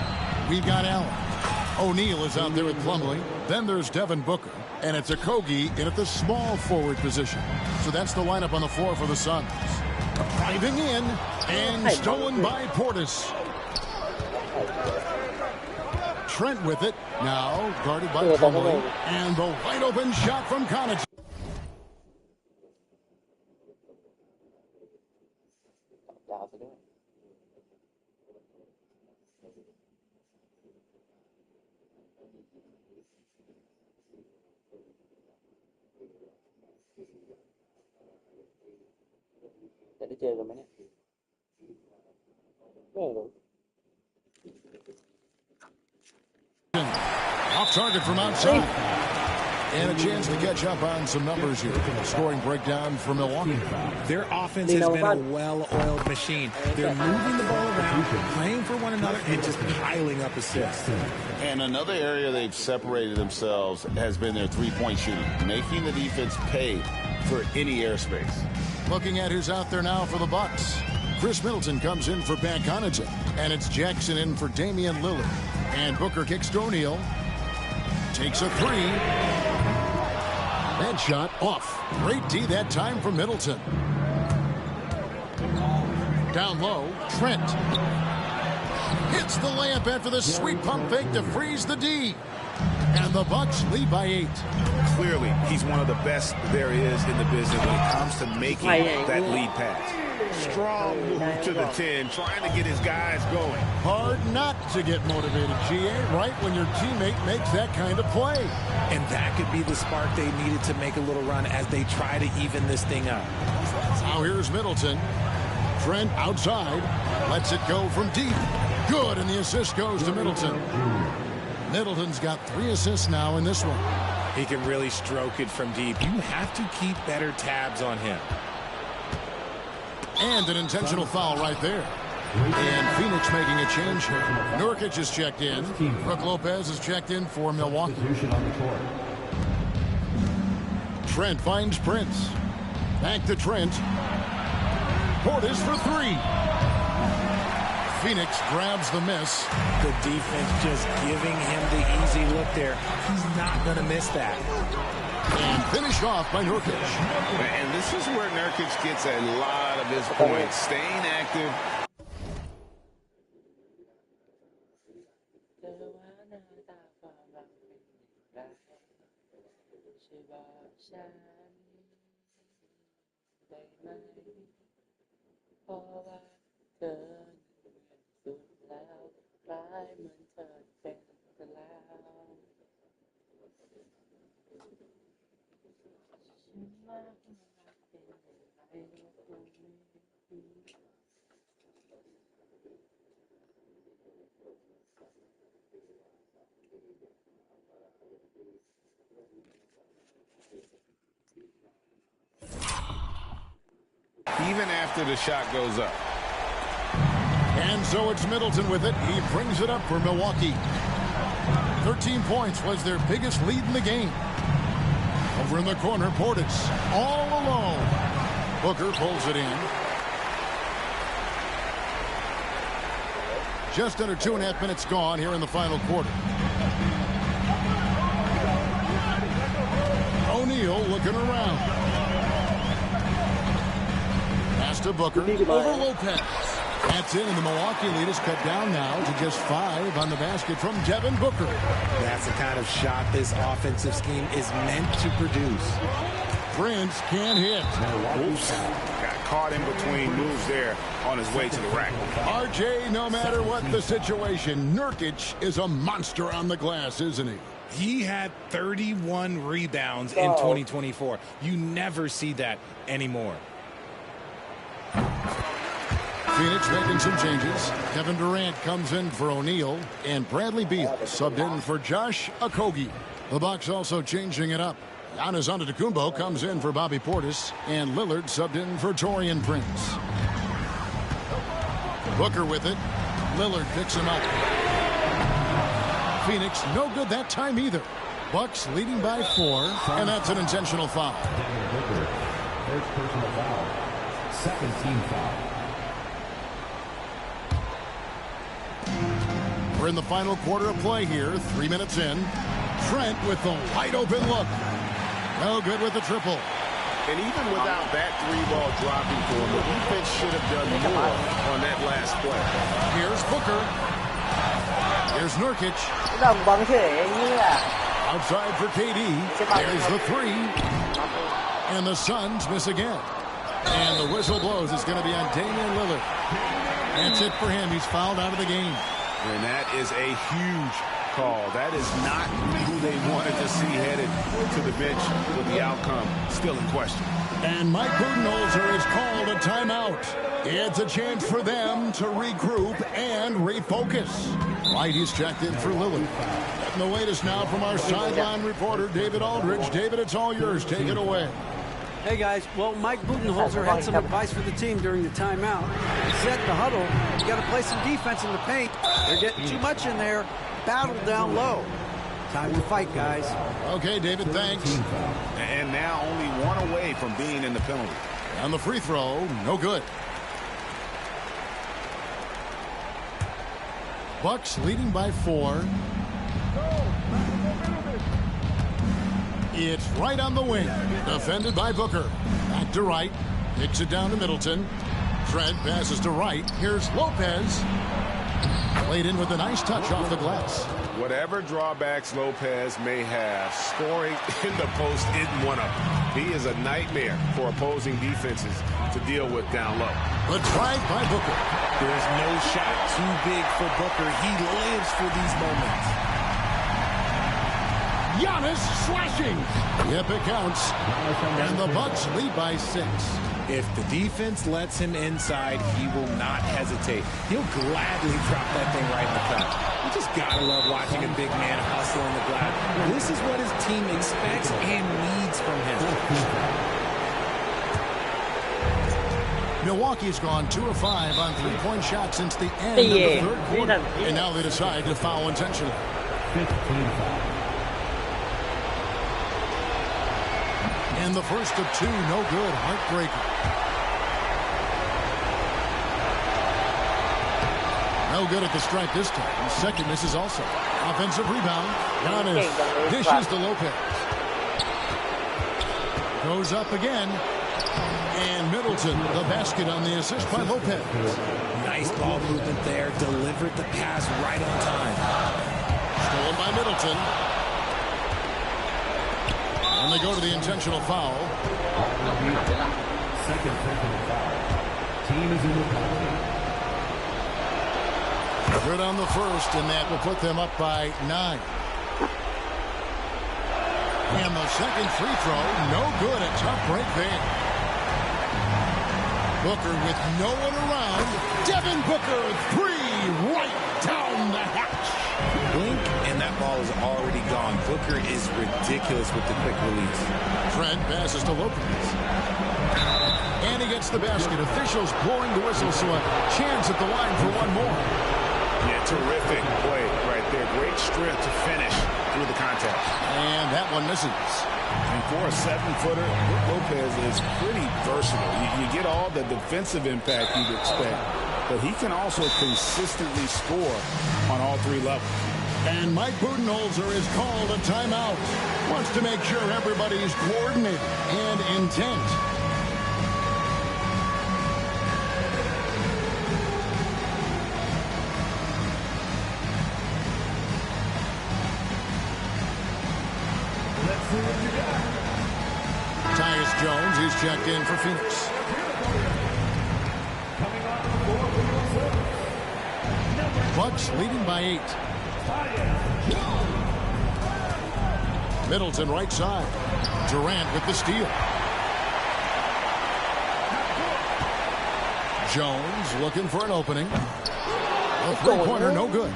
Speaker 8: We've got Allen. O'Neal is out there with Plumlee. Then there's Devin Booker. And it's Okogie in at the small forward position. So that's the lineup on the floor for the Suns. Driving in and stolen by Portis. Trent with it. Now guarded by Plumlee. And the wide open shot from Connaughton.
Speaker 2: จะได้เจอกันไหมเนี่ยไม่รู้
Speaker 8: Off target from outside. And a chance to catch up on some numbers here. Scoring breakdown for Milwaukee.
Speaker 18: Their offense has been a well-oiled machine. They're moving the ball around, playing for one another, and just piling up assists.
Speaker 13: And another area they've separated themselves has been their three-point shooting, making the defense pay for any airspace.
Speaker 8: Looking at who's out there now for the Bucks. Chris Middleton comes in for Pat Connaughton. And it's Jackson in for Damian Lillard. And Booker kicks to O'Neal. Takes a three. That shot off. Great D that time from Middleton. Down low, Trent. Hits the layup after the sweet pump fake to freeze the D. And the Bucks lead by 8.
Speaker 9: Clearly, he's one of the best there is in the business when it comes to making that lead pass. Strong move to the 10, trying to get his guys going.
Speaker 8: Hard not to get motivated, GA, right when your teammate makes that kind of play.
Speaker 18: And that could be the spark they needed to make a little run as they try to even this thing up.
Speaker 8: Now here's Middleton. Trent outside. Lets it go from deep. Good, and the assist goes to Middleton. Middleton's got 3 assists now in this one.
Speaker 18: He can really stroke it from deep. You have to keep better tabs on him.
Speaker 8: And an intentional foul right there. And Phoenix making a change here. Nurkic is checked in. Brook Lopez is checked in for Milwaukee. Trent finds Prince. Back to Trent. Portis for 3. Phoenix grabs the miss.
Speaker 18: The defense just giving him the easy look there. He's not going to miss that.
Speaker 8: And finished off by Nurkic.
Speaker 9: And this is where Nurkic gets a lot of his points. Staying active. Even after the shot goes up.
Speaker 8: And so it's Middleton with it. He brings it up for Milwaukee. 13 points was their biggest lead in the game. Over in the corner, Portis all alone. Booker pulls it in. Just under 2.5 minutes gone here in the final quarter. O'Neal looking around. Pass to Booker over Lopez. That's in, and the Milwaukee lead is cut down now to just 5 on the basket from Devin Booker.
Speaker 18: That's the kind of shot this offensive scheme is meant to produce.
Speaker 8: Prince can't hit.
Speaker 9: Oops. Got caught in between moves there on his way to the rack.
Speaker 8: RJ, no matter what the situation, Nurkic is a monster on the glass, isn't he?
Speaker 18: He had 31 rebounds in 2024. You never see that anymore.
Speaker 8: Phoenix making some changes. Kevin Durant comes in for O'Neal, and Bradley Beal subbed in for Josh Okogie. The Bucks also changing it up. Giannis Antetokounmpo comes in for Bobby Portis, and Lillard subbed in for Taurean Prince. Booker with it. Lillard picks him up. Phoenix no good that time either. Bucks leading by 4, and that's an intentional foul.
Speaker 12: There's personal foul. Second team foul.
Speaker 8: We're in the final quarter of play here. 3 minutes in. Trent with the wide open look. No good with the triple.
Speaker 9: And even without that 3-ball dropping for him, the defense should have done more on that last play.
Speaker 8: Here's Booker. Here's Nurkic. Outside for KD. There's the 3. And the Suns miss again. And the whistle blows. It's going to be on Damian Lillard. That's it for him. He's fouled out of the game.
Speaker 9: And that is a huge call. That is not who they wanted to see headed to the bench with the outcome still in question.
Speaker 8: And Mike Budenholzer has called a timeout. It's a chance for them to regroup and refocus. Right, he's checked in for Lillard. Getting the latest now from our sideline reporter, David Aldridge. David, it's all yours. Take it away.
Speaker 10: Hey, guys. Well, Mike Budenholzer had some advice for the team during the timeout. He said in the huddle, you got to play some defense in the paint. They're getting too much in there. Battle down low. Time to fight, guys.
Speaker 8: Okay, David, thanks.
Speaker 9: And now only one away from being in the penalty.
Speaker 8: And the free throw, no good. Bucks leading by 4. It's right on the wing. Defended by Booker. Back to right. Kicks it down to Middleton. Trent passes to right. Here's Lopez. Played in with a nice touch off the glass.
Speaker 9: Whatever drawbacks Lopez may have, scoring in the post isn't one of them. He is a nightmare for opposing defenses to deal with down low.
Speaker 8: The drive by Booker.
Speaker 18: There's no shot too big for Booker. He lives for these moments.
Speaker 8: Giannis slashing. Yep, it counts. And the Bucks lead by 6.
Speaker 18: If the defense lets him inside, he will not hesitate. He'll gladly drop that thing right in the cup. You just gotta love watching a big man hustle in the glass. This is what his team expects and needs from him.
Speaker 8: Milwaukee's gone 2 of 5 on 3-point shots since the end of the third quarter. And now they decide to foul intentionally. And the first of 2, no good. Heartbreaker. No good at the stripe this time. Second misses also. Offensive rebound. Giannis dishes to Lopez. Goes up again. And Middleton, the basket on the assist by Lopez.
Speaker 18: Nice ball movement there. Delivered the pass right on time.
Speaker 8: Stolen by Middleton. And they go to the intentional foul.
Speaker 12: Second technical foul. Team is in the penalty.
Speaker 8: Good on the first, and that will put them up by 9. And the second free throw, no good. A tough break there. Booker with no one around. Devin Booker, 3 right down the hatch.
Speaker 18: Blink, and that ball is already gone. Booker is ridiculous with the quick release.
Speaker 8: Trent passes to Lopez. And he gets the basket. Officials blowing the whistle, so a chance at the line for one more.
Speaker 9: Yeah, terrific play right there. Great strength to finish through the contact.
Speaker 8: And that one misses.
Speaker 9: And for a 7-footer, Lopez is pretty versatile. You get all the defensive impact you'd expect, but he can also consistently score on all 3 levels.
Speaker 8: And Mike Budenholzer is called a timeout. Wants to make sure everybody's coordinated and intent.
Speaker 12: Let's see what you got.
Speaker 8: Tyus Jones, he's checked in for Phoenix. Bucks leading by 8. Middleton right side. Durant with the steal. Jones looking for an opening. A three-pointer, no good.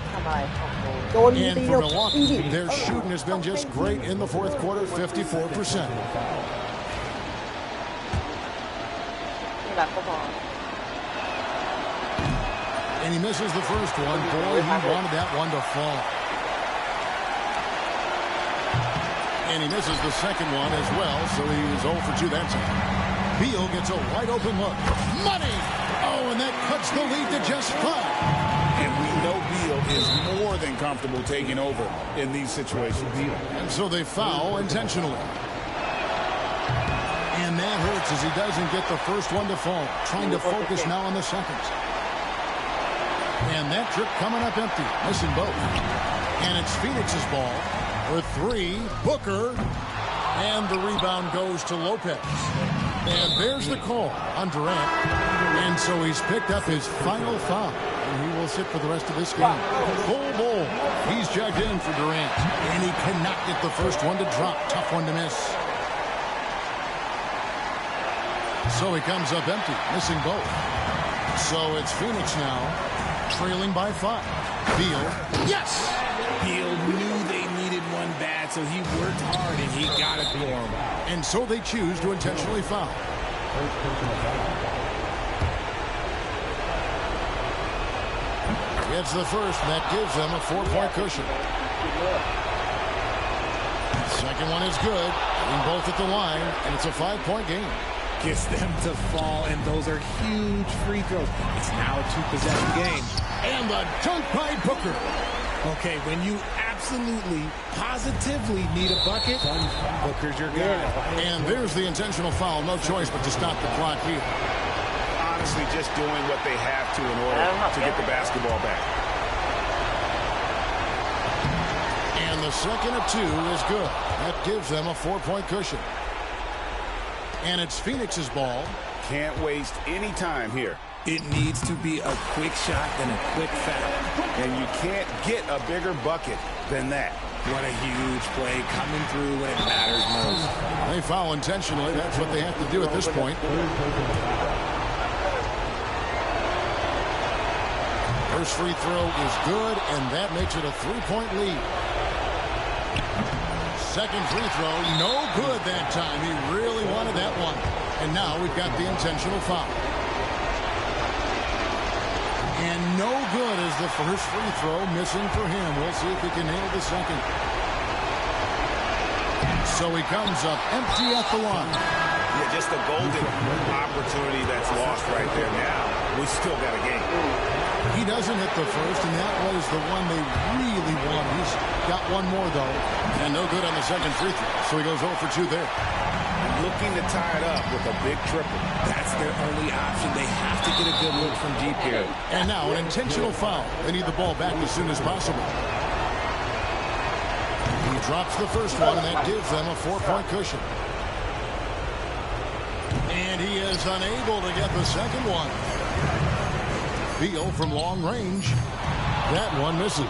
Speaker 8: And for Milwaukee, their shooting has been just great in the fourth quarter, 54%. And he misses the first one. Boy, he wanted that one to fall. And he misses the second one as well, so he's 0 for 2 that time. Beal gets a wide open look. Money! Oh, and that cuts the lead to just 5.
Speaker 9: And we know Beal is more than comfortable taking over in these situations.
Speaker 8: And so they foul intentionally. And that hurts as he doesn't get the first one to fall. Trying to focus now on the second. And that trip coming up empty. Missing both. And it's Phoenix's ball. For 3, Booker. And the rebound goes to Lopez. And there's the call on Durant. And so he's picked up his final foul. And he will sit for the rest of this game. Full ball. He's checked in for Durant. And he cannot get the first one to drop. Tough one to miss. So he comes up empty, missing both. So it's Phoenix now, trailing by 5. Beal, yes!
Speaker 18: Beal knew they needed one bad, so he worked hard, and he got it for him.
Speaker 8: And so they choose to intentionally foul. It's the first, and that gives them a 4-point cushion. Second one is good, hitting both at the line, and it's a 5-point game.
Speaker 18: Gets them to fall, and those are huge free throws. It's now a 2-possession game.
Speaker 8: And the dunk by Booker.
Speaker 18: Okay, when you absolutely, positively need a bucket, Booker's your guy.
Speaker 8: And there's the intentional foul. No choice but to stop the clock here.
Speaker 9: Honestly, just doing what they have to in order to get the basketball back.
Speaker 8: And the second of 2 is good. That gives them a 4-point cushion. And it's Phoenix's ball.
Speaker 9: Can't waste any time here.
Speaker 18: It needs to be a quick shot and a quick foul.
Speaker 9: And you can't get a bigger bucket than that.
Speaker 18: What a huge play coming through when it matters most.
Speaker 8: They foul intentionally. That's what they have to do at this point. First free throw is good, and that makes it a 3-point lead. Second free throw, no good that time. He really wanted that one. And now we've got the intentional foul. And no good is the first free throw, missing for him. We'll see if he can nail the second. So he comes up empty at the line.
Speaker 9: Yeah, just a golden opportunity that's lost right there. Now we still got a game.
Speaker 8: He doesn't hit the first, and that was the one they really wanted. He's got one more, though, and no good on the second free throw. So he goes 0 for 2 there.
Speaker 9: Looking to tie it up with a big triple.
Speaker 18: That's their only option. They have to get a good look from deep here.
Speaker 8: And now an intentional foul. They need the ball back as soon as possible. He drops the first one, and that gives them a 4-point cushion. And he is unable to get the second one. Beal from long range. That one misses.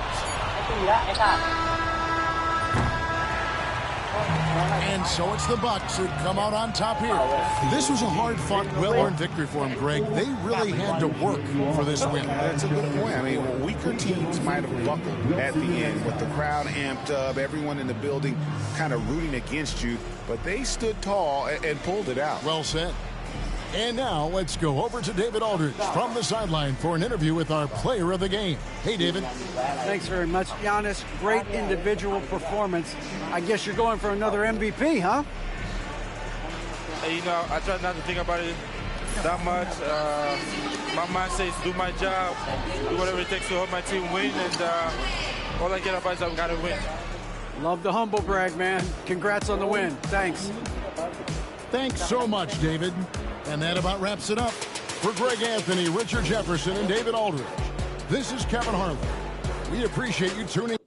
Speaker 8: And so it's the Bucks who come out on top here. This was a hard-fought, well-earned victory for them, Greg. They really had to work for this win.
Speaker 9: That's a good point. I mean, weaker teams might have buckled at the end with the crowd amped up, everyone in the building kind of rooting against you, but they stood tall and pulled it out.
Speaker 8: Well said. And now let's go over to David Aldridge from the sideline for an interview with our player of the game. Hey, David.
Speaker 10: Thanks very much, Giannis. Great individual performance. I guess you're going for another MVP, huh?
Speaker 20: Hey, you know, I try not to think about it that much. My mindset is do my job, do whatever it takes to help my team win, and all I care about is I've got to win.
Speaker 10: Love the humble brag, man. Congrats on the win. Thanks.
Speaker 8: Thanks so much, David. And that about wraps it up. For Greg Anthony, Richard Jefferson, and David Aldridge, this is Kevin Harlan. We appreciate you tuning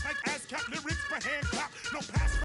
Speaker 12: Like ASCAP lyrics for hand clap, no pass.